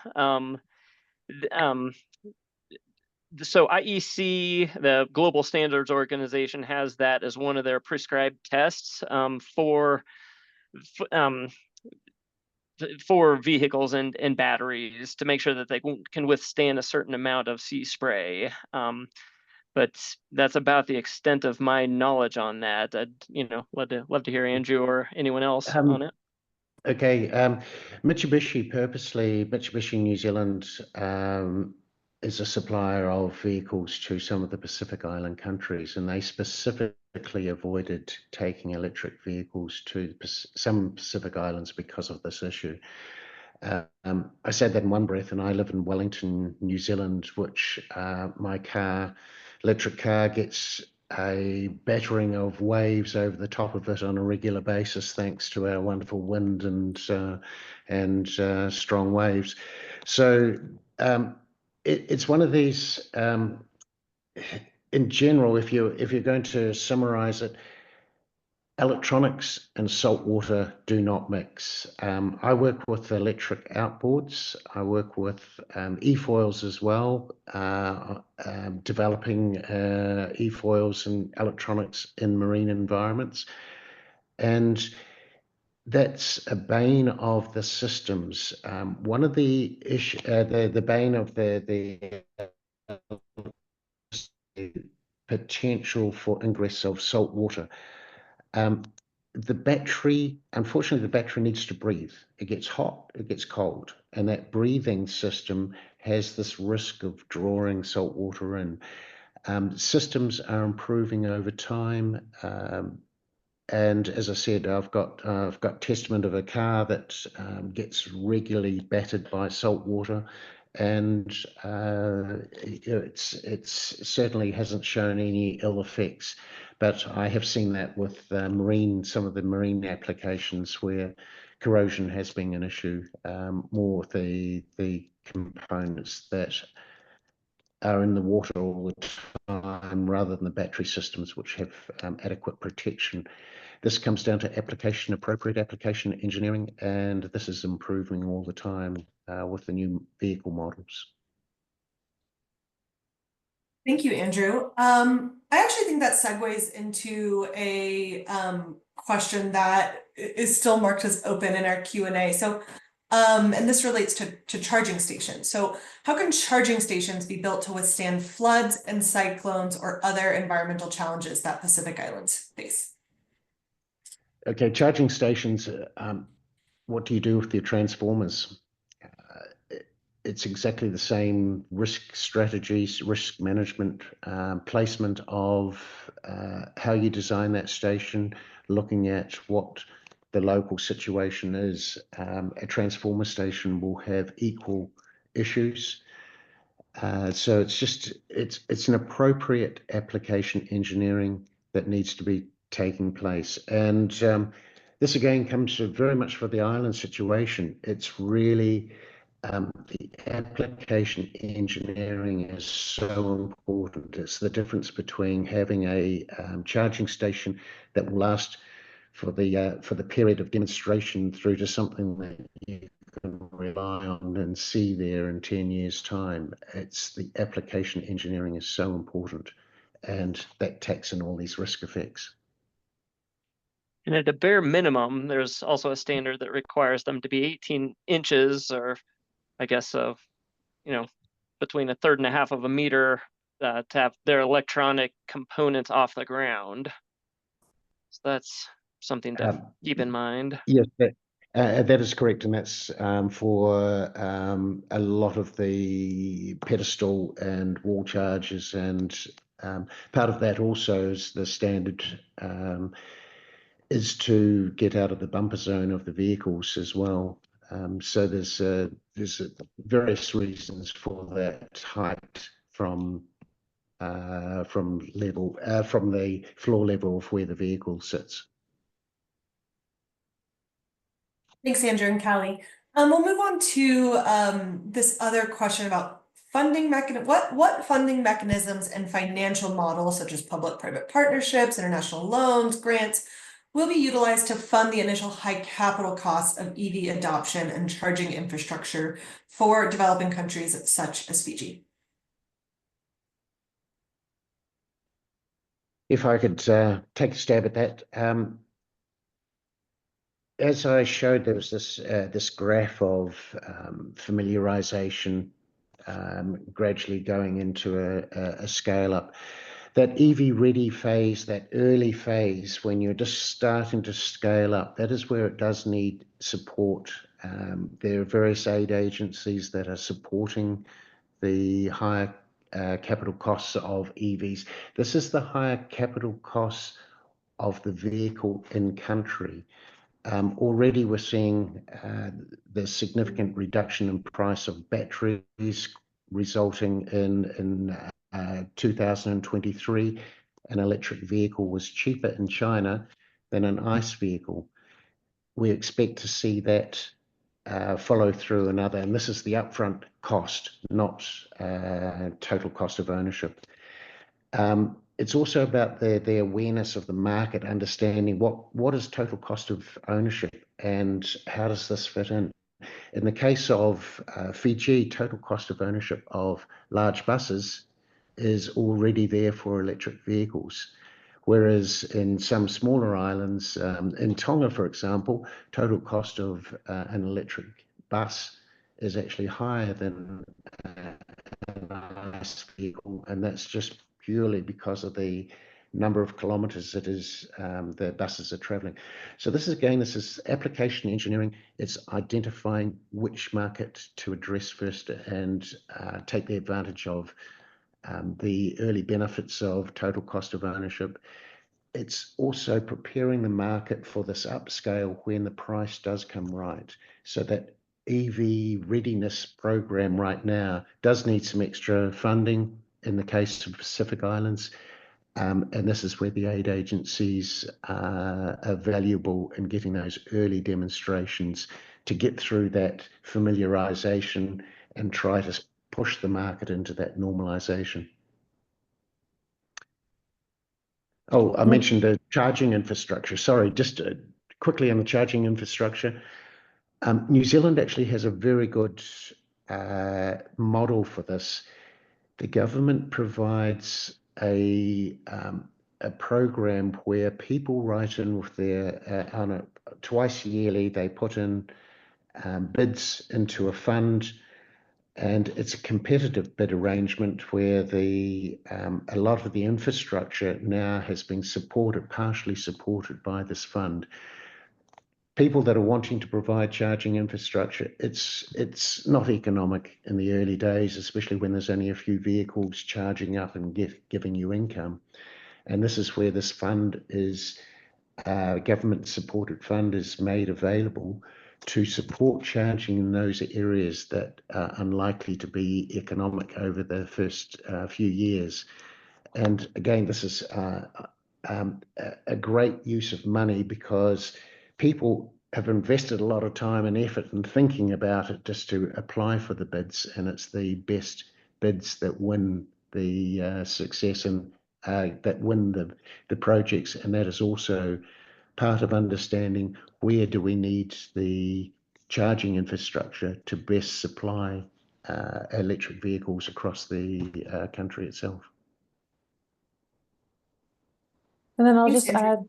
So IEC, the Global Standards Organization, has that as one of their prescribed tests for vehicles and batteries to make sure that they can withstand a certain amount of sea spray. But that's about the extent of my knowledge on that. I'd love to hear Andrew or anyone else on it. Okay, Mitsubishi New Zealand is a supplier of vehicles to some of the Pacific Island countries, and they specifically avoided taking electric vehicles to some Pacific Islands because of this issue. I said that in one breath, and I live in Wellington, New Zealand, which my electric car gets a battering of waves over the top of it on a regular basis, thanks to our wonderful wind and strong waves. So it's one of these. In general, if you're going to summarize it, electronics and salt water do not mix. I work with electric outboards. I work with e-foils as well, developing e-foils and electronics in marine environments. And that's a bane of the systems. One of the issues, the bane of the potential for ingress of salt water. The battery, unfortunately, the battery needs to breathe. It gets hot, it gets cold, and that breathing system has this risk of drawing salt water in. Systems are improving over time, and as I said, I've got testament of a car that gets regularly battered by salt water, and it's certainly hasn't shown any ill effects. But I have seen that with some of the marine applications where corrosion has been an issue, more with the components that are in the water all the time rather than the battery systems, which have adequate protection. This comes down to appropriate application engineering, and this is improving all the time with the new vehicle models. Thank you, Andrew. I actually think that segues into a question that is still marked as open in our Q&A. So, and this relates to charging stations. So how can charging stations be built to withstand floods and cyclones or other environmental challenges that Pacific Islands face? Okay, charging stations, what do you do with your transformers? It's exactly the same risk strategies, risk management, placement of how you design that station, looking at what the local situation is. A transformer station will have equal issues. So it's an appropriate application engineering that needs to be taking place. And this again comes to very much for the island situation. It's really the application engineering is so important. It's the difference between having a charging station that will last for the period of demonstration through to something that you can rely on and see there in 10 years' time. It's the application engineering is so important, and that takes in all these risk effects. And at a bare minimum, there's also a standard that requires them to be 18 inches or I guess, of, between 1/3 and 1/2 of a meter to have their electronic components off the ground. So that's something to keep in mind. Yes, that is correct, and that's for a lot of the pedestal and wall charges, and part of that also is the standard is to get out of the bumper zone of the vehicles as well. So there's various reasons for that height from the floor level of where the vehicle sits. Thanks, Andrew and Caley. We'll move on to this other question about funding mechanism. What funding mechanisms and financial models, such as public-private partnerships, international loans, grants, will be utilized to fund the initial high capital costs of EV adoption and charging infrastructure for developing countries such as Fiji? If I could take a stab at that. As I showed, there was this graph of familiarization gradually going into a scale up. That EV ready phase, that early phase, when you're just starting to scale up, that is where it does need support. There are various aid agencies that are supporting the higher capital costs of EVs. This is the higher capital costs of the vehicle in country. Already we're seeing the significant reduction in price of batteries, resulting in 2023, an electric vehicle was cheaper in China than an ICE vehicle. We expect to see that follow through another, and this is the upfront cost, not total cost of ownership. It's also about the awareness of the market, understanding what is total cost of ownership and how does this fit in. In the case of Fiji, total cost of ownership of large buses is already there for electric vehicles. Whereas in some smaller islands, in Tonga, for example, total cost of an electric bus is actually higher than an ICE vehicle, and that's just purely because of the number of kilometers it is the buses are traveling. So this is application engineering. It's identifying which market to address first and take the advantage of the early benefits of total cost of ownership. It's also preparing the market for this upscale when the price does come right. So that EV readiness program right now does need some extra funding in the case of Pacific Islands. And this is where the aid agencies are valuable in getting those early demonstrations to get through that familiarization and try to push the market into that normalization. Oh, I mentioned the charging infrastructure. Sorry, just quickly on the charging infrastructure. New Zealand actually has a very good model for this. The government provides a program where people write in with their twice yearly. They put in bids into a fund, and it's a competitive bid arrangement where a lot of the infrastructure now has been partially supported by this fund. People that are wanting to provide charging infrastructure, it's not economic in the early days, especially when there's only a few vehicles charging up and giving you income. And this is where this fund is, government-supported fund is made available to support charging in those areas that are unlikely to be economic over the first few years. And again, this is a great use of money because people have invested a lot of time and effort in thinking about it just to apply for the bids, and it's the best bids that win the success and that win the projects. And that is also part of understanding where do we need the charging infrastructure to best supply electric vehicles across the country itself. And then I'll Thanks, just Andrew. add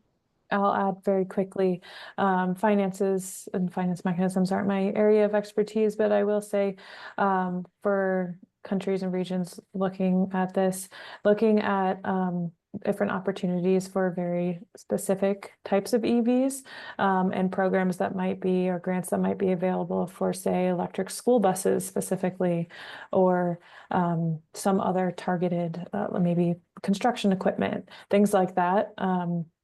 I'll add very quickly, finances and finance mechanisms aren't my area of expertise, but I will say for countries and regions looking at this, looking at different opportunities for very specific types of EVs and programs that might be, or grants that might be available for, say, electric school buses specifically, or some other targeted, maybe construction equipment, things like that,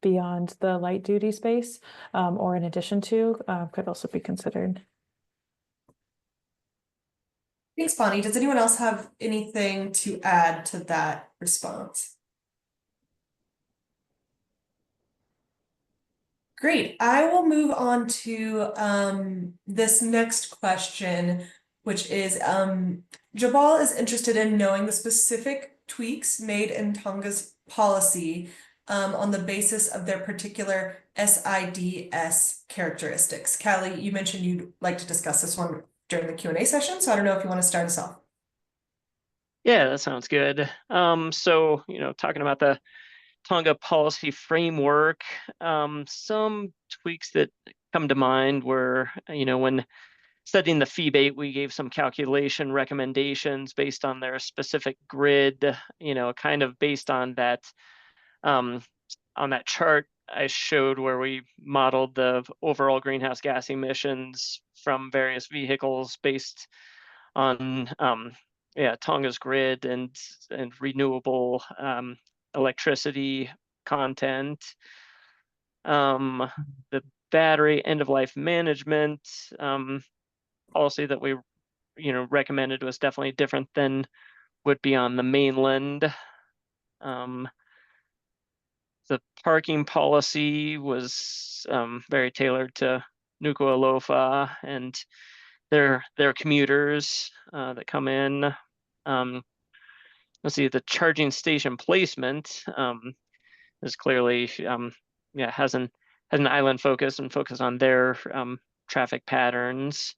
beyond the light duty space, or in addition to, could also be considered. Thanks, Bonnie. Does anyone else have anything to add to that response? Great. I will move on to this next question, which is Jabal is interested in knowing the specific tweaks made in Tonga's policy on the basis of their particular SIDS characteristics. Caley, you mentioned you'd like to discuss this one during the Q&A session, so I don't know if you want to start us off. Yeah, that sounds good. So, talking about the Tonga policy framework, some tweaks that come to mind were, when setting the fee bait, we gave some calculation recommendations based on their specific grid, kind of based on that chart I showed where we modeled the overall greenhouse gas emissions from various vehicles based on Tonga's grid and renewable electricity content. The battery end-of-life management policy that we recommended was definitely different than would be on the mainland. The parking policy was very tailored to Nuku'alofa and their commuters that come in. Let's see, the charging station placement is clearly has an island focus and focus on their traffic patterns.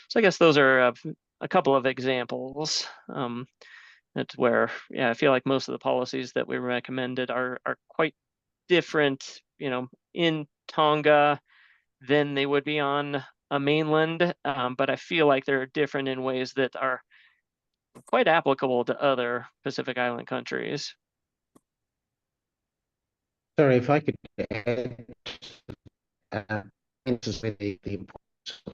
So I guess those are a couple of examples. That's where I feel like most of the policies that we recommended are quite different, in Tonga than they would be on a mainland, but I feel like they're different in ways that are quite applicable to other Pacific Island countries. Sorry, if I could add, this is where the importance of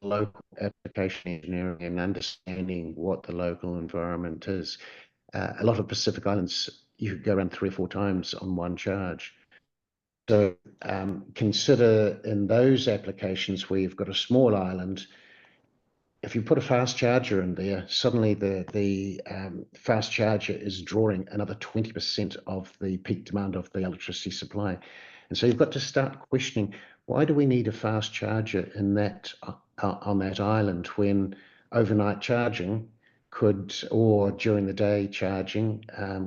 local application engineering and understanding what the local environment is. A lot of Pacific Islands, you could go around 3 or 4 times on one charge. So consider in those applications where you've got a small island, if you put a fast charger in there, suddenly the fast charger is drawing another 20% of the peak demand of the electricity supply. And so you've got to start questioning, why do we need a fast charger in that on that island when overnight charging could, or during the day charging,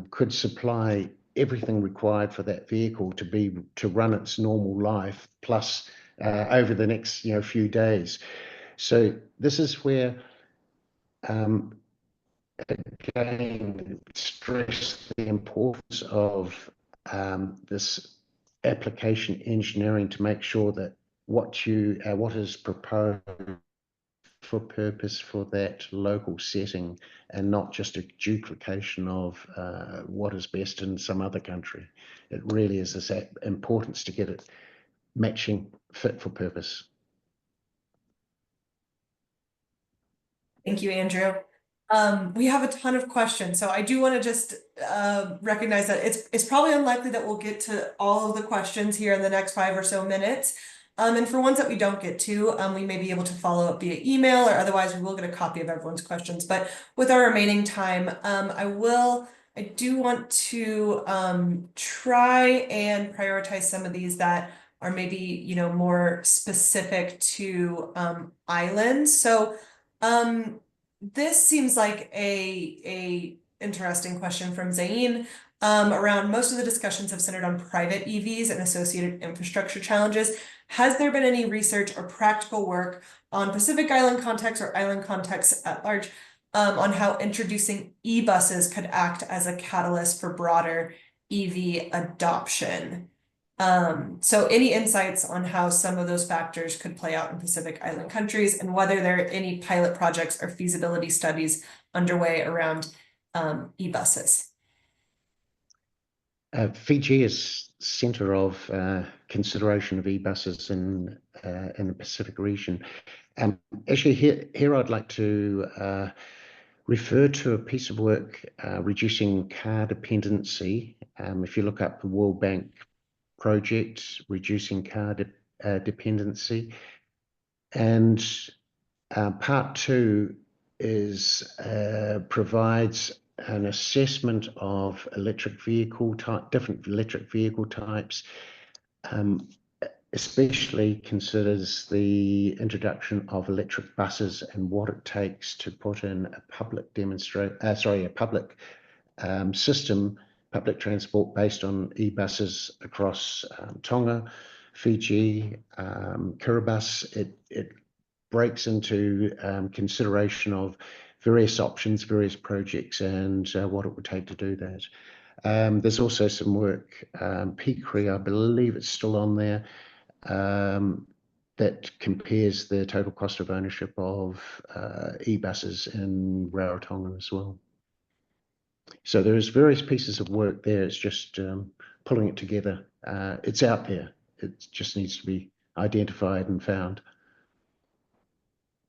could supply everything required for that vehicle to run its normal life, plus over the next few days. So this is where again stress the importance of this application engineering to make sure that what is proposed for purpose for that local setting and not just a duplication of what is best in some other country. It really is this importance to get it matching, fit for purpose. Thank you, Andrew. We have a ton of questions, so I do want to just recognize that it's probably unlikely that we'll get to all of the questions here in the next 5 or so minutes. And for ones that we don't get to, we may be able to follow up via email, or otherwise we will get a copy of everyone's questions. But with our remaining time, I do want to try and prioritize some of these that are maybe more specific to islands. So this seems like a interesting question from Zain. Around most of the discussions have centered on private EVs and associated infrastructure challenges. Has there been any research or practical work on Pacific Island context or island contexts at large on how introducing e-buses could act as a catalyst for broader EV adoption? So any insights on how some of those factors could play out in Pacific Island countries, and whether there are any pilot projects or feasibility studies underway around e-buses? Fiji is center of consideration of e-buses in the Pacific region. Actually, here I'd like to refer to a piece of work, reducing car dependency. If you look up the World Bank project, reducing car dependency, and part 2 is provides an assessment of different electric vehicle types, especially considers the introduction of electric buses and what it takes to put in a public system, public transport based on e-buses across Tonga, Fiji, Kiribati. It breaks into consideration of various options, various projects, and what it would take to do that. There's also some work, PCREEE, I believe it's still on there, that compares the total cost of ownership of e-buses in Rarotonga as well. So there's various pieces of work there. It's just pulling it together. It's out there. It just needs to be identified and found.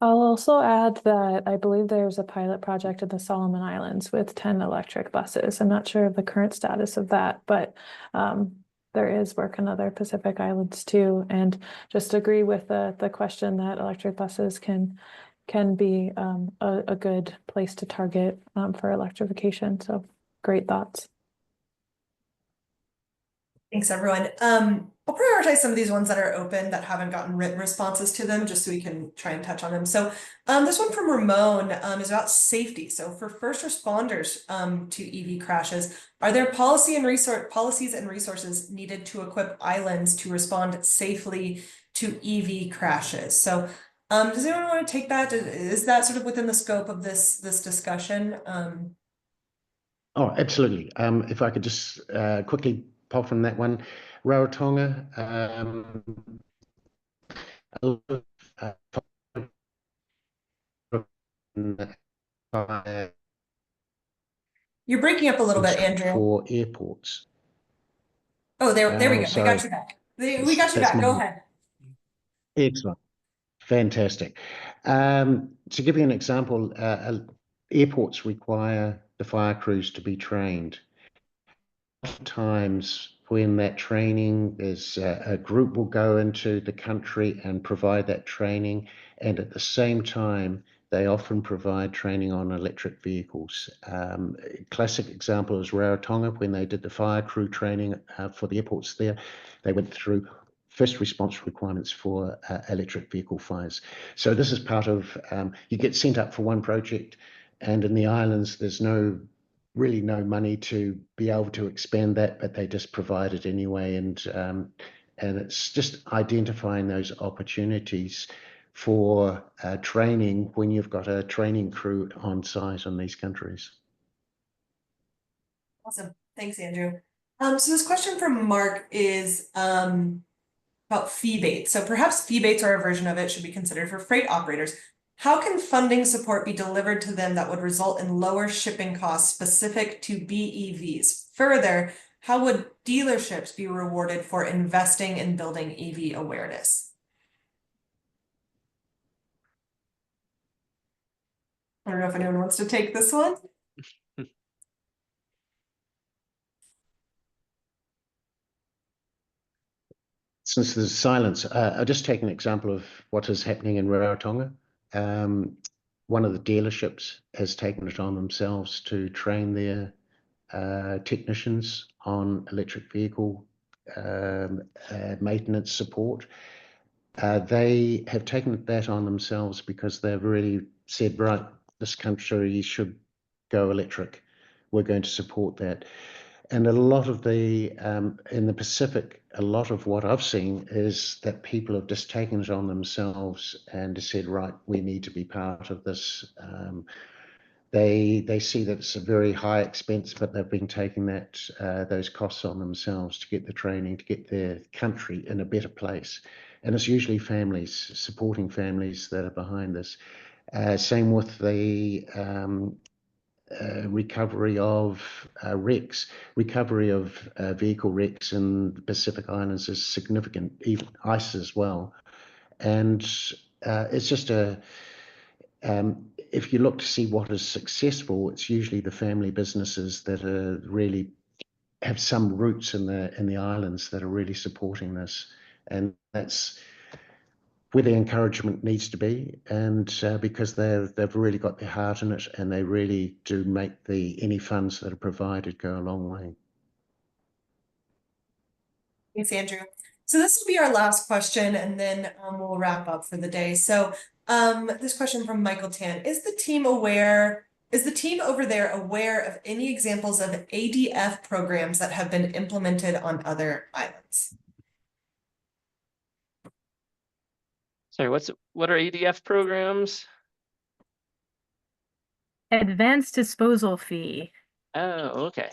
I'll also add that I believe there's a pilot project in the Solomon Islands with 10 electric buses. I'm not sure of the current status of that, but there is work in other Pacific Islands too. And just agree with the question that electric buses can be a good place to target for electrification. So great thoughts. Thanks, everyone. I'll prioritize some of these ones that are open that haven't gotten written responses to them, just so we can try and touch on them. So this one from Ramon is about safety. So for first responders to EV crashes, are there policies and resources needed to equip islands to respond safely to EV crashes? So does anyone want to take that? Is that sort of within the scope of this discussion? Oh, absolutely. If I could just quickly pop from that one. Rarotonga, You're breaking up a little bit, Andrew. For airports. Oh, there we go. Sorry. We got you back. We got you back. Go ahead. Excellent. Fantastic. To give you an example, airports require the fire crews to be trained. Sometimes when that training is, a group will go into the country and provide that training, and at the same time they often provide training on electric vehicles. Classic example is Rarotonga. When they did the fire crew training for the airports there, they went through first response requirements for electric vehicle fires. So this is part of, you get sent up for one project, and in the islands there's really no money to be able to expand that, but they just provide it anyway. And it's just identifying those opportunities for training when you've got a training crew on site in these countries. Awesome. Thanks, Andrew. So this question from Mark is about fee baits. So perhaps fee baits or a version of it should be considered for freight operators. How can funding support be delivered to them that would result in lower shipping costs specific to BEVs? Further, how would dealerships be rewarded for investing in building EV awareness? I don't know if anyone wants to take this one. Since there's silence, I'll just take an example of what is happening in Rarotonga. One of the dealerships has taken it on themselves to train their technicians on electric vehicle maintenance support. They have taken that on themselves because they've really said, right, this country should go electric. We're going to support that. And a lot of the, in the Pacific, a lot of what I've seen is that people have just taken it on themselves and said, right, we need to be part of this they see that it's a very high expense, but they've been taking those costs on themselves to get the training, to get their country in a better place. And it's usually families, supporting families that are behind this. Same with the recovery of wrecks. Recovery of vehicle wrecks in the Pacific Islands is significant, even ice as well. And it's just if you look to see what is successful, it's usually the family businesses that are really have some roots in the islands that are really supporting this, and that's where the encouragement needs to be. And because they've really got their heart in it, and they really do make any funds that are provided go a long way. Thanks, Andrew. So this will be our last question, and then we'll wrap up for the day. So this question from Michael Tan: Is the team over there aware of any examples of ADF programs that have been implemented on other islands? Sorry, what are ADF programs? Advanced disposal fee. Oh, okay.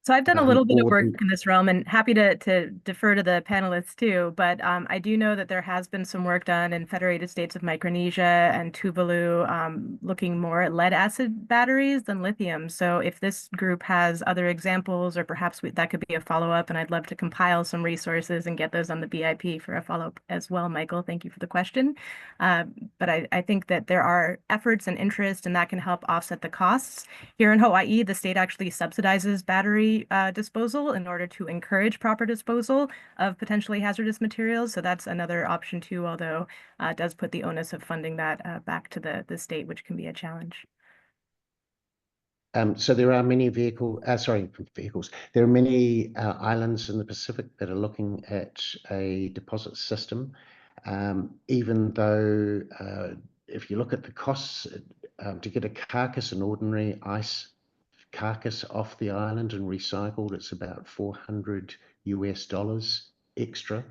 So I've done a little bit of work Gordon. in this realm, and happy to defer to the panelists too. But I do know that there has been some work done in Federated States of Micronesia and Tuvalu, looking more at lead acid batteries than lithium. So if this group has other examples, or perhaps that could be a follow-up, and I'd love to compile some resources and get those on the BIP for a follow-up as well. Michael, thank you for the question. But I think that there are efforts and interest, and that can help offset the costs. Here in Hawaii, the state actually subsidizes battery disposal in order to encourage proper disposal of potentially hazardous materials. So that's another option too, although it does put the onus of funding that back to the state, which can be a challenge. So there are many vehicles. There are many islands in the Pacific that are looking at a deposit system. Even though if you look at the costs to get a carcass, an ordinary ice carcass off the island and recycled, it's about $400 extra,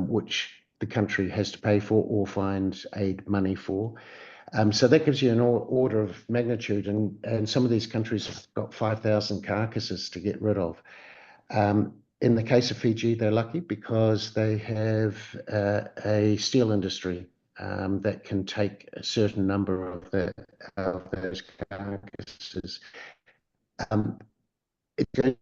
which the country has to pay for or find aid money for. So that gives you an order of magnitude, and some of these countries have got 5,000 carcasses to get rid of. In the case of Fiji, they're lucky because they have a steel industry that can take a certain number of those carcasses. If you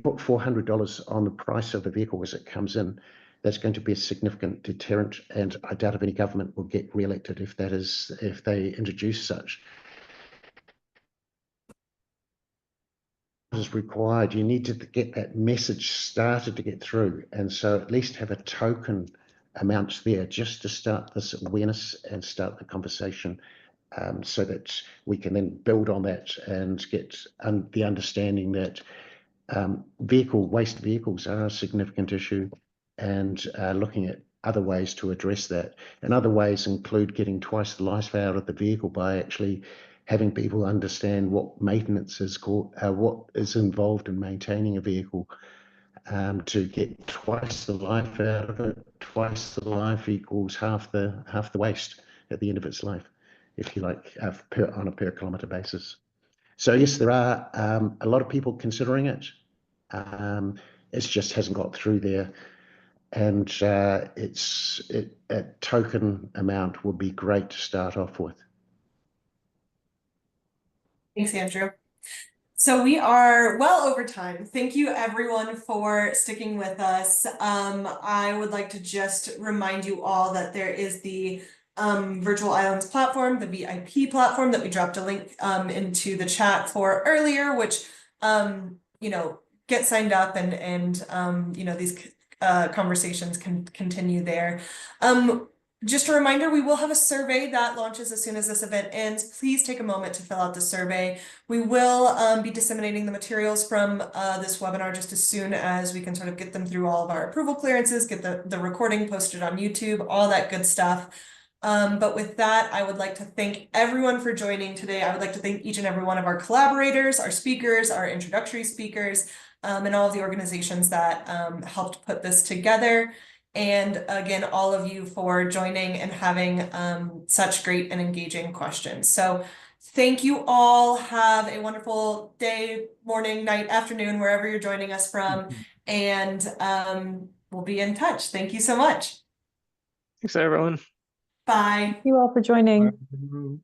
put $400 on the price of the vehicle as it comes in, that's going to be a significant deterrent, and I doubt if any government will get re-elected if they introduce such. Is required. You need to get that message started to get through, and so at least have a token amount there just to start this awareness and start the conversation, so that we can then build on that and get the understanding that waste vehicles are a significant issue, and looking at other ways to address that. And other ways include getting twice the life out of the vehicle by actually having people understand what maintenance is called, what is involved in maintaining a vehicle, to get twice the life out of it. Twice the life equals half the waste at the end of its life, if you like, on a per kilometre basis. So yes, there are a lot of people considering it. It just hasn't got through there, and a token amount would be great to start off with. Thanks, Andrew. So we are well over time. Thank you everyone for sticking with us. I would like to just remind you all that there is the Virtual Islands platform, the VIP platform that we dropped a link into the chat for earlier, which get signed up, and these conversations can continue there. Just a reminder, we will have a survey that launches as soon as this event ends. Please take a moment to fill out the survey. We will be disseminating the materials from this webinar just as soon as we can sort of get them through all of our approval clearances, get the recording posted on YouTube, all that good stuff. But with that, I would like to thank everyone for joining today. I would like to thank each and every one of our collaborators, our speakers, our introductory speakers, and all of the organizations that helped put this together. and again, all of you for joining and having such great and engaging questions. So thank you all. Have a wonderful day, morning, night, afternoon, wherever you're joining us from. And we'll be in touch. Thank you so much. Thanks, everyone. Bye. Thank you all for joining. Bye.